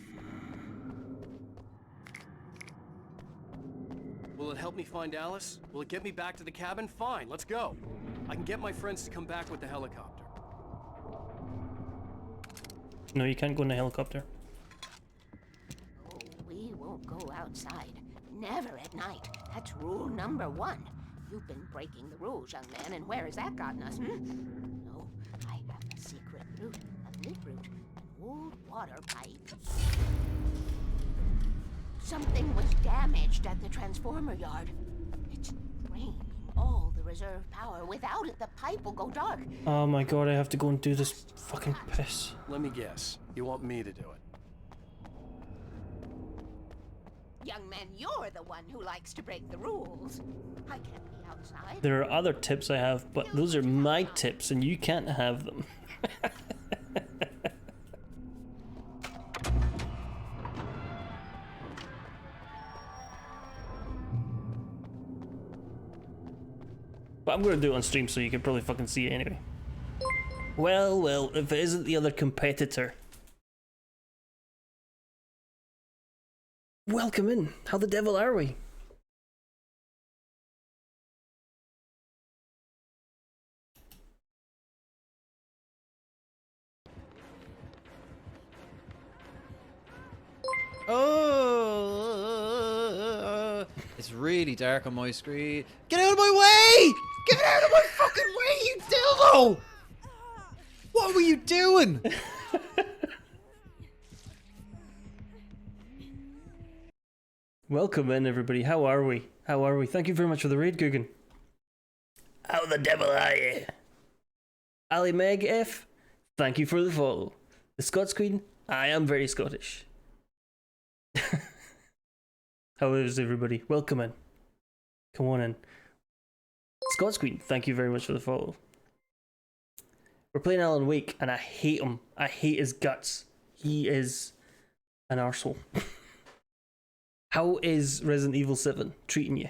Will it help me find Alice? Will it get me back to the cabin? Fine, let's go. I can get my friends to come back with the helicopter. No, you can't go in the helicopter. Oh, we won't go outside. Never at night. That's rule number 1. You've been breaking the rules, young man, and where has that gotten us, No, I have a secret route, a lit route, an old water pipe. Something was damaged at the transformer yard. It's draining all the reserve power. Without it, the pipe will go dark. Oh my god, I have to go and do this fucking piss. Let me guess. You want me to do it? Young man, you're the one who likes to break the rules. I can't be outside. There are other tips I have, but those are my tips and you can't have them. But I'm gonna do it on stream so you can probably fucking see it anyway. Well, well, if it isn't the other competitor. Welcome in. How the devil are we? Oh, it's really dark on my screen. Get out of my way! Get out of my fucking way, you dildo! What were you doing? Welcome in, everybody. How are we? How are we? Thank you very much for the raid, Guggen. How the devil are you? Ali Meg F, thank you for the follow. The Scots Queen, I am very Scottish. How is everybody? Welcome in. Come on in. Scots Queen, thank you very much for the follow. We're playing Alan Wake, and I hate him. I hate his guts. He is an arsehole. How is Resident Evil 7 treating you?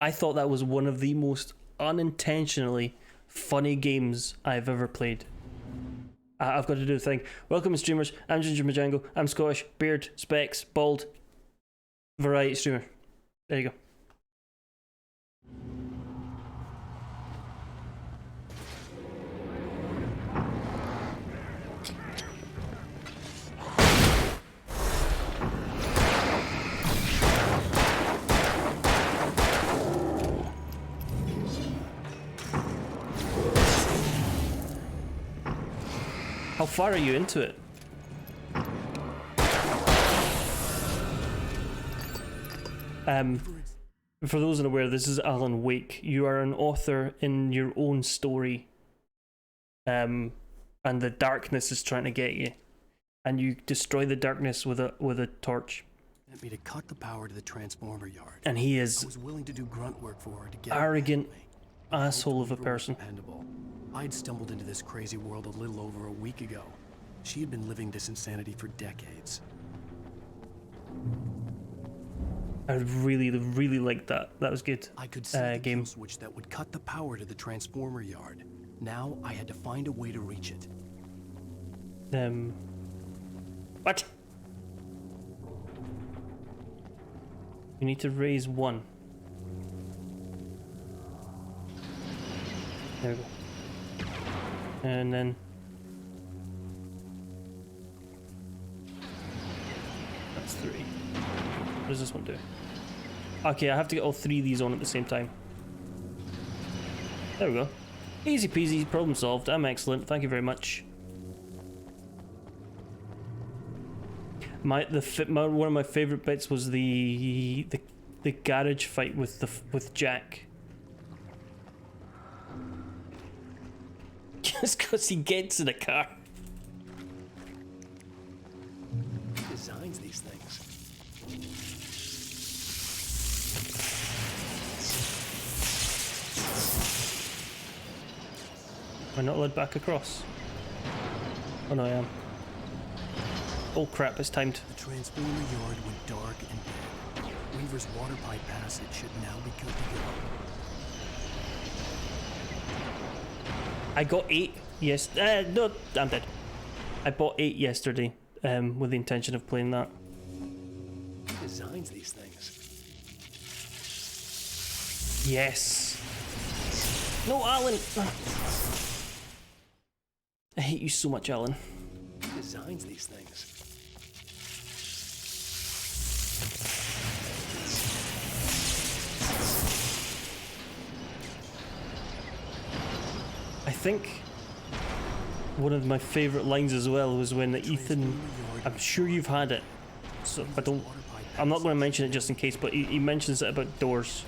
I thought that was one of the most unintentionally funny games I've ever played. I've got to do the thing. Welcome streamers. I'm Ginger Majango. I'm Scottish. Beard, specs, bald. Variety streamer. There you go. How far are you into it? For those unaware, this is Alan Wake. You are an author in your own story. And the darkness is trying to get you. And you destroy the darkness with a torch. Sent me to cut the power to the transformer yard. And he is I was willing to do grunt work for her to get arrogant asshole of a person. Dependable. I'd stumbled into this crazy world a little over a week ago. She had been living this insanity for decades. I really, really liked that. That was good. I could see the kill switch that would cut the power to the transformer yard. Now I had to find a way to reach it. What? You need to raise 1. There we go. And then that's 3. What does this one do? Okay, I have to get all 3 of these on at the same time. There we go. Easy peasy, problem solved. I'm excellent. Thank you very much. One of my favorite bits was the garage fight with Jack. Just because he gets in a car. He designs these things. Am I not allowed back across? Oh no, I am. Oh crap, it's timed. The transformer yard went dark and dead. Weaver's water pipe passage should now be good to go. I got 8 no, I'm dead. I bought 8 yesterday with the intention of playing that. Who designs these things? Yes. No, Alan. I hate you so much, Alan. Who designs these things? I think one of my favourite lines as well was when Ethan, I'm sure you've had it, so I'm not going to mention it just in case, but he mentions it about doors,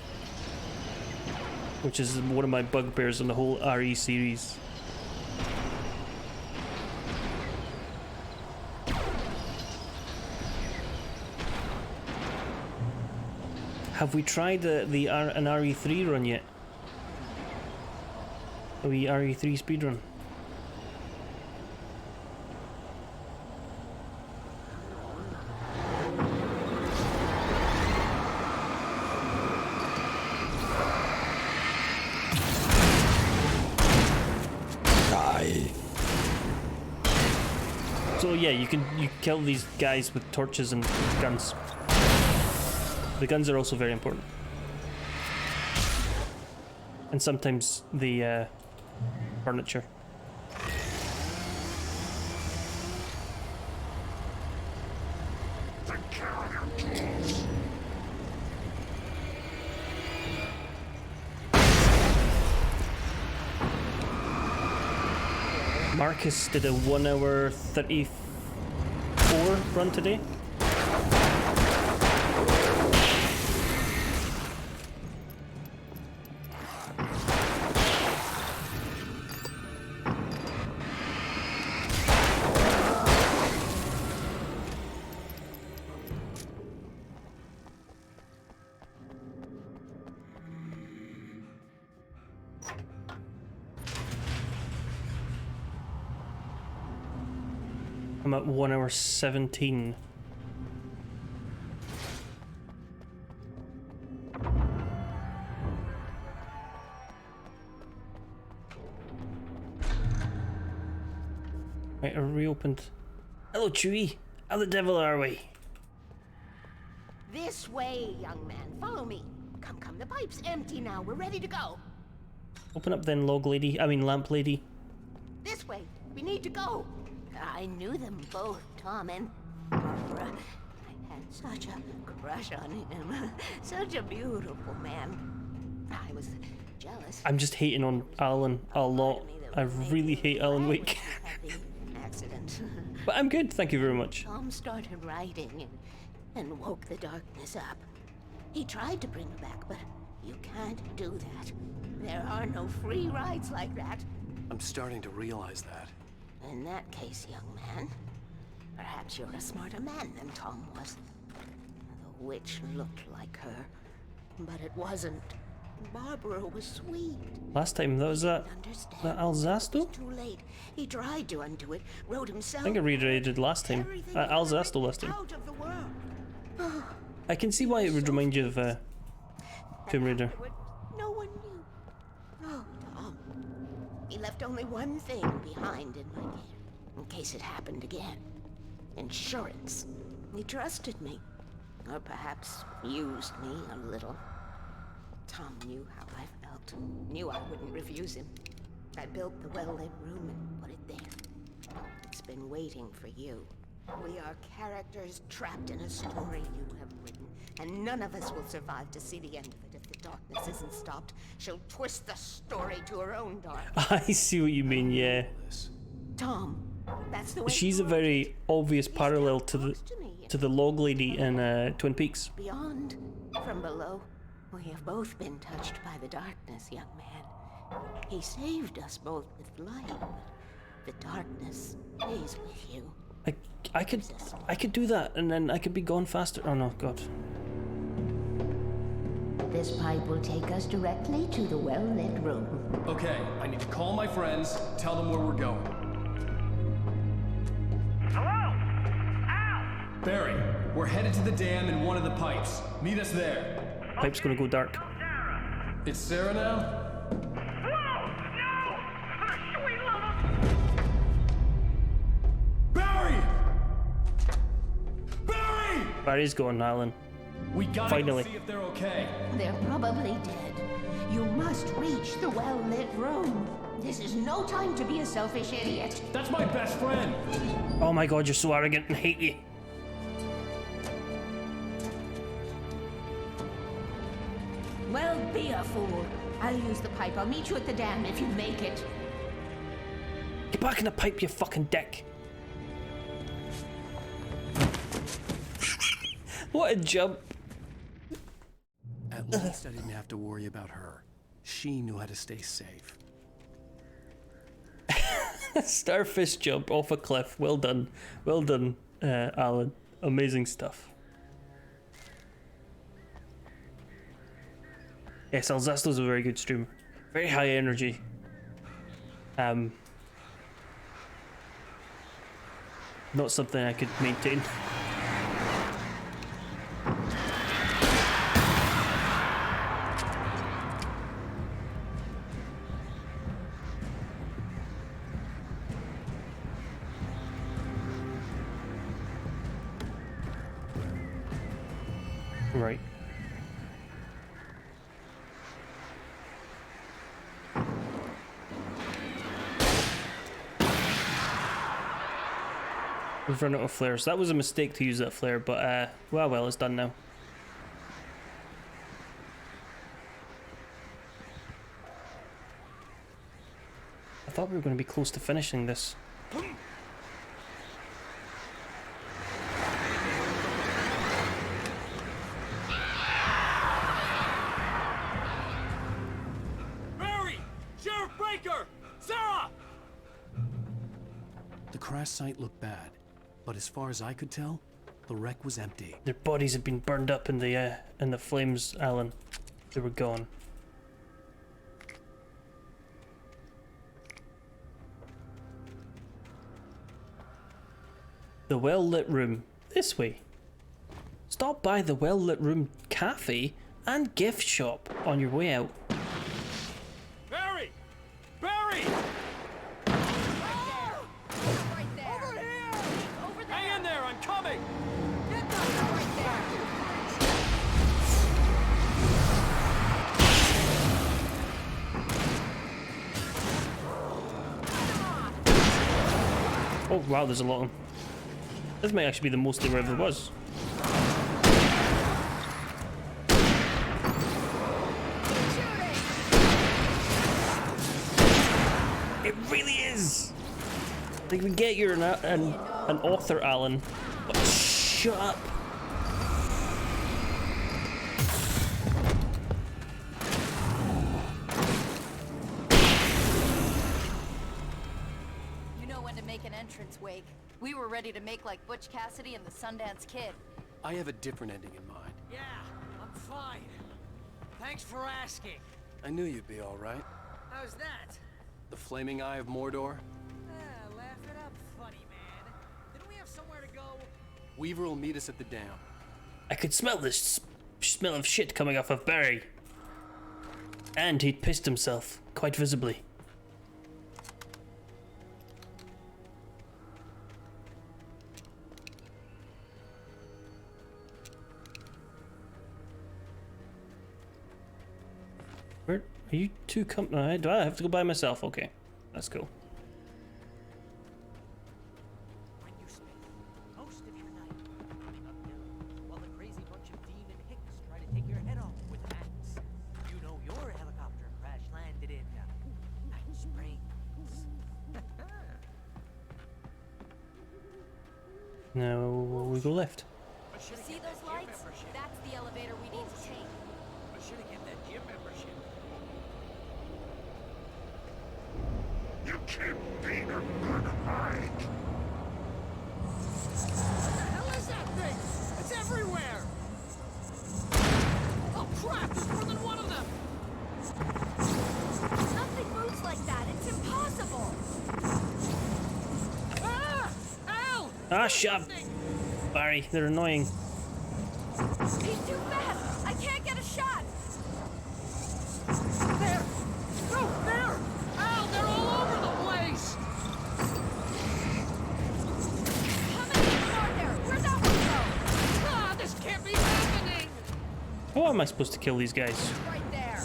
which is one of my bugbears in the whole RE series. Have we tried an RE3 run yet? A wee RE3 speedrun? So yeah, you kill these guys with torches and guns. The guns are also very important. And sometimes the furniture. Marcus did a 1 hour 34 run today. I'm at 1 hour 17. Right, I reopened. Hello, Chewie. How the devil are we? This way, young man. Follow me. Come, the pipe's empty now. We're ready to go. Open up then, lamp lady. This way. We need to go. I knew them both, Tom and Barbara. I had such a crush on him. Such a beautiful man. I was jealous. I'm just hating on Alan a lot. I really hate Alan Wake. Accident. But I'm good, thank you very much. Tom started writing and woke the darkness up. He tried to bring her back, but you can't do that. There are no free rides like that. I'm starting to realize that. In that case, young man, perhaps you're a smarter man than Tom was. The witch looked like her, but it wasn't. Barbara was sweet. Last time, that was that Alzasto? Too late. He tried to undo it, wrote himself. I think I reiterated last time. Alzasto last time. Out of the world. I can see why it would remind you of Tomb Raider. No one knew. Oh, Tom. He left only one thing behind in my care, in case it happened again. Insurance. He trusted me. Or perhaps used me a little. Tom knew how I felt. Knew I wouldn't refuse him. I built the well-lit room and put it there. It's been waiting for you. We are characters trapped in a story you have written, and none of us will survive to see the end of it if the darkness isn't stopped. She'll twist the story to her own dark. I see what you mean, yeah. Tom, that's the way. She's a very obvious parallel to the log lady in Twin Peaks. Beyond, from below, we have both been touched by the darkness, young man. He saved us both with light, but the darkness stays with you. I could do that, and then I could be gone faster. Oh no, God. This pipe will take us directly to the well-lit room. Okay, I need to call my friends, tell them where we're going. Hello? Al! Barry, we're headed to the dam in one of the pipes. Meet us there. Pipe's gonna go dark. It's Sarah now? Barry! Barry! Barry's going, Alan. We gotta Finally. go see if they're okay. They're probably dead. You must reach the well-lit room. This is no time to be a selfish idiot. That's my best friend. Oh my god, you're so arrogant and hate you. Well, be a fool. I'll use the pipe. I'll meet you at the dam if you make it. Get back in the pipe, you fucking dick. What a jump. At least I didn't have to worry about her. She knew how to stay safe. Starfish jump off a cliff. Well done. Well done, Alan. Amazing stuff. Yes, Alzasto's a very good streamer. Very high energy. Not something I could maintain. Right. We've run out of flares. That was a mistake to use that flare, but well, it's done now. I thought we were going to be close to finishing this. Barry! Sheriff Baker! Sarah! The crash site looked bad, but as far as I could tell, the wreck was empty. Their bodies had been burned up in the flames, Alan. They were gone. The well-lit room. This way. Stop by the well-lit room cafe and gift shop on your way out. Barry! Barry! Right there. Over here! Over there. Hang in there, I'm coming! Get down right there. Oh wow, there's a lot of them. This might actually be the most there ever was. It really is! Like, we get you're an author, Alan, but shut up. You know when to make an entrance, Wake. We were ready to make like Butch Cassidy and the Sundance Kid. I have a different ending in mind. Yeah, I'm fine. Thanks for asking. I knew you'd be all right. How's that? The flaming eye of Mordor? Laugh it up, funny man. Didn't we have somewhere to go? Weaver will meet us at the dam. I could smell this smell of shit coming off of Barry. And he'd pissed himself, quite visibly. Where are you two do I have to go by myself? Okay, that's cool. When you spend most of your night climbing uphill while the crazy bunch of demon hicks try to take your head off with an axe, you know your helicopter crash landed in Night Springs. Now we go left. See those lights? That's the elevator we need to take. I should have kept that gym membership. You can't beat a good hike. What the hell is that thing? It's everywhere! Oh crap, there's more than one of them! Nothing moves like that. It's impossible. Ah! Al! Ah, shut up. Barry, they're annoying. He's too fast! I can't get a shot! There! No, there! Al, they're all over the place! How many more are there? Where'd that one go? Ah, this can't be happening! How am I supposed to kill these guys? Right there.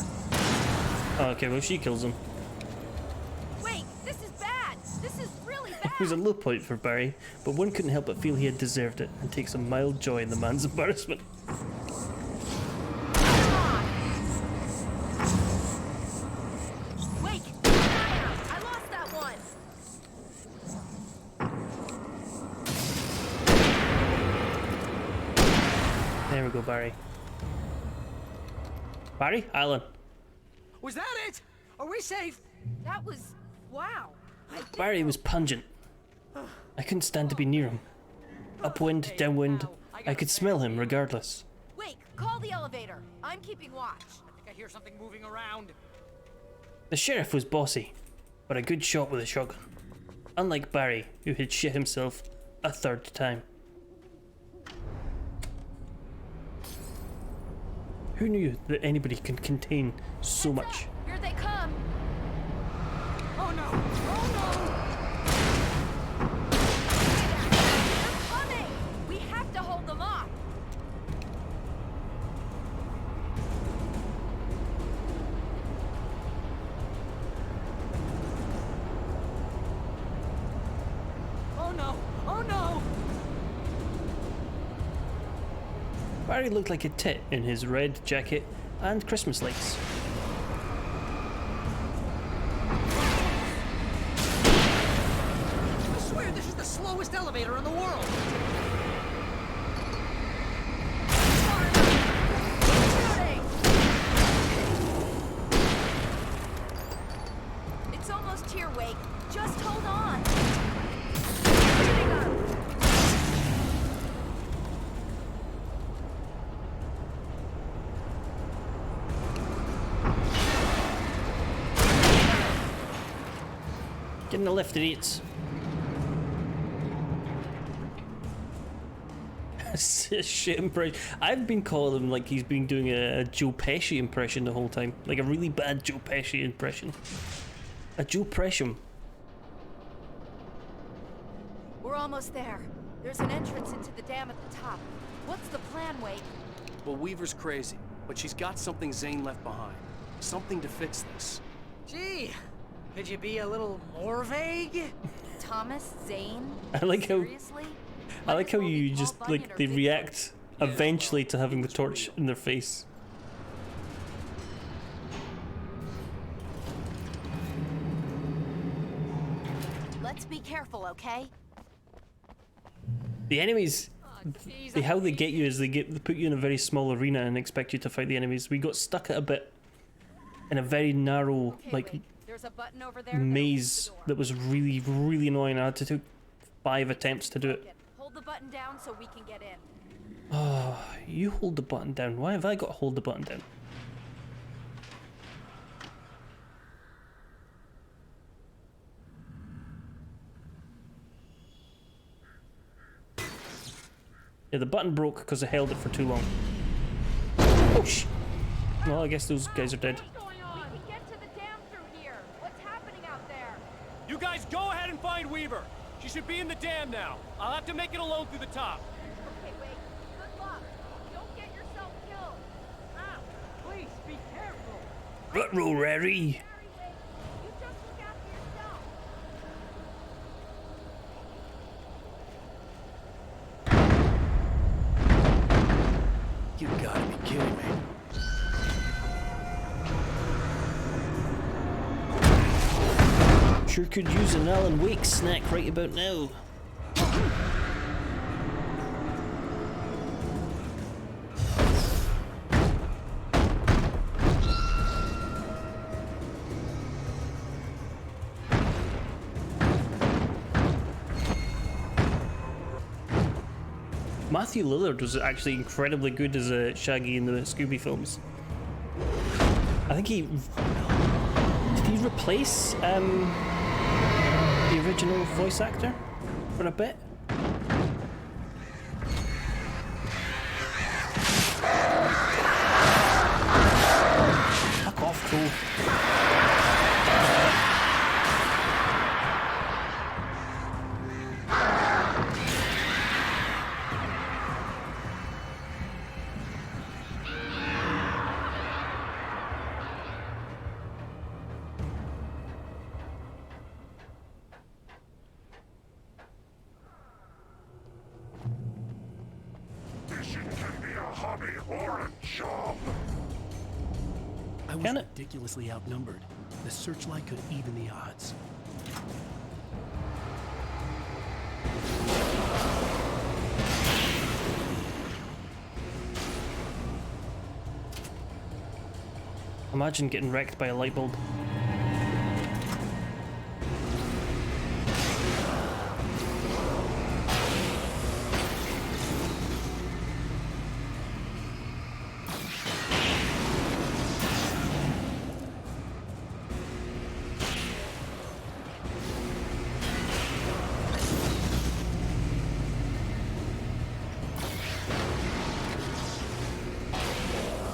Oh, okay, well she kills them. Wait, this is bad! This is really bad! It was a low point for Barry, but one couldn't help but feel he had deserved it and take some mild joy in the man's embarrassment. Wait! I lost that one! There we go, Barry. Barry? Alan. Was that it? Are we safe? That was... wow. Barry was pungent. I couldn't stand to be near him. Upwind, downwind, I could smell him regardless. Wait, call the elevator. I'm keeping watch. I think I hear something moving around. The sheriff was bossy, but a good shot with a shotgun. Unlike Barry, who had shit himself a third time. Who knew that anybody can contain so much? Here they come. Oh no! Oh no! They're coming! We have to hold them off. Oh no! Oh no! Barry looked like a tit in his red jacket and Christmas lights. I swear this is the slowest elevator in the world! It's almost here, Wake. Just hold on. Get in the lift, idiots. Shit impression. I've been calling him like he's been doing a Joe Pesci impression the whole time. Like a really bad Joe Pesci impression. A Joe Pesci. We're almost there. There's an entrance into the dam at the top. What's the plan, Wake? Well, Weaver's crazy, but she's got something Zane left behind. Something to fix this. Gee, could you be a little more vague? Thomas, Zane? I like how Seriously? I like how you just like they react eventually to having the torch in their face. Let's be careful, okay? The enemies, how they get you is they put you in a very small arena and expect you to fight the enemies. We got stuck at a bit in a very narrow like There's a button over there maze that was really, really annoying. I had to take 5 attempts to do it. Hold the button down so we can get in. Oh, you hold the button down. Why have I got to hold the button down? Yeah, the button broke because I held it for too long. Oh, sh! Well, I guess those guys are dead. We can get to the dam through here. What's happening out there? You guys go ahead and find Weaver. She should be in the dam now. I'll have to make it alone through the top. Okay, Wake. Good luck. Don't get yourself killed. Ah, please be careful. Ruh-roh, Rary. You just look after yourself. You gotta be kidding me. Sure could use an Alan Wake snack right about now. Matthew Lillard was actually incredibly good as a Shaggy in the Scooby films. I think did he replace the original voice actor for a bit? Cool. I was ridiculously outnumbered. The searchlight could even the odds. Imagine getting wrecked by a light bulb.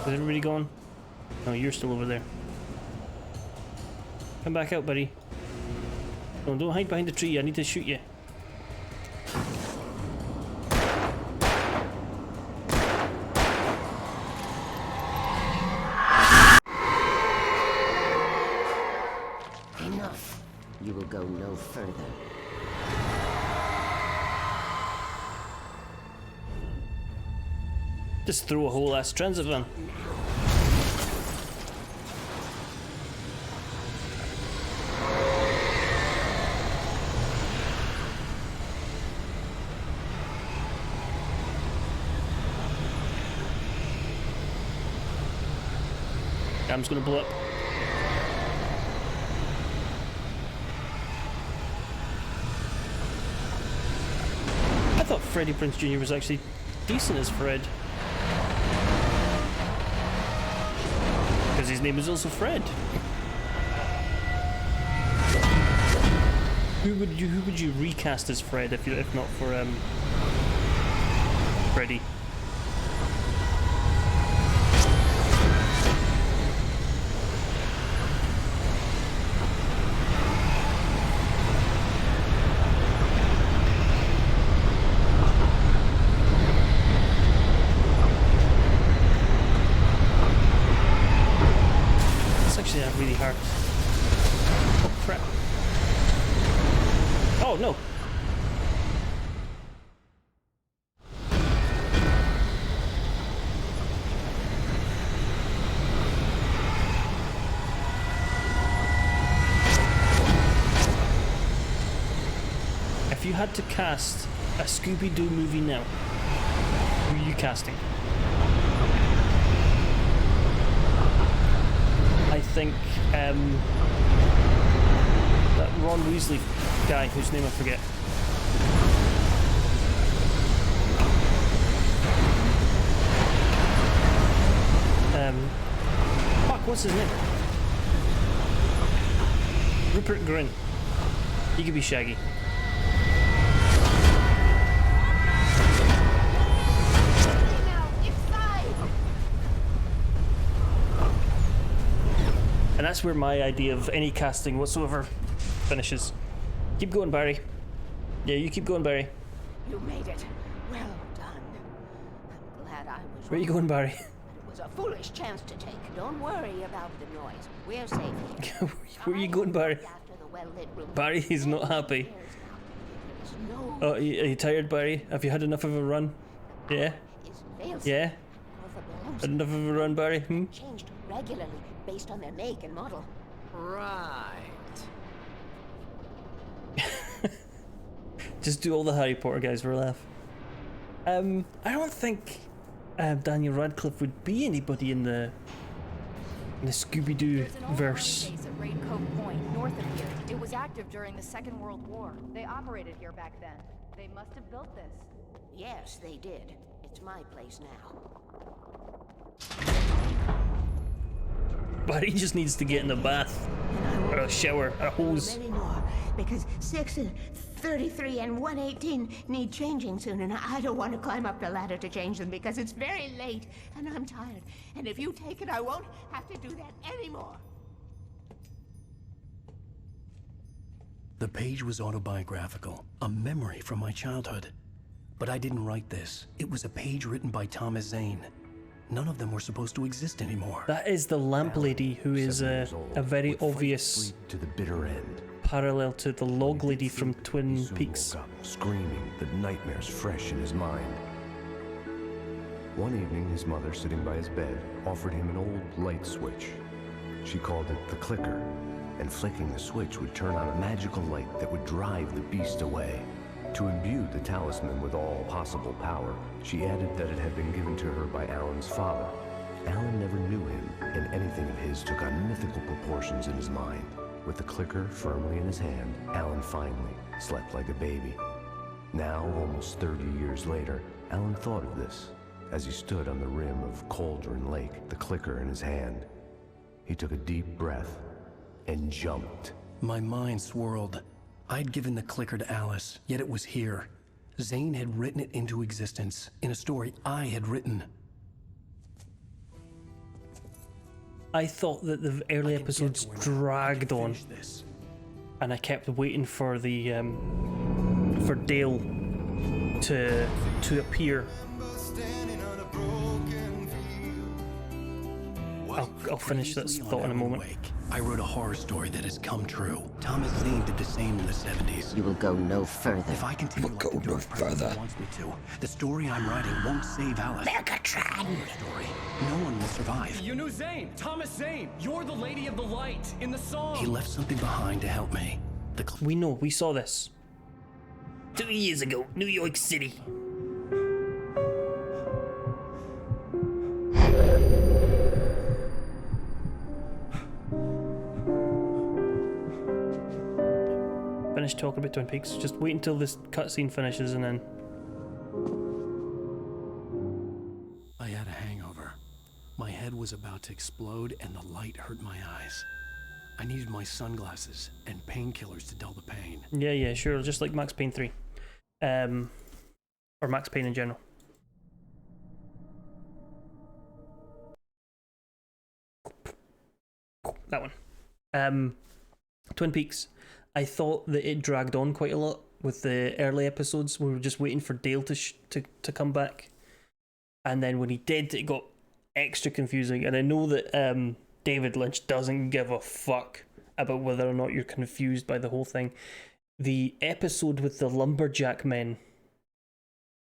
Is everybody gone? No, you're still over there. Come back out, buddy. No, don't hide behind the tree. I need to shoot you. Enough. You will go no further. Just throw a whole ass transit van. Dam's gonna blow up. I thought Freddie Prinze Jr. was actually decent as Fred. Because his name is also Fred. Who would you recast as Fred if not for Freddy? Really hard. Oh crap. Oh no. If you had to cast a Scooby-Doo movie now, who are you casting? I think that Ron Weasley guy, whose name I forget. Fuck, what's his name? Rupert Grint. He could be Shaggy. And that's where my idea of any casting whatsoever finishes. Keep going, Barry. Yeah, you keep going, Barry. You made it. Well done. I'm glad I was Where are you going, Barry? It was a foolish chance to take. Don't worry about the noise. We're safe. Where are you going, Barry? Barry, he's not happy. Oh, are you tired, Barry? Have you had enough of a run? Yeah? Yeah? Had enough of a run, Barry? Hmm? Changed regularly based on their make and model. Right. Just do all the Harry Potter guys for a laugh. I don't think Daniel Radcliffe would be anybody in the Scooby-Doo verse. Base at Raincoat Point, north of here. It was active during the Second World War. They operated here back then. They must have built this. Yes, they did. It's my place now. But he just needs to get in a bath, or a shower, a hose. Many more, because 6 and 33 and 118 need changing soon, and I don't want to climb up the ladder to change them because it's very late and I'm tired. And if you take it, I won't have to do that anymore. The page was autobiographical, a memory from my childhood. But I didn't write this. It was a page written by Thomas Zane. None of them were supposed to exist anymore. That is the lamp lady, who is a very obvious to the bitter end. parallel to the log lady from Twin Peaks. Woke up, screaming, the nightmares fresh in his mind. One evening, his mother, sitting by his bed, offered him an old light switch. She called it the clicker, and flicking the switch would turn on a magical light that would drive the beast away. To imbue the talisman with all possible power, she added that it had been given to her by Alan's father. Alan never knew him, and anything of his took on mythical proportions in his mind. With the clicker firmly in his hand, Alan finally slept like a baby. Now, almost 30 years later, Alan thought of this as he stood on the rim of Cauldron Lake, the clicker in his hand. He took a deep breath and jumped. My mind swirled. I'd given the clicker to Alice, yet it was here. Zane had written it into existence in a story I had written. I thought that the early episodes dragged on, and I kept waiting for the for Dale to appear. I'll finish this thought in a moment. I wrote a horror story that has come true. Thomas Zane did the same in the 70s. You will go no further. If I continue like the dark person wants me to, the story I'm writing won't save Alice. Megatron! Story. No one will survive. You knew Zane, Thomas Zane. You're the Lady of the Light in the song. He left something behind to help me. We know, we saw this 2 years ago, New York City. Finish talking about Twin Peaks. Just wait until this cutscene finishes and then. I had a hangover. My head was about to explode and the light hurt my eyes. I needed my sunglasses and painkillers to dull the pain. Yeah, sure. Just like Max Payne 3. Or Max Payne in general. That one. Twin Peaks. I thought that it dragged on quite a lot with the early episodes. We were just waiting for Dale to come back. And then when he did, it got extra confusing. And I know that David Lynch doesn't give a fuck about whether or not you're confused by the whole thing. The episode with the lumberjack men.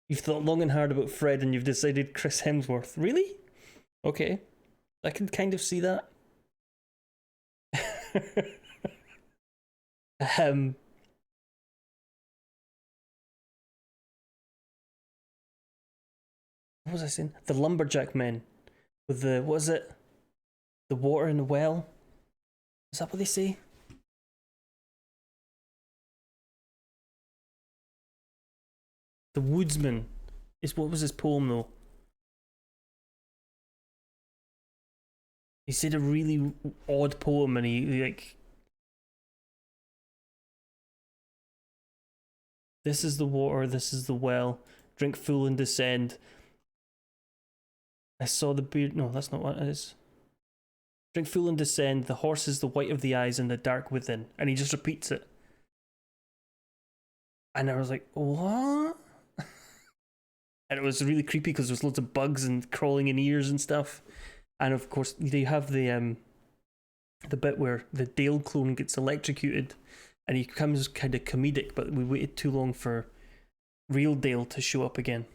You've thought long and hard about Fred and you've decided Chris Hemsworth. Really? Okay. I can kind of see that. What was I saying? The lumberjack men with the, what is it? The water in the well? Is that what they say? The woodsman is, what was his poem though? He said a really odd poem and he like, this is the water, this is the well, drink full and descend. I saw the beard, no, that's not what it is. Drink full and descend, the horse is the white of the eyes and the dark within. And he just repeats it. And I was like, what? And it was really creepy because there's loads of bugs and crawling in ears and stuff. And of course, they have the bit where the Dale clone gets electrocuted and he becomes kind of comedic, but we waited too long for real Dale to show up again.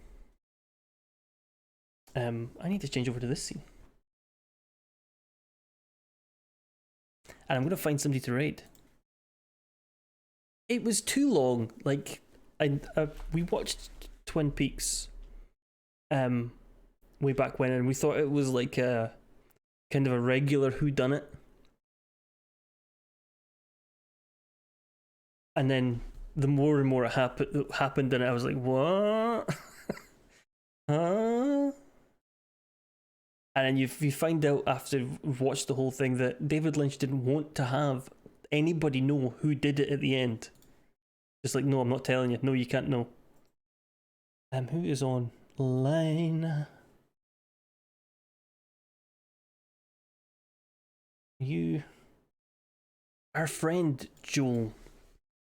I need to change over to this scene. And I'm going to find somebody to raid. It was too long. Like, we watched Twin Peaks way back when, and we thought it was like a kind of a regular whodunit. And then the more and more it happened, and I was like, what? Huh? And then you find out after you've watched the whole thing that David Lynch didn't want to have anybody know who did it at the end. Just like, no, I'm not telling you. No, you can't know. Who is online? You. Our friend Joel.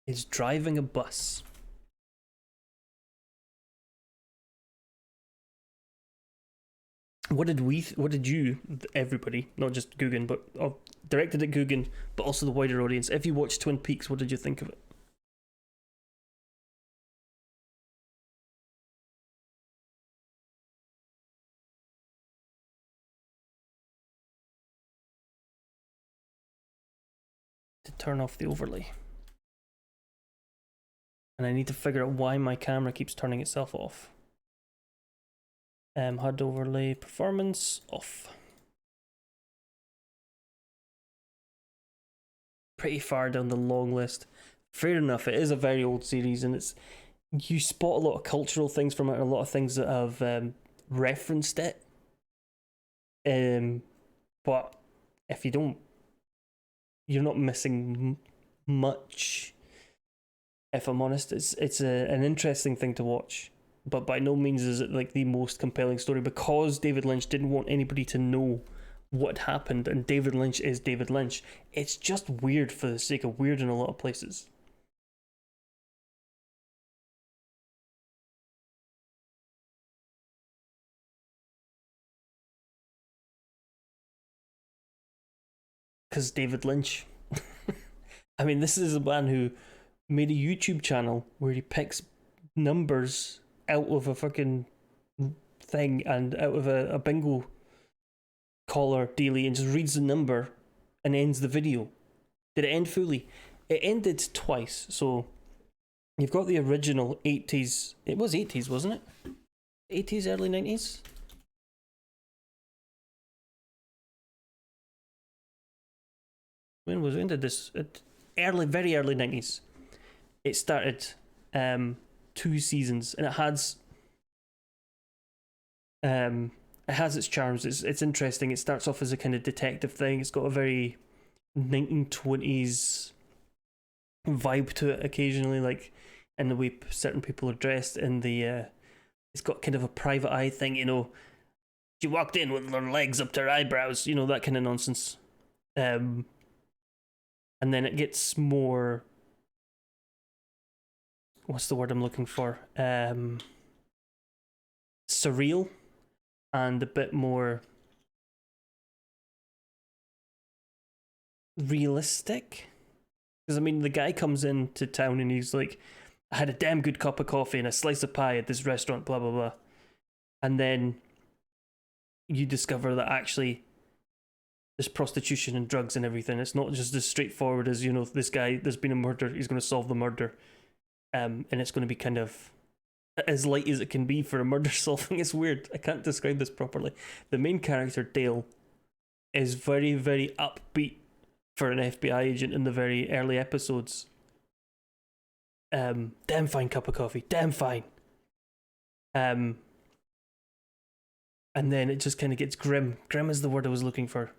is driving a bus. What did you, everybody, not just Guggen, but directed at Guggen, but also the wider audience, if you watched Twin Peaks, what did you think of it? To turn off the overlay. And I need to figure out why my camera keeps turning itself off. HUD overlay performance off. Pretty far down the long list. Fair enough, it is a very old series, and it's you spot a lot of cultural things from it, a lot of things that have referenced it. But if you don't, you're not missing much. If I'm honest, it's an interesting thing to watch, but by no means is it like the most compelling story, because David Lynch didn't want anybody to know what happened, and David Lynch is David Lynch. It's just weird for the sake of weird in a lot of places. Because David Lynch. I mean, this is a man who made a YouTube channel where he picks numbers out of a fucking thing and out of a bingo caller dealie and just reads the number and ends the video. Did it end fully? It ended twice. So you've got the original 80s. It was 80s, wasn't it? 80s, early 90s? When did this? Very early 90s. It started 2 seasons, and it has its charms. It's interesting. It starts off as a kind of detective thing. It's got a very 1920s vibe to it occasionally, like in the way certain people are dressed. In the it's got kind of a private eye thing, you know. She walked in with her legs up to her eyebrows, you know, that kind of nonsense. And then it gets more, what's the word I'm looking for? Surreal, and a bit more realistic. Because, I mean, the guy comes into town and he's like, I had a damn good cup of coffee and a slice of pie at this restaurant, blah, blah, blah. And then you discover that actually there's prostitution and drugs and everything. It's not just as straightforward as, you know, this guy, there's been a murder, he's going to solve the murder. And it's going to be kind of as light as it can be for a murder solving. It's weird. I can't describe this properly. The main character, Dale, is very, very upbeat for an FBI agent in the very early episodes. Damn fine cup of coffee. Damn fine. And then it just kind of gets grim. Grim is the word I was looking for.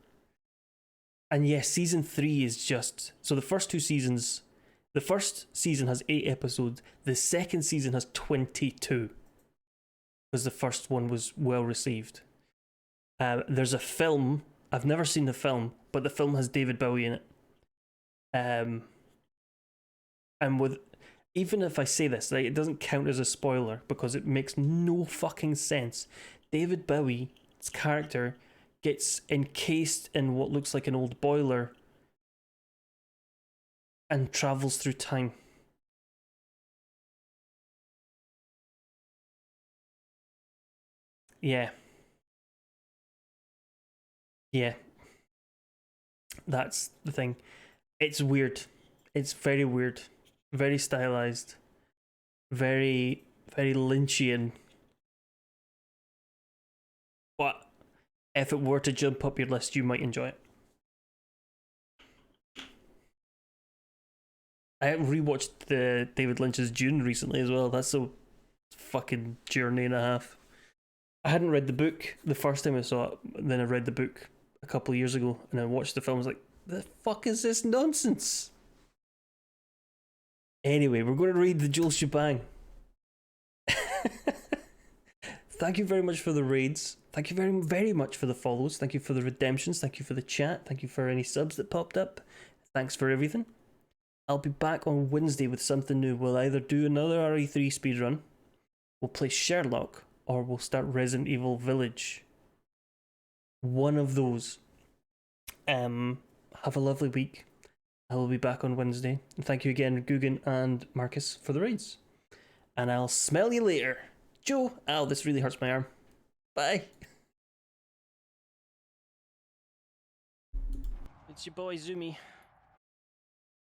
And yes, season 3 is just... So the first 2 seasons... The first season has 8 episodes. The second season has 22. Because the first one was well received. There's a film. I've never seen the film, but the film has David Bowie in it. And with... Even if I say this, like, it doesn't count as a spoiler because it makes no fucking sense. David Bowie's character gets encased in what looks like an old boiler and travels through time. Yeah. Yeah. That's the thing. It's weird. It's very weird. Very stylized. Very, very Lynchian. But if it were to jump up your list, you might enjoy it. I rewatched the David Lynch's Dune recently as well. That's a fucking journey and a half. I hadn't read the book the first time I saw it, then I read the book a couple of years ago, and I watched the film. I was like, the fuck is this nonsense? Anyway, we're going to read the Joel shebang. Thank you very much for the raids. Thank you very, very much for the follows. Thank you for the redemptions. Thank you for the chat. Thank you for any subs that popped up. Thanks for everything. I'll be back on Wednesday with something new. We'll either do another RE3 speedrun, we'll play Sherlock, or we'll start Resident Evil Village. One of those. Have a lovely week. I will be back on Wednesday. And thank you again, Guggen and Marcus, for the raids. And I'll smell you later. Joe, ow, this really hurts my arm. Bye. It's your boy Zumi.